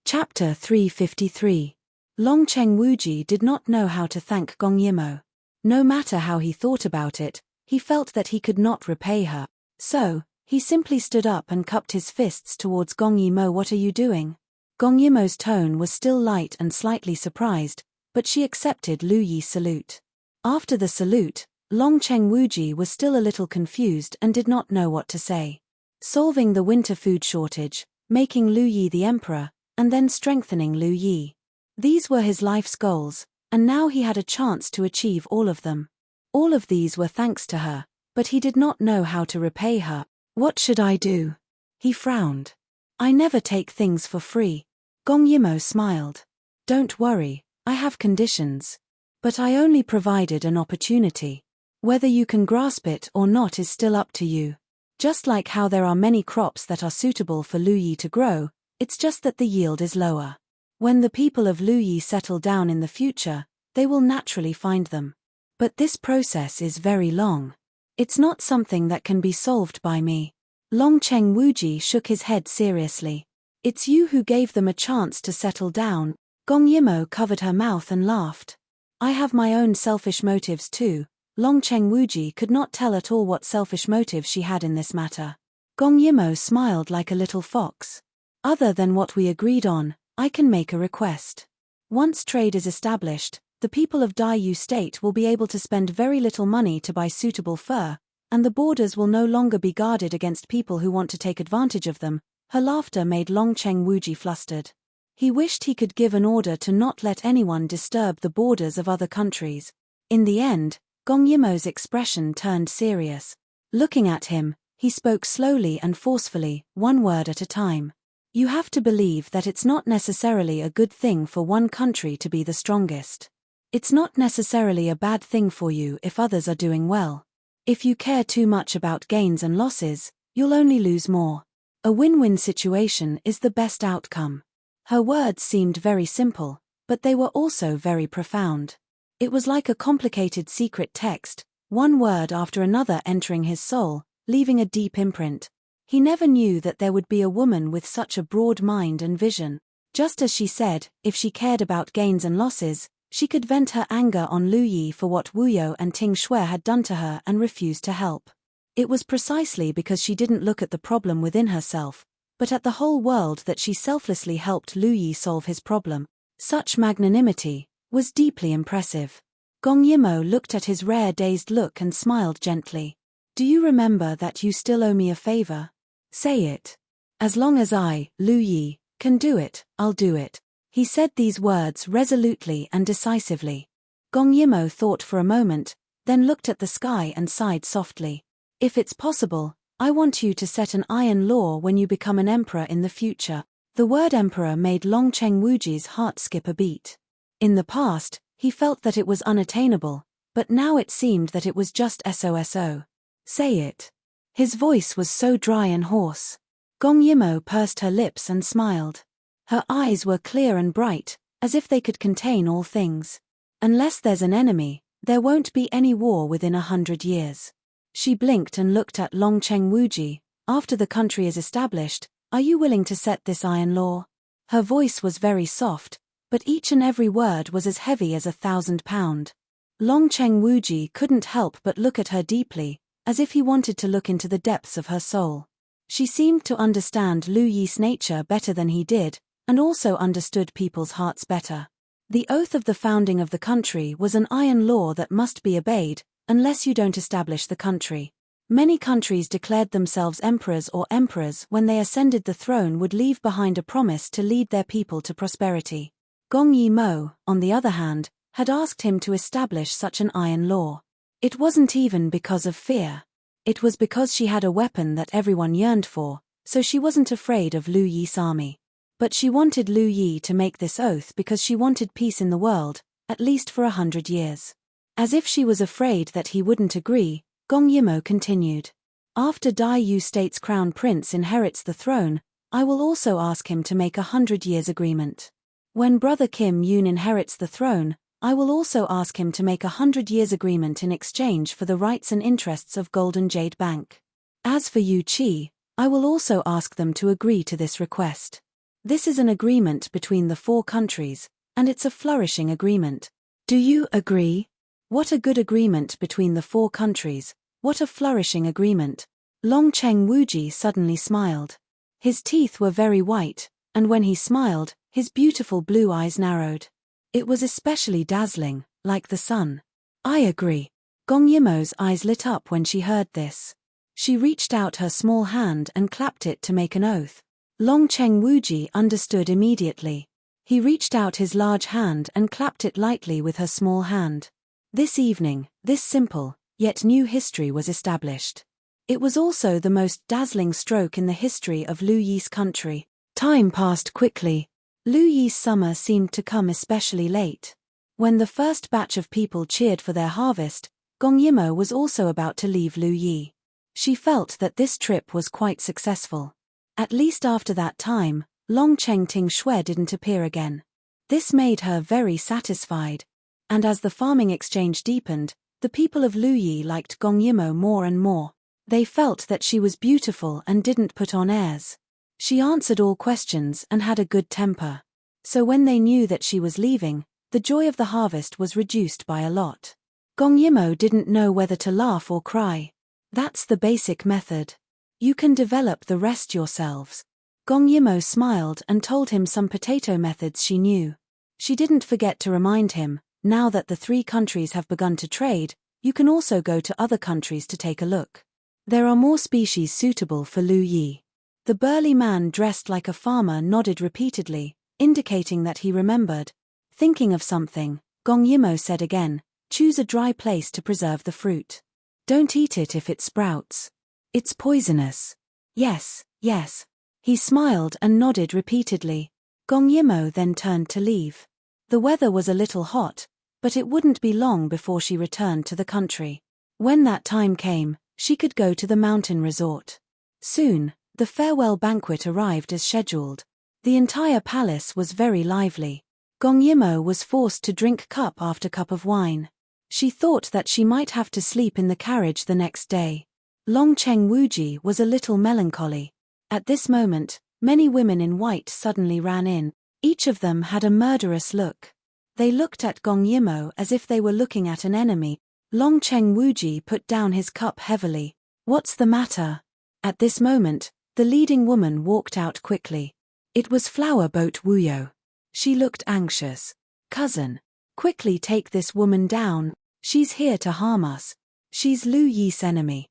Chapter 353. Long Cheng Wuji did not know how to thank Gong Yimo. No matter how he thought about it, he felt that he could not repay her. So, he simply stood up and cupped his fists towards Gong Yimo. What are you doing? Gong Yimo's tone was still light and slightly surprised, but she accepted Lu Yi's salute. After the salute, Long Cheng Wuji was still a little confused and did not know what to say. Solving the winter food shortage, making Lu Yi the emperor, and then strengthening Lu Yi. These were his life's goals, and now he had a chance to achieve all of them. All of these were thanks to her, but he did not know how to repay her. What should I do? He frowned. I never take things for free. Gong Yimo smiled. Don't worry, I have conditions. But I only provided an opportunity. Whether you can grasp it or not is still up to you. Just like how there are many crops that are suitable for Lu Yi to grow, it's just that the yield is lower. When the people of Lu Yi settle down in the future, they will naturally find them. But this process is very long. It's not something that can be solved by me. Long Cheng Wuji shook his head seriously. It's you who gave them a chance to settle down. Gong Yimo covered her mouth and laughed. I have my own selfish motives too. Long Cheng Wuji could not tell at all what selfish motive she had in this matter. Gong Yimo smiled like a little fox. Other than what we agreed on, I can make a request. Once trade is established, the people of Dai Yu State will be able to spend very little money to buy suitable fur, and the borders will no longer be guarded against people who want to take advantage of them. Her laughter made Long Cheng Wuji flustered. He wished he could give an order to not let anyone disturb the borders of other countries. In the end, Gong Yimo's expression turned serious. Looking at him, he spoke slowly and forcefully, one word at a time. You have to believe that it's not necessarily a good thing for one country to be the strongest. It's not necessarily a bad thing for you if others are doing well. If you care too much about gains and losses, you'll only lose more. A win-win situation is the best outcome. Her words seemed very simple, but they were also very profound. It was like a complicated secret text, one word after another entering his soul, leaving a deep imprint. He never knew that there would be a woman with such a broad mind and vision. Just as she said, if she cared about gains and losses, she could vent her anger on Lu Yi for what Wu You and Ting Shui had done to her and refused to help. It was precisely because she didn't look at the problem within herself, but at the whole world that she selflessly helped Lu Yi solve his problem. Such magnanimity was deeply impressive. Gong Yimo looked at his rare dazed look and smiled gently. Do you remember that you still owe me a favor? Say it. As long as I, Lu Yi, can do it, I'll do it. He said these words resolutely and decisively. Gong Yimo thought for a moment, then looked at the sky and sighed softly. If it's possible, I want you to set an iron law when you become an emperor in the future. The word emperor made Long Cheng Wuji's heart skip a beat. In the past, He felt that it was unattainable, but now it seemed that it was just so. Say it. His voice was so dry and hoarse. Gong Yimo pursed her lips and smiled. Her eyes were clear and bright, as if they could contain all things. Unless there's an enemy, there won't be any war within 100 years. She blinked and looked at Longcheng Wuji. After the country is established, are you willing to set this iron law? Her voice was very soft, but each and every word was as heavy as 1,000 pounds. Longcheng Wuji couldn't help but look at her deeply, as if he wanted to look into the depths of her soul. She seemed to understand Lu Yi's nature better than he did, and also understood people's hearts better. The oath of the founding of the country was an iron law that must be obeyed, unless you don't establish the country. Many countries declared themselves emperors or emperors when they ascended the throne would leave behind a promise to lead their people to prosperity. Gong Yimo, on the other hand, had asked him to establish such an iron law. It wasn't even because of fear. It was because she had a weapon that everyone yearned for, so she wasn't afraid of Lu Yi's army. But she wanted Lu Yi to make this oath because she wanted peace in the world, at least for 100 years. As if she was afraid that he wouldn't agree, Gong Yimo continued. After Dai Yu State's crown prince inherits the throne, I will also ask him to make 100 years agreement. When brother Kim Yoon inherits the throne, I will also ask him to make 100 years agreement in exchange for the rights and interests of Golden Jade Bank. As for Yu Qi, I will also ask them to agree to this request. This is an agreement between the 4 countries, and it's a flourishing agreement. Do you agree? What a good agreement between the 4 countries, what a flourishing agreement. Longcheng Wuji suddenly smiled. His teeth were very white, and when he smiled, his beautiful blue eyes narrowed. It was especially dazzling, like the sun. I agree. Gong Yimo's eyes lit up when she heard this. She reached out her small hand and clapped it to make an oath. Longcheng Wuji understood immediately. He reached out his large hand and clapped it lightly with her small hand. This evening, this simple, yet new history was established. It was also the most dazzling stroke in the history of Lu Yi's country. Time passed quickly. Lu Yi's summer seemed to come especially late. When the first batch of people cheered for their harvest, Gong Yimo was also about to leave Lu Yi. She felt that this trip was quite successful. At least after that time, Longcheng Ting Shui didn't appear again. This made her very satisfied. And as the farming exchange deepened, the people of Lu Yi liked Gong Yimo more and more. They felt that she was beautiful and didn't put on airs. She answered all questions and had a good temper. So when they knew that she was leaving, the joy of the harvest was reduced by a lot. Gong Yimo didn't know whether to laugh or cry. That's the basic method. You can develop the rest yourselves. Gong Yimo smiled and told him some potato methods she knew. She didn't forget to remind him, now that the 3 countries have begun to trade, you can also go to other countries to take a look. There are more species suitable for Lu Yi. The burly man dressed like a farmer nodded repeatedly, indicating that he remembered. Thinking of something, Gong Yimo said again, choose a dry place to preserve the fruit. Don't eat it if it sprouts. It's poisonous. Yes, yes. He smiled and nodded repeatedly. Gong Yimo then turned to leave. The weather was a little hot, but it wouldn't be long before she returned to the country. When that time came, she could go to the mountain resort. Soon, the farewell banquet arrived as scheduled. The entire palace was very lively. Gong Yimo was forced to drink cup after cup of wine. She thought that she might have to sleep in the carriage the next day. Longcheng Wuji was a little melancholy. At this moment, many women in white suddenly ran in. Each of them had a murderous look. They looked at Gong Yimo as if they were looking at an enemy. Longcheng Wuji put down his cup heavily. What's the matter? At this moment, the leading woman walked out quickly. It was Flower Boat Wuyo. She looked anxious. Cousin, quickly take this woman down. She's here to harm us. She's Lu Yi's enemy.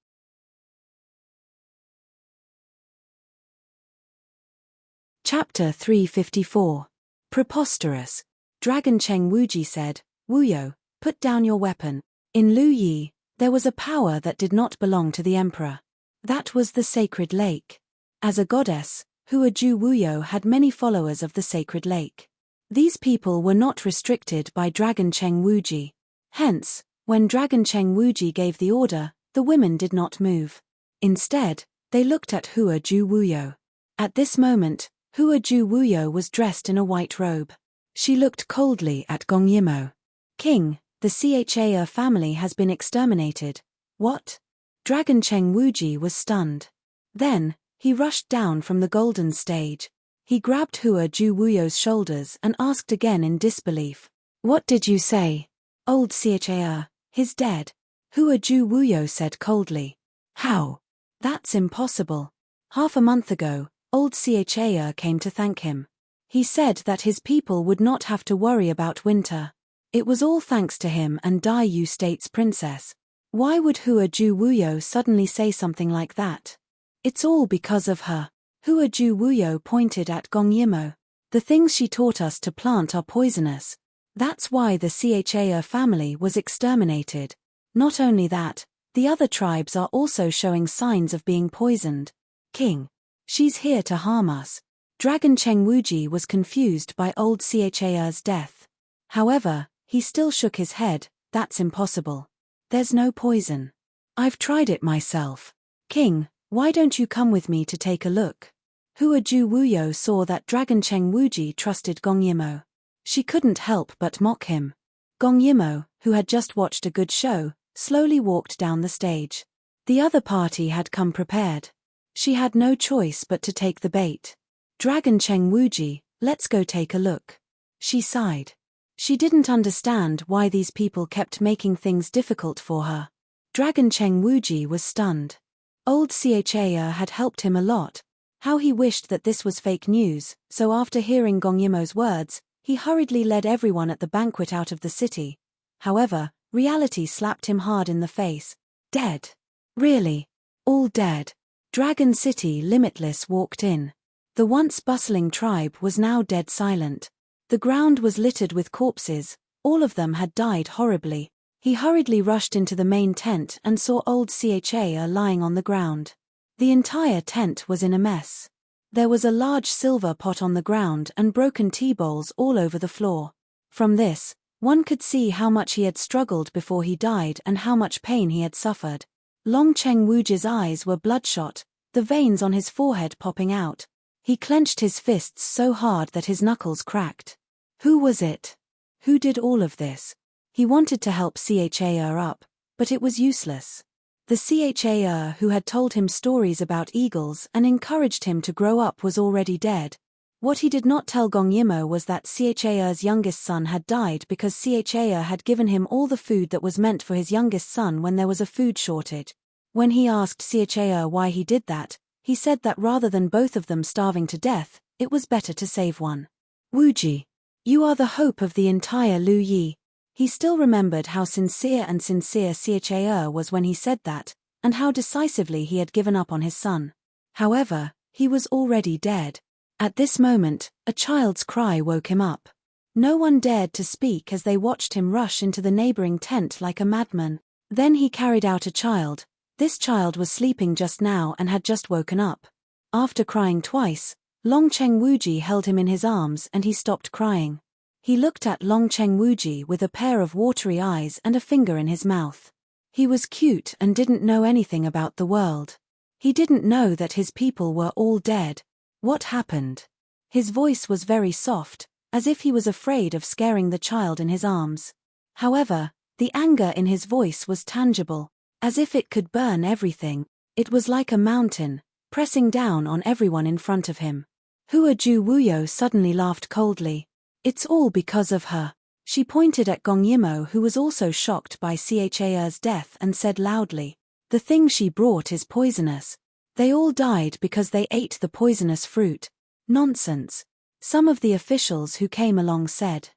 Chapter 354. Preposterous. Dragon Cheng Wuji said, Wuyo, put down your weapon. In Lu Yi, there was a power that did not belong to the emperor. That was the sacred lake. As a goddess, Hua Ju Wuyo had many followers of the sacred lake. These people were not restricted by Dragon Cheng Wuji. Hence, when Dragon Cheng Wuji gave the order, the women did not move. Instead, they looked at Hua Ju Wuyo. At this moment, Hua Ju Wuyo was dressed in a white robe. She looked coldly at Gong Yimo. King, the Cha family has been exterminated. What? Dragon Cheng Wuji was stunned. Then, he rushed down from the golden stage. He grabbed Hua Ju Wuyo's shoulders and asked again in disbelief. What did you say? Old Cha, he's dead. Hua Ju Wuyo said coldly. How? That's impossible. Half a month ago, old Cha came to thank him. He said that his people would not have to worry about winter. It was all thanks to him and Dai Yu State's princess. Why would Hua Ju Wuyo suddenly say something like that? It's all because of her. Hua Ju Wuyo pointed at Gong Yimo. The things she taught us to plant are poisonous. That's why the Cha family was exterminated. Not only that, the other tribes are also showing signs of being poisoned. King, she's here to harm us. Dragon Cheng Wuji was confused by old Cha's death. However, he still shook his head. That's impossible. There's no poison. I've tried it myself. King, why don't you come with me to take a look? Hua Ju Wuyo saw that Dragon Cheng Wuji trusted Gong Yimo. She couldn't help but mock him. Gong Yimo, who had just watched a good show, slowly walked down the stage. The other party had come prepared. She had no choice but to take the bait. Dragon Cheng Wuji, let's go take a look. She sighed. She didn't understand why these people kept making things difficult for her. Dragon Cheng Wuji was stunned. Old Cha had helped him a lot. How he wished that this was fake news, so after hearing Gong Yimo's words, he hurriedly led everyone at the banquet out of the city. However, reality slapped him hard in the face. Dead. Really? All dead. Dragon City Limitless walked in. The once bustling tribe was now dead silent. The ground was littered with corpses, all of them had died horribly. He hurriedly rushed into the main tent and saw old Cha lying on the ground. The entire tent was in a mess. There was a large silver pot on the ground and broken tea bowls all over the floor. From this, one could see how much he had struggled before he died and how much pain he had suffered. Long Cheng Wuji's eyes were bloodshot, the veins on his forehead popping out. He clenched his fists so hard that his knuckles cracked. Who was it? Who did all of this? He wanted to help Cha up, but it was useless. The Cha who had told him stories about eagles and encouraged him to grow up was already dead. What he did not tell Gong Yimo was that Cha's youngest son had died because Cha had given him all the food that was meant for his youngest son when there was a food shortage. When he asked Cha why he did that, he said that rather than both of them starving to death, it was better to save one. Wuji, you are the hope of the entire Lu Yi. He still remembered how sincere Cha was when he said that, and how decisively he had given up on his son. However, he was already dead. At this moment, a child's cry woke him up. No one dared to speak as they watched him rush into the neighboring tent like a madman. Then he carried out a child. This child was sleeping just now and had just woken up. After crying twice, Long Cheng Wuji held him in his arms and he stopped crying. He looked at Long Cheng Wuji with a pair of watery eyes and a finger in his mouth. He was cute and didn't know anything about the world. He didn't know that his people were all dead. What happened? His voice was very soft, as if he was afraid of scaring the child in his arms. However, the anger in his voice was tangible, as if it could burn everything. It was like a mountain, pressing down on everyone in front of him. Hua Ju Wuyo suddenly laughed coldly. It's all because of her. She pointed at Gong Yimo, who was also shocked by Cha's death, and said loudly, "The thing she brought is poisonous. They all died because they ate the poisonous fruit." Nonsense. Some of the officials who came along said.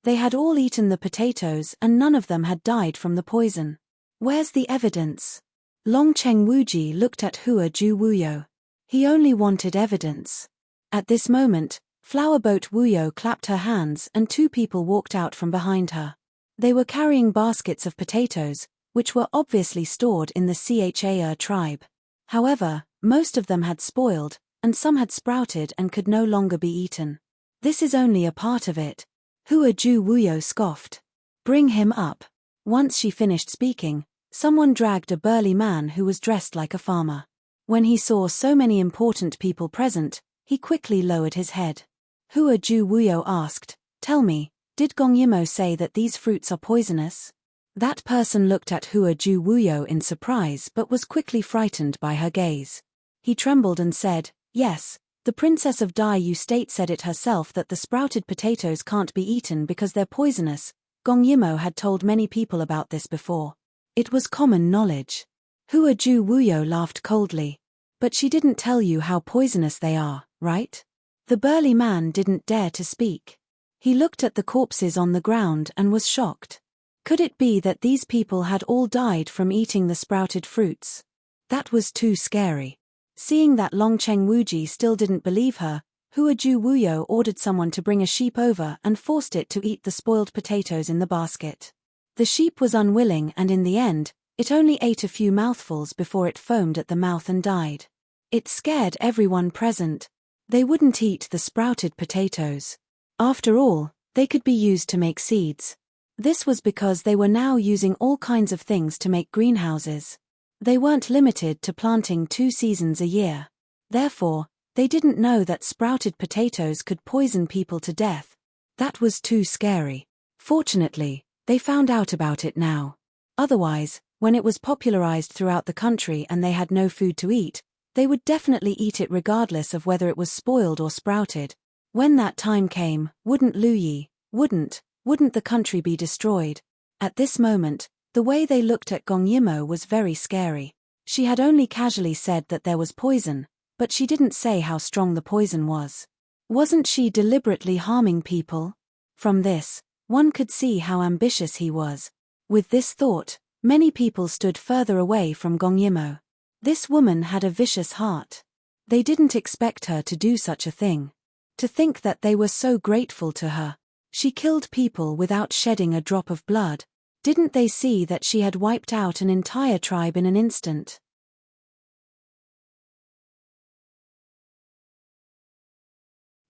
They had all eaten the potatoes and none of them had died from the poison. Where's the evidence? Long Cheng Wuji looked at Hua Ju Wuyo. He only wanted evidence. At this moment, Flower Boat Wuyo clapped her hands and two people walked out from behind her. They were carrying baskets of potatoes, which were obviously stored in the Cha tribe. However, most of them had spoiled, and some had sprouted and could no longer be eaten. This is only a part of it. Hua Ju Wuyo scoffed. Bring him up. Once she finished speaking, someone dragged a burly man who was dressed like a farmer. When he saw so many important people present, he quickly lowered his head. Hua Ju Wuyo asked, "Tell me, did Gong Yimo say that these fruits are poisonous?" That person looked at Hua Ju Wuyo in surprise but was quickly frightened by her gaze. He trembled and said, "Yes, the Princess of Dai Yu State said it herself that the sprouted potatoes can't be eaten because they're poisonous." Gong Yimo had told many people about this before. It was common knowledge. Hua Ju Wuyo laughed coldly. "But she didn't tell you how poisonous they are, right?" The burly man didn't dare to speak. He looked at the corpses on the ground and was shocked. Could it be that these people had all died from eating the sprouted fruits? That was too scary. Seeing that Longcheng Wuji still didn't believe her, Hua Ju Wuyo ordered someone to bring a sheep over and forced it to eat the spoiled potatoes in the basket. The sheep was unwilling and in the end, it only ate a few mouthfuls before it foamed at the mouth and died. It scared everyone present. They wouldn't eat the sprouted potatoes. After all, they could be used to make seeds. This was because they were now using all kinds of things to make greenhouses. They weren't limited to planting 2 seasons a year. Therefore, they didn't know that sprouted potatoes could poison people to death. That was too scary. Fortunately, they found out about it now. Otherwise, when it was popularized throughout the country and they had no food to eat, they would definitely eat it regardless of whether it was spoiled or sprouted. When that time came, wouldn't the country be destroyed? At this moment, the way they looked at Gong Yimo was very scary. She had only casually said that there was poison, but she didn't say how strong the poison was. Wasn't she deliberately harming people? From this, one could see how ambitious he was. With this thought, many people stood further away from Gong Yimo. This woman had a vicious heart. They didn't expect her to do such a thing. To think that they were so grateful to her. She killed people without shedding a drop of blood. Didn't they see that she had wiped out an entire tribe in an instant?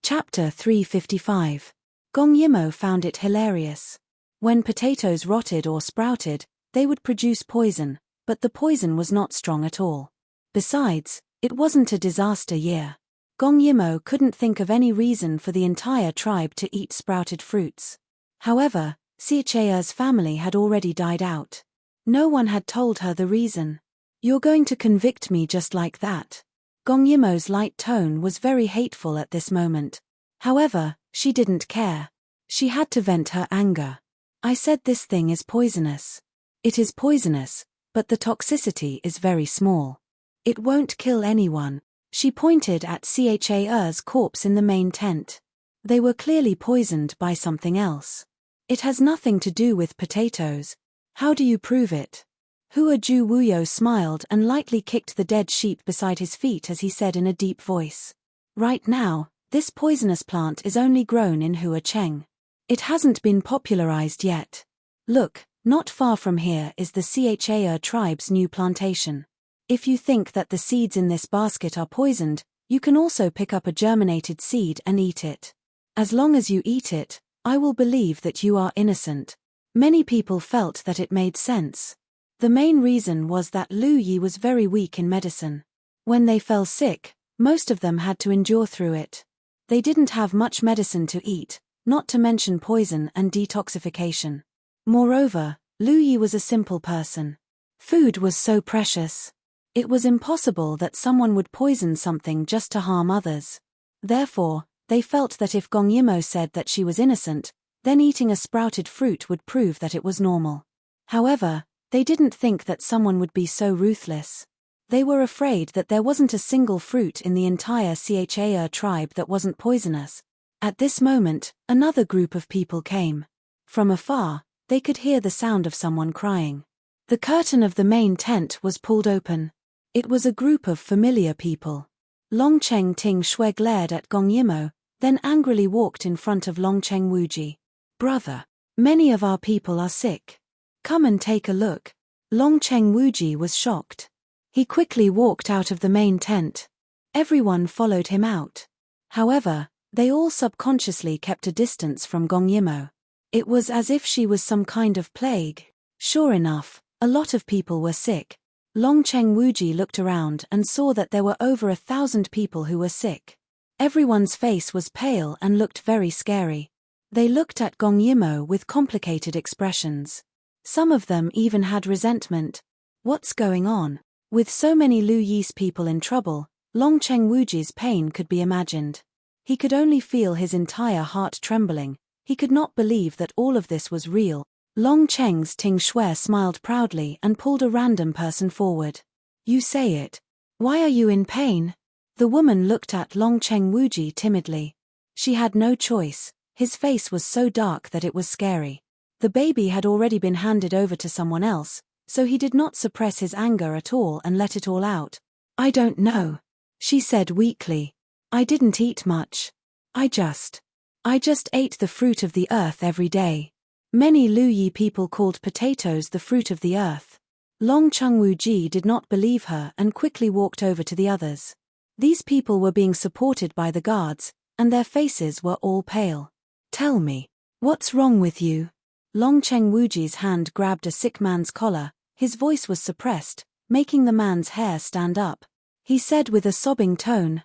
Chapter 355. Gong Yimo found it hilarious. When potatoes rotted or sprouted, they would produce poison, but the poison was not strong at all. Besides, it wasn't a disaster year. Gong Yimo couldn't think of any reason for the entire tribe to eat sprouted fruits. However, Xiache's family had already died out. No one had told her the reason. "You're going to convict me just like that?" Gong Yimo's light tone was very hateful at this moment. However, she didn't care. She had to vent her anger. "I said this thing is poisonous. It is poisonous, but the toxicity is very small. It won't kill anyone." She pointed at Cha's corpse in the main tent. They were clearly poisoned by something else. "It has nothing to do with potatoes. How do you prove it?" Hua Ju Wuyo smiled and lightly kicked the dead sheep beside his feet as he said in a deep voice. "Right now, this poisonous plant is only grown in Huacheng. It hasn't been popularized yet. Look, not far from here is the Cha tribe's new plantation. If you think that the seeds in this basket are poisoned, you can also pick up a germinated seed and eat it. As long as you eat it, I will believe that you are innocent." Many people felt that it made sense. The main reason was that Lu Yi was very weak in medicine. When they fell sick, most of them had to endure through it. They didn't have much medicine to eat, not to mention poison and detoxification. Moreover, Lu Yi was a simple person. Food was so precious. It was impossible that someone would poison something just to harm others. Therefore, they felt that if Gong Yimo said that she was innocent, then eating a sprouted fruit would prove that it was normal. However, they didn't think that someone would be so ruthless. They were afraid that there wasn't a single fruit in the entire Cha tribe that wasn't poisonous. At this moment, another group of people came. From afar, they could hear the sound of someone crying. The curtain of the main tent was pulled open. It was a group of familiar people. Longcheng Ting Shui glared at Gong Yimo, then angrily walked in front of Longcheng Wuji. "Brother, many of our people are sick. Come and take a look." Longcheng Wuji was shocked. He quickly walked out of the main tent. Everyone followed him out. However, They all subconsciously kept a distance from Gong Yimo. It was as if she was some kind of plague. Sure enough, a lot of people were sick. Long Cheng Wuji looked around and saw that there were over 1,000 people who were sick. Everyone's face was pale and looked very scary. They looked at Gong Yimo with complicated expressions. Some of them even had resentment. What's going on? With so many Lu Yi's people in trouble, Long Cheng Wuji's pain could be imagined. He could only feel his entire heart trembling. He could not believe that all of this was real. Long Cheng's Ting Shui smiled proudly and pulled a random person forward. You say it. Why are you in pain? The woman looked at Long Cheng Wuji timidly. She had no choice. His face was so dark that it was scary. The baby had already been handed over to someone else, so he did not suppress his anger at all and let it all out. I don't know, she said weakly. I didn't eat much. I just ate the fruit of the earth every day. Many Lu Yi people called potatoes the fruit of the earth. Long Cheng Wuji did not believe her and quickly walked over to the others. These people were being supported by the guards, and their faces were all pale. Tell me, what's wrong with you? Long Cheng Wuji's hand grabbed a sick man's collar. His voice was suppressed, making the man's hair stand up. He said with a sobbing tone,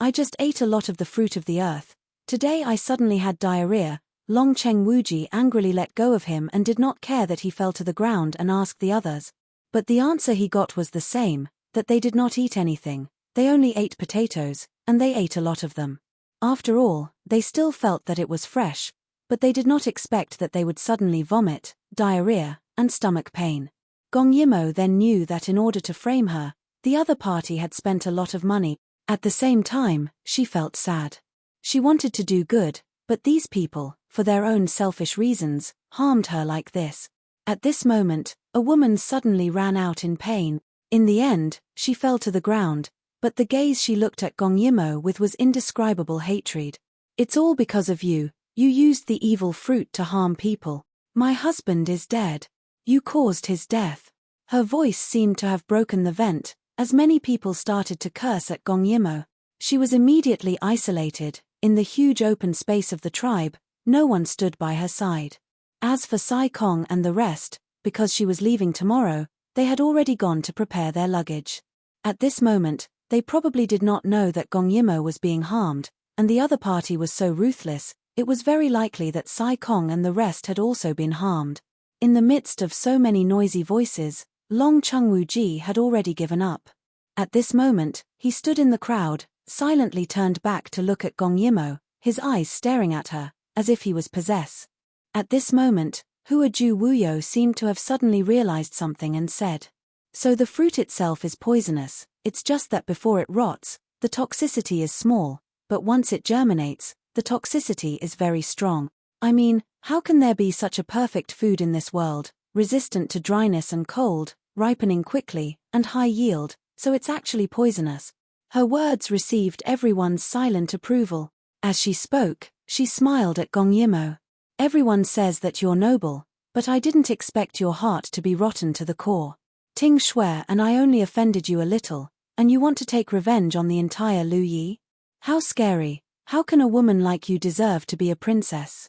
I just ate a lot of the fruit of the earth. Today I suddenly had diarrhea. Long Cheng Wuji angrily let go of him and did not care that he fell to the ground and asked the others. But the answer he got was the same, that they did not eat anything. They only ate potatoes, and they ate a lot of them. After all, they still felt that it was fresh, but they did not expect that they would suddenly vomit, diarrhea, and stomach pain. Gong Yimo then knew that in order to frame her, the other party had spent a lot of money. At the same time, she felt sad. She wanted to do good, but these people, for their own selfish reasons, harmed her like this. At this moment, a woman suddenly ran out in pain. In the end, she fell to the ground, but the gaze she looked at Gong Yimo with was indescribable hatred. It's all because of you. You used the evil fruit to harm people. My husband is dead. You caused his death. Her voice seemed to have broken the vent, as many people started to curse at Gong Yimo. She was immediately isolated. In the huge open space of the tribe, no one stood by her side. As for Sai Kong and the rest, because she was leaving tomorrow, they had already gone to prepare their luggage. At this moment, they probably did not know that Gong Yimo was being harmed, and the other party was so ruthless, it was very likely that Sai Kong and the rest had also been harmed. In the midst of so many noisy voices, Long Cheng Wuji had already given up. At this moment, he stood in the crowd, silently turned back to look at Gong Yimo, his eyes staring at her, as if he was possessed. At this moment, Hua Ju Wuyo seemed to have suddenly realized something and said, so the fruit itself is poisonous, it's just that before it rots, the toxicity is small, but once it germinates, the toxicity is very strong. I mean, how can there be such a perfect food in this world, resistant to dryness and cold, ripening quickly, and high yield, so it's actually poisonous? Her words received everyone's silent approval. As she spoke, she smiled at Gong Yimo. Everyone says that you're noble, but I didn't expect your heart to be rotten to the core. Ting Shui and I only offended you a little, and you want to take revenge on the entire Lu Yi? How scary. How can a woman like you deserve to be a princess?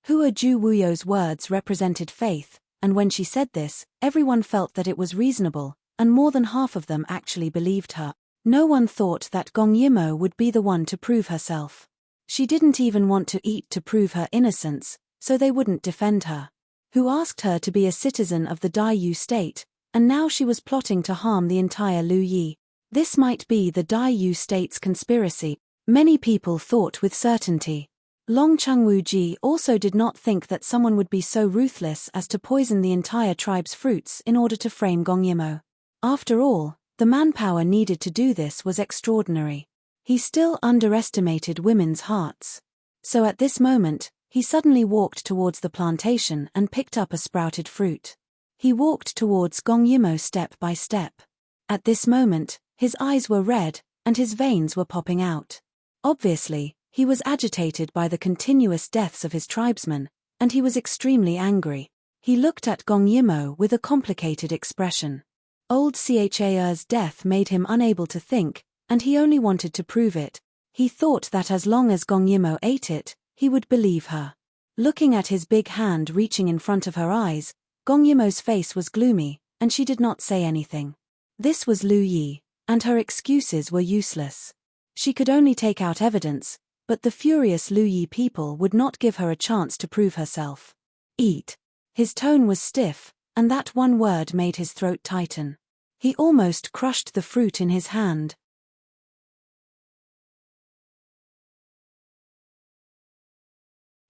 Hua Ju Wuyo's words represented faith, and when she said this, everyone felt that it was reasonable, and more than half of them actually believed her. No one thought that Gong Yimo would be the one to prove herself. She didn't even want to eat to prove her innocence, so they wouldn't defend her. Who asked her to be a citizen of the Daiyu state, and now she was plotting to harm the entire Lu Yi. This might be the Daiyu state's conspiracy, many people thought with certainty. Long Cheng Wuji also did not think that someone would be so ruthless as to poison the entire tribe's fruits in order to frame Gong Yimo. After all, the manpower needed to do this was extraordinary. He still underestimated women's hearts. So at this moment, he suddenly walked towards the plantation and picked up a sprouted fruit. He walked towards Gong Yimo step by step. At this moment, his eyes were red, and his veins were popping out. Obviously, he was agitated by the continuous deaths of his tribesmen, and he was extremely angry. He looked at Gong Yimo with a complicated expression. Old Cha's death made him unable to think, and he only wanted to prove it. He thought that as long as Gong Yimo ate it, he would believe her. Looking at his big hand reaching in front of her eyes, Gong Yimo's face was gloomy, and she did not say anything. This was Lu Yi, and her excuses were useless. She could only take out evidence, but the furious Lu Yi people would not give her a chance to prove herself. Eat. His tone was stiff, and that one word made his throat tighten. He almost crushed the fruit in his hand.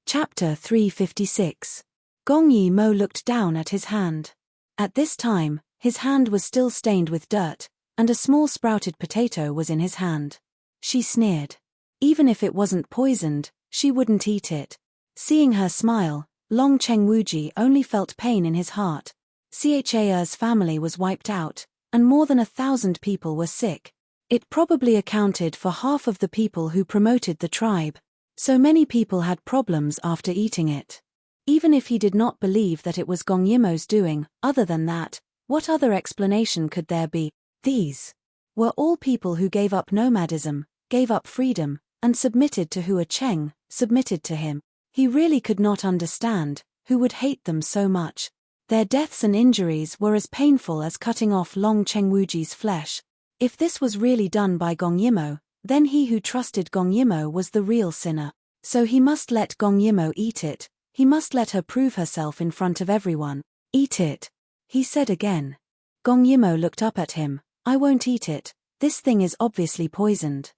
Chapter 356. Gong Yimo looked down at his hand. At this time, his hand was still stained with dirt, and a small sprouted potato was in his hand. She sneered. Even if it wasn't poisoned, she wouldn't eat it. Seeing her smile, Long Chengwuji only felt pain in his heart. Cha's family was wiped out, and more than 1,000 people were sick. It probably accounted for half of the people who promoted the tribe. So many people had problems after eating it. Even if he did not believe that it was Gong Yimo's doing, other than that, what other explanation could there be? These were all people who gave up nomadism, gave up freedom, and submitted to Hua Cheng, submitted to him. He really could not understand who would hate them so much. Their deaths and injuries were as painful as cutting off Long Chengwuji's flesh. If this was really done by Gong Yimo, then he who trusted Gong Yimo was the real sinner. So he must let Gong Yimo eat it. He must let her prove herself in front of everyone. Eat it, he said again. Gong Yimo looked up at him. I won't eat it. This thing is obviously poisoned.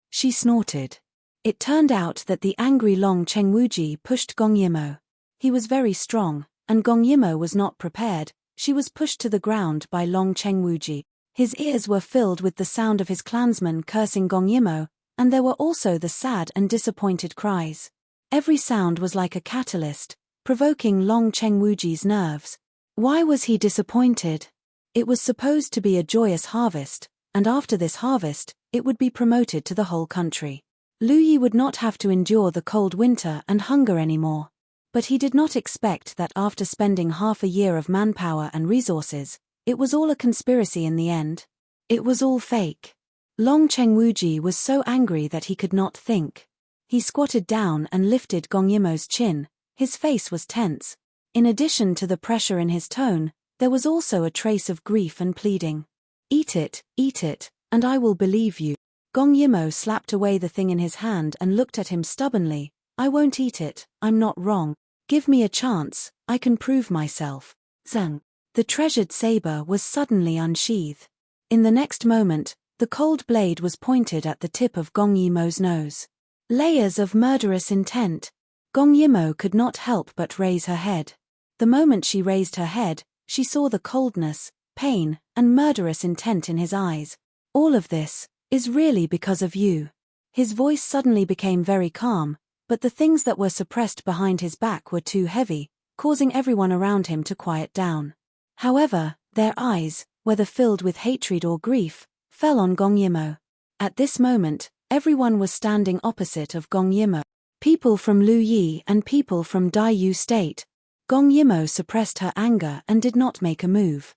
She snorted. It turned out that the angry Long Chengwuji pushed Gong Yimo. He was very strong, and Gong Yimo was not prepared. She was pushed to the ground by Long Chengwuji. His ears were filled with the sound of his clansmen cursing Gong Yimo, and there were also the sad and disappointed cries. Every sound was like a catalyst, provoking Long Chengwuji's nerves. Why was he disappointed? It was supposed to be a joyous harvest, and after this harvest, it would be promoted to the whole country. Lu Yi would not have to endure the cold winter and hunger anymore. But he did not expect that after spending half a year of manpower and resources, it was all a conspiracy in the end. It was all fake. Long Chengwuji was so angry that he could not think. He squatted down and lifted Gong Yimo's chin. His face was tense. In addition to the pressure in his tone, there was also a trace of grief and pleading. Eat it, and I will believe you. Gong Yimo slapped away the thing in his hand and looked at him stubbornly. I won't eat it, I'm not wrong. Give me a chance, I can prove myself. Zhang. The treasured saber was suddenly unsheathed. In the next moment, the cold blade was pointed at the tip of Gong Yimo's nose. Layers of murderous intent. Gong Yimo could not help but raise her head. The moment she raised her head, she saw the coldness, pain, and murderous intent in his eyes. All of this is really because of you. His voice suddenly became very calm, but the things that were suppressed behind his back were too heavy, causing everyone around him to quiet down. However, their eyes, whether filled with hatred or grief, fell on Gong Yimo. At this moment, everyone was standing opposite of Gong Yimo. People from Lu Yi and people from Daiyu State. Gong Yimo suppressed her anger and did not make a move.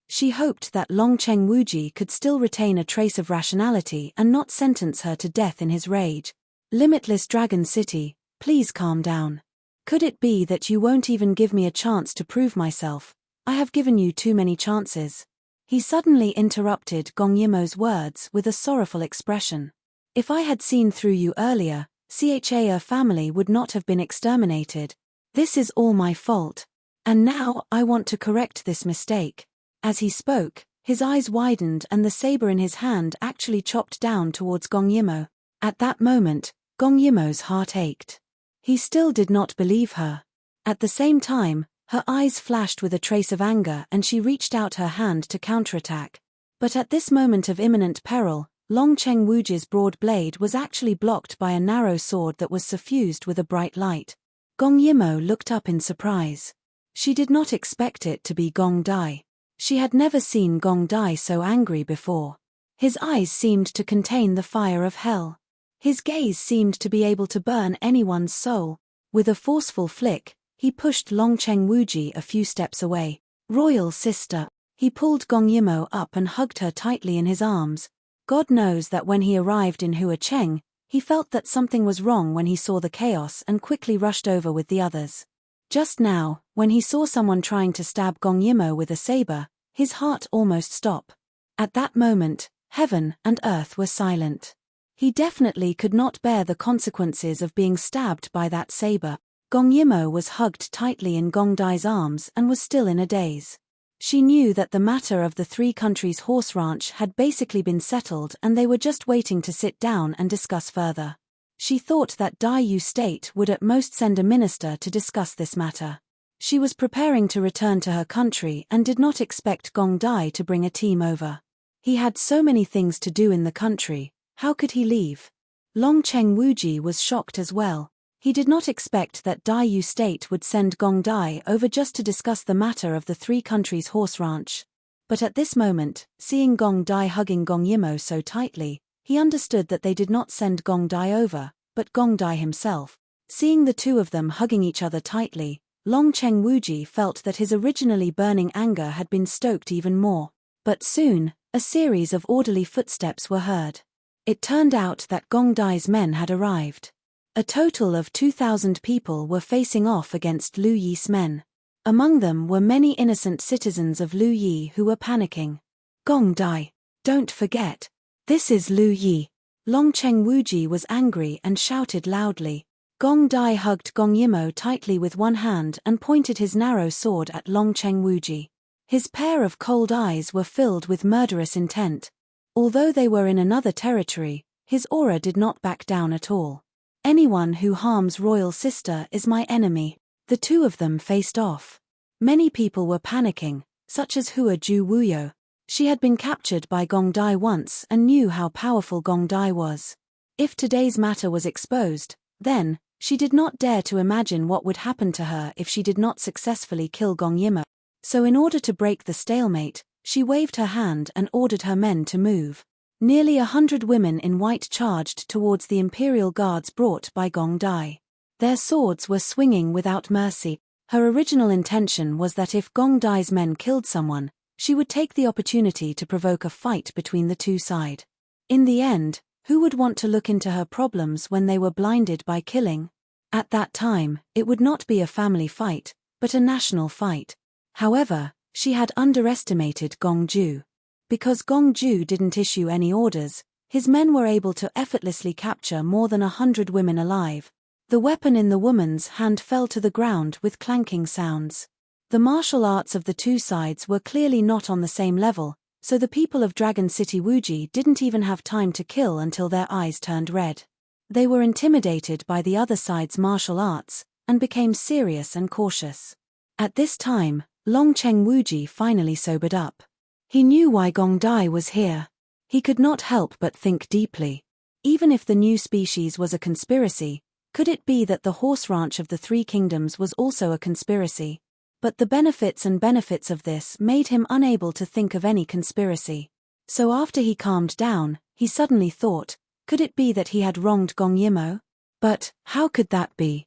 She hoped that Long Chengwuji could still retain a trace of rationality and not sentence her to death in his rage. Limitless Dragon City, please calm down. Could it be that you won't even give me a chance to prove myself? I have given you too many chances. He suddenly interrupted Gong Yimo's words with a sorrowful expression. If I had seen through you earlier, Cha family would not have been exterminated. This is all my fault. And now I want to correct this mistake. As he spoke, his eyes widened and the saber in his hand actually chopped down towards Gong Yimo. At that moment, Gong Yimo's heart ached. He still did not believe her. At the same time, her eyes flashed with a trace of anger and she reached out her hand to counterattack. But at this moment of imminent peril, Long Chengwuji's broad blade was actually blocked by a narrow sword that was suffused with a bright light. Gong Yimo looked up in surprise. She did not expect it to be Gong Dai. She had never seen Gong Dai so angry before. His eyes seemed to contain the fire of hell. His gaze seemed to be able to burn anyone's soul. With a forceful flick, he pushed Long Chengwuji a few steps away. Royal sister. He pulled Gong Yimo up and hugged her tightly in his arms. God knows that when he arrived in Huacheng, he felt that something was wrong when he saw the chaos and quickly rushed over with the others. Just now, when he saw someone trying to stab Gong Yimo with a saber, his heart almost stopped. At that moment, heaven and earth were silent. He definitely could not bear the consequences of being stabbed by that saber. Gong Yimo was hugged tightly in Gong Dai's arms and was still in a daze. She knew that the matter of the three countries' horse ranch had basically been settled and they were just waiting to sit down and discuss further. She thought that Dai Yu State would at most send a minister to discuss this matter. She was preparing to return to her country and did not expect Gong Dai to bring a team over. He had so many things to do in the country, how could he leave? Long Cheng Wuji was shocked as well. He did not expect that Dai Yu State would send Gong Dai over just to discuss the matter of the three countries' horse ranch. But at this moment, seeing Gong Dai hugging Gong Yimo so tightly, he understood that they did not send Gong Dai over, but Gong Dai himself. Seeing the two of them hugging each other tightly, Long Cheng Wuji felt that his originally burning anger had been stoked even more. But soon, a series of orderly footsteps were heard. It turned out that Gong Dai's men had arrived. A total of 2,000 people were facing off against Lu Yi's men. Among them were many innocent citizens of Lu Yi who were panicking. Gong Dai, don't forget. This is Lu Yi. Long Cheng Wuji was angry and shouted loudly. Gong Dai hugged Gong Yimo tightly with one hand and pointed his narrow sword at Long Cheng Wuji. His pair of cold eyes were filled with murderous intent. Although they were in another territory, his aura did not back down at all. Anyone who harms royal sister is my enemy. The two of them faced off. Many people were panicking, such as Hua Ju Wuyo. She had been captured by Gong Dai once and knew how powerful Gong Dai was. If today's matter was exposed, then, she did not dare to imagine what would happen to her if she did not successfully kill Gong Yimo. So in order to break the stalemate, she waved her hand and ordered her men to move. Nearly 100 women in white charged towards the imperial guards brought by Gong Dai. Their swords were swinging without mercy. Her original intention was that if Gong Dai's men killed someone, she would take the opportunity to provoke a fight between the two sides. In the end, who would want to look into her problems when they were blinded by killing? At that time, it would not be a family fight, but a national fight. However, she had underestimated Gong Ju. Because Gong Ju didn't issue any orders, his men were able to effortlessly capture more than 100 women alive. The weapon in the woman's hand fell to the ground with clanking sounds. The martial arts of the two sides were clearly not on the same level, so the people of Dragon City Wuji didn't even have time to kill until their eyes turned red. They were intimidated by the other side's martial arts, and became serious and cautious. At this time, Long Cheng Wuji finally sobered up. He knew why Gong Dai was here. He could not help but think deeply. Even if the new species was a conspiracy, could it be that the horse ranch of the Three Kingdoms was also a conspiracy? But the benefits of this made him unable to think of any conspiracy. So after he calmed down, he suddenly thought, could it be that he had wronged Gong Yimo? But, how could that be?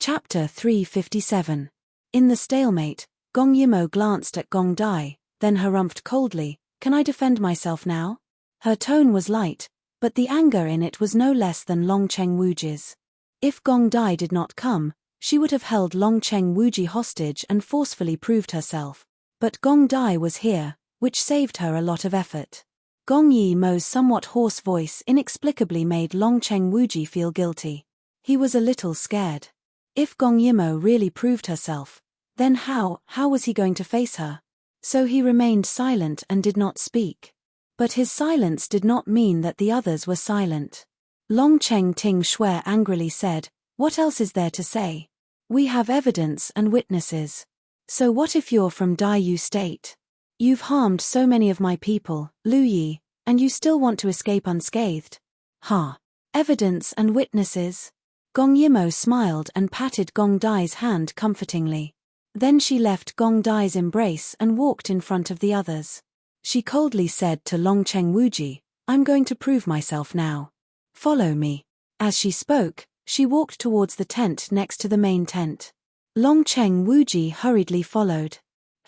Chapter 357. In the stalemate, Gong Yimo glanced at Gong Dai, then harumphed coldly, "Can I defend myself now?" Her tone was light, but the anger in it was no less than Long Cheng Wuji's. If Gong Dai did not come, she would have held Long Cheng Wuji hostage and forcefully proved herself. But Gong Dai was here, which saved her a lot of effort. Gong Yimo's somewhat hoarse voice inexplicably made Long Cheng Wuji feel guilty. He was a little scared. If Gong Yimo really proved herself, then how was he going to face her? So he remained silent and did not speak. But his silence did not mean that the others were silent. Long Cheng Ting Shui angrily said, "What else is there to say? We have evidence and witnesses. So what if you're from Dai Yu State? You've harmed so many of my people, Lu Yi, and you still want to escape unscathed? Ha! Evidence and witnesses?" Gong Yimo smiled and patted Gong Dai's hand comfortingly. Then she left Gong Dai's embrace and walked in front of the others. She coldly said to Long Cheng Wuji, "I'm going to prove myself now. Follow me." As she spoke, she walked towards the tent next to the main tent. Long Cheng Wuji hurriedly followed.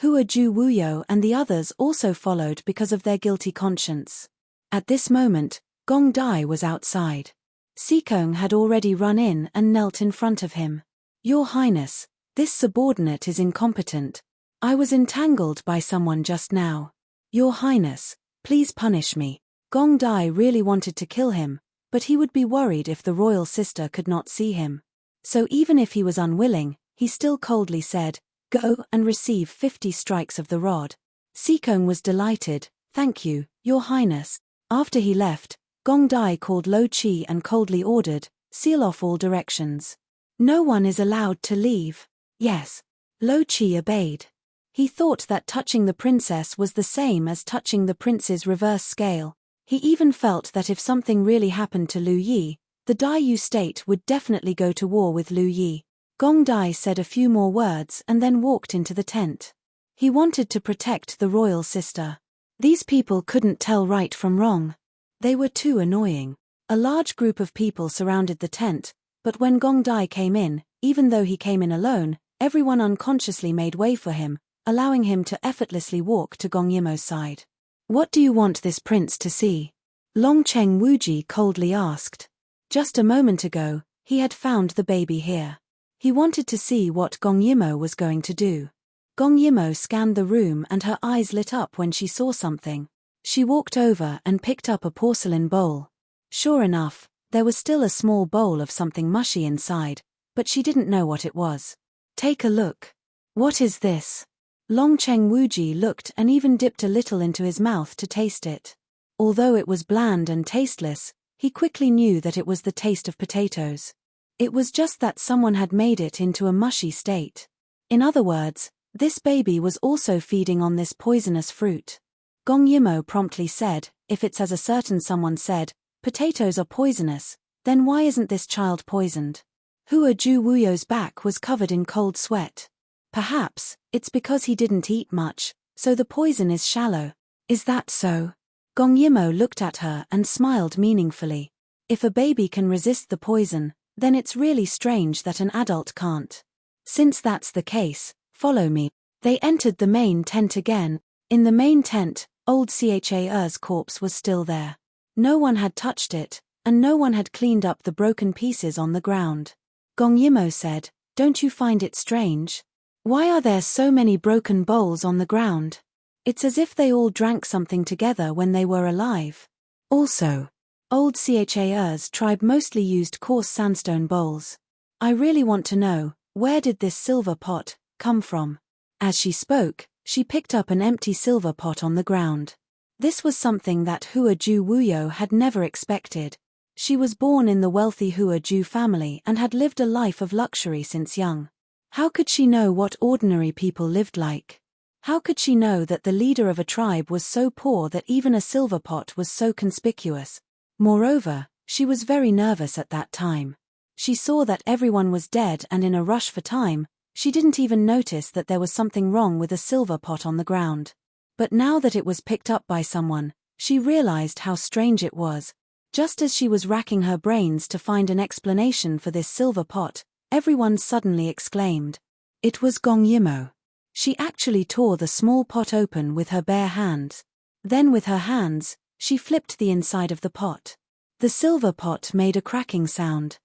Hua Ju Wuyo and the others also followed because of their guilty conscience. At this moment, Gong Dai was outside. Sikong had already run in and knelt in front of him. "Your Highness, this subordinate is incompetent. I was entangled by someone just now. Your Highness, please punish me." Gong Dai really wanted to kill him, but he would be worried if the royal sister could not see him. So even if he was unwilling, he still coldly said, "Go and receive 50 strikes of the rod." Sikong was delighted. "Thank you, Your Highness." After he left, Gong Dai called Lo Chi and coldly ordered, "Seal off all directions. No one is allowed to leave." "Yes." Lo Chi obeyed. He thought that touching the princess was the same as touching the prince's reverse scale. He even felt that if something really happened to Lu Yi, the Daiyu state would definitely go to war with Lu Yi. Gong Dai said a few more words and then walked into the tent. He wanted to protect the royal sister. These people couldn't tell right from wrong. They were too annoying. A large group of people surrounded the tent, but when Gong Dai came in, even though he came in alone, everyone unconsciously made way for him, allowing him to effortlessly walk to Gong Yimo's side. "What do you want this prince to see?" Long Cheng Wuji coldly asked. Just a moment ago, he had found the baby here. He wanted to see what Gong Yimo was going to do. Gong Yimo scanned the room and her eyes lit up when she saw something. She walked over and picked up a porcelain bowl. Sure enough, there was still a small bowl of something mushy inside, but she didn't know what it was. "Take a look." "What is this?" Long Cheng Wuji looked and even dipped a little into his mouth to taste it. Although it was bland and tasteless, he quickly knew that it was the taste of potatoes. It was just that someone had made it into a mushy state. In other words, this baby was also feeding on this poisonous fruit. Gong Yimo promptly said, "If it's as a certain someone said, potatoes are poisonous, then why isn't this child poisoned?" Hua Ju Wuyo's back was covered in cold sweat. "Perhaps, it's because he didn't eat much, so the poison is shallow." "Is that so?" Gong Yimo looked at her and smiled meaningfully. "If a baby can resist the poison, then it's really strange that an adult can't. Since that's the case, follow me." They entered the main tent again. In the main tent, old Cha's corpse was still there. No one had touched it, and no one had cleaned up the broken pieces on the ground. Gong Yimo said, "Don't you find it strange? Why are there so many broken bowls on the ground? It's as if they all drank something together when they were alive." Also, old Cha's tribe mostly used coarse sandstone bowls. "I really want to know, where did this silver pot come from?" As she spoke, she picked up an empty silver pot on the ground. This was something that Hua Ju Wuyo had never expected. She was born in the wealthy Hua Ju family and had lived a life of luxury since young. How could she know what ordinary people lived like? How could she know that the leader of a tribe was so poor that even a silver pot was so conspicuous? Moreover, she was very nervous at that time. She saw that everyone was dead and in a rush for time. She didn't even notice that there was something wrong with a silver pot on the ground. But now that it was picked up by someone, she realized how strange it was. Just as she was racking her brains to find an explanation for this silver pot, everyone suddenly exclaimed. It was Gong Yimo. She actually tore the small pot open with her bare hands. Then with her hands, she flipped the inside of the pot. The silver pot made a cracking sound.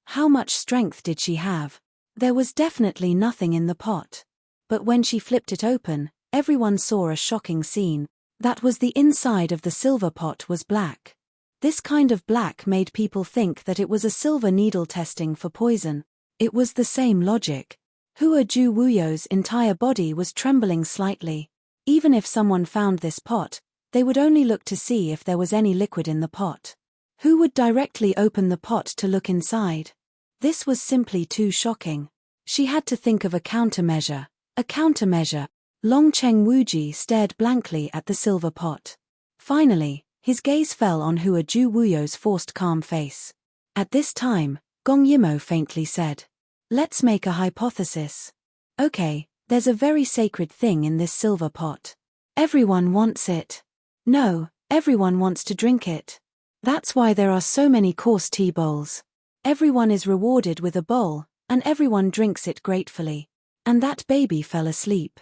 How much strength did she have? There was definitely nothing in the pot. But when she flipped it open, everyone saw a shocking scene. That was the inside of the silver pot was black. This kind of black made people think that it was a silver needle testing for poison. It was the same logic. Hua Ju Wuyo's entire body was trembling slightly. Even if someone found this pot, they would only look to see if there was any liquid in the pot. Who would directly open the pot to look inside? This was simply too shocking. She had to think of a countermeasure. A countermeasure. Long Cheng Wuji stared blankly at the silver pot. Finally, his gaze fell on Hua Ju Wuyo's forced calm face. At this time, Gong Yimo faintly said, "Let's make a hypothesis. Okay, there's a very sacred thing in this silver pot. Everyone wants it. No, everyone wants to drink it. That's why there are so many coarse tea bowls. Everyone is rewarded with a bowl, and everyone drinks it gratefully. And that baby fell asleep.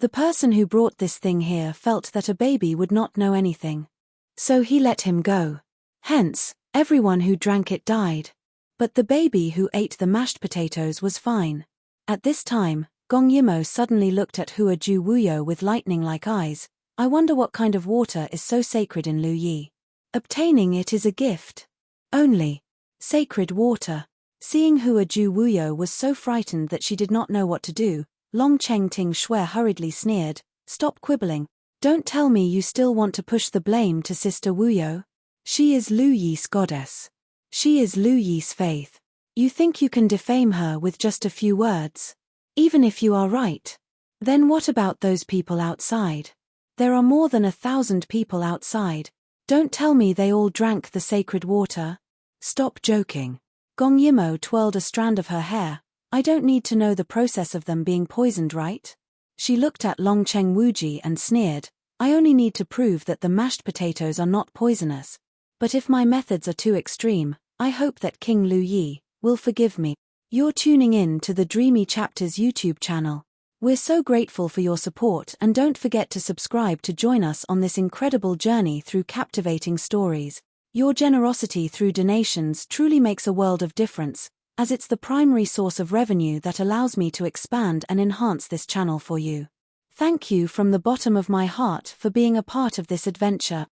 The person who brought this thing here felt that a baby would not know anything. So he let him go. Hence, everyone who drank it died. But the baby who ate the mashed potatoes was fine. At this time, Gong Yimo suddenly looked at Hua Ju Wuyo with lightning-like eyes. I wonder what kind of water is so sacred in Lu Yi. Obtaining it is a gift. Only sacred water. Seeing Hua Ju Wuyo was so frightened that she did not know what to do, Long Cheng Ting Shui hurriedly sneered, "Stop quibbling. Don't tell me you still want to push the blame to Sister Wuyo. She is Lu Yi's goddess. She is Lu Yi's faith. You think you can defame her with just a few words? Even if you are right. Then what about those people outside? There are more than 1,000 people outside. Don't tell me they all drank the sacred water. Stop joking." Gong Yimo twirled a strand of her hair. "I don't need to know the process of them being poisoned, right?" She looked at Long Cheng Wuji and sneered, "I only need to prove that the mashed potatoes are not poisonous. But if my methods are too extreme, I hope that King Lu Yi will forgive me." You're tuning in to the Dreamy Chapters YouTube channel. We're so grateful for your support, and don't forget to subscribe to join us on this incredible journey through captivating stories. Your generosity through donations truly makes a world of difference, as it's the primary source of revenue that allows me to expand and enhance this channel for you. Thank you from the bottom of my heart for being a part of this adventure.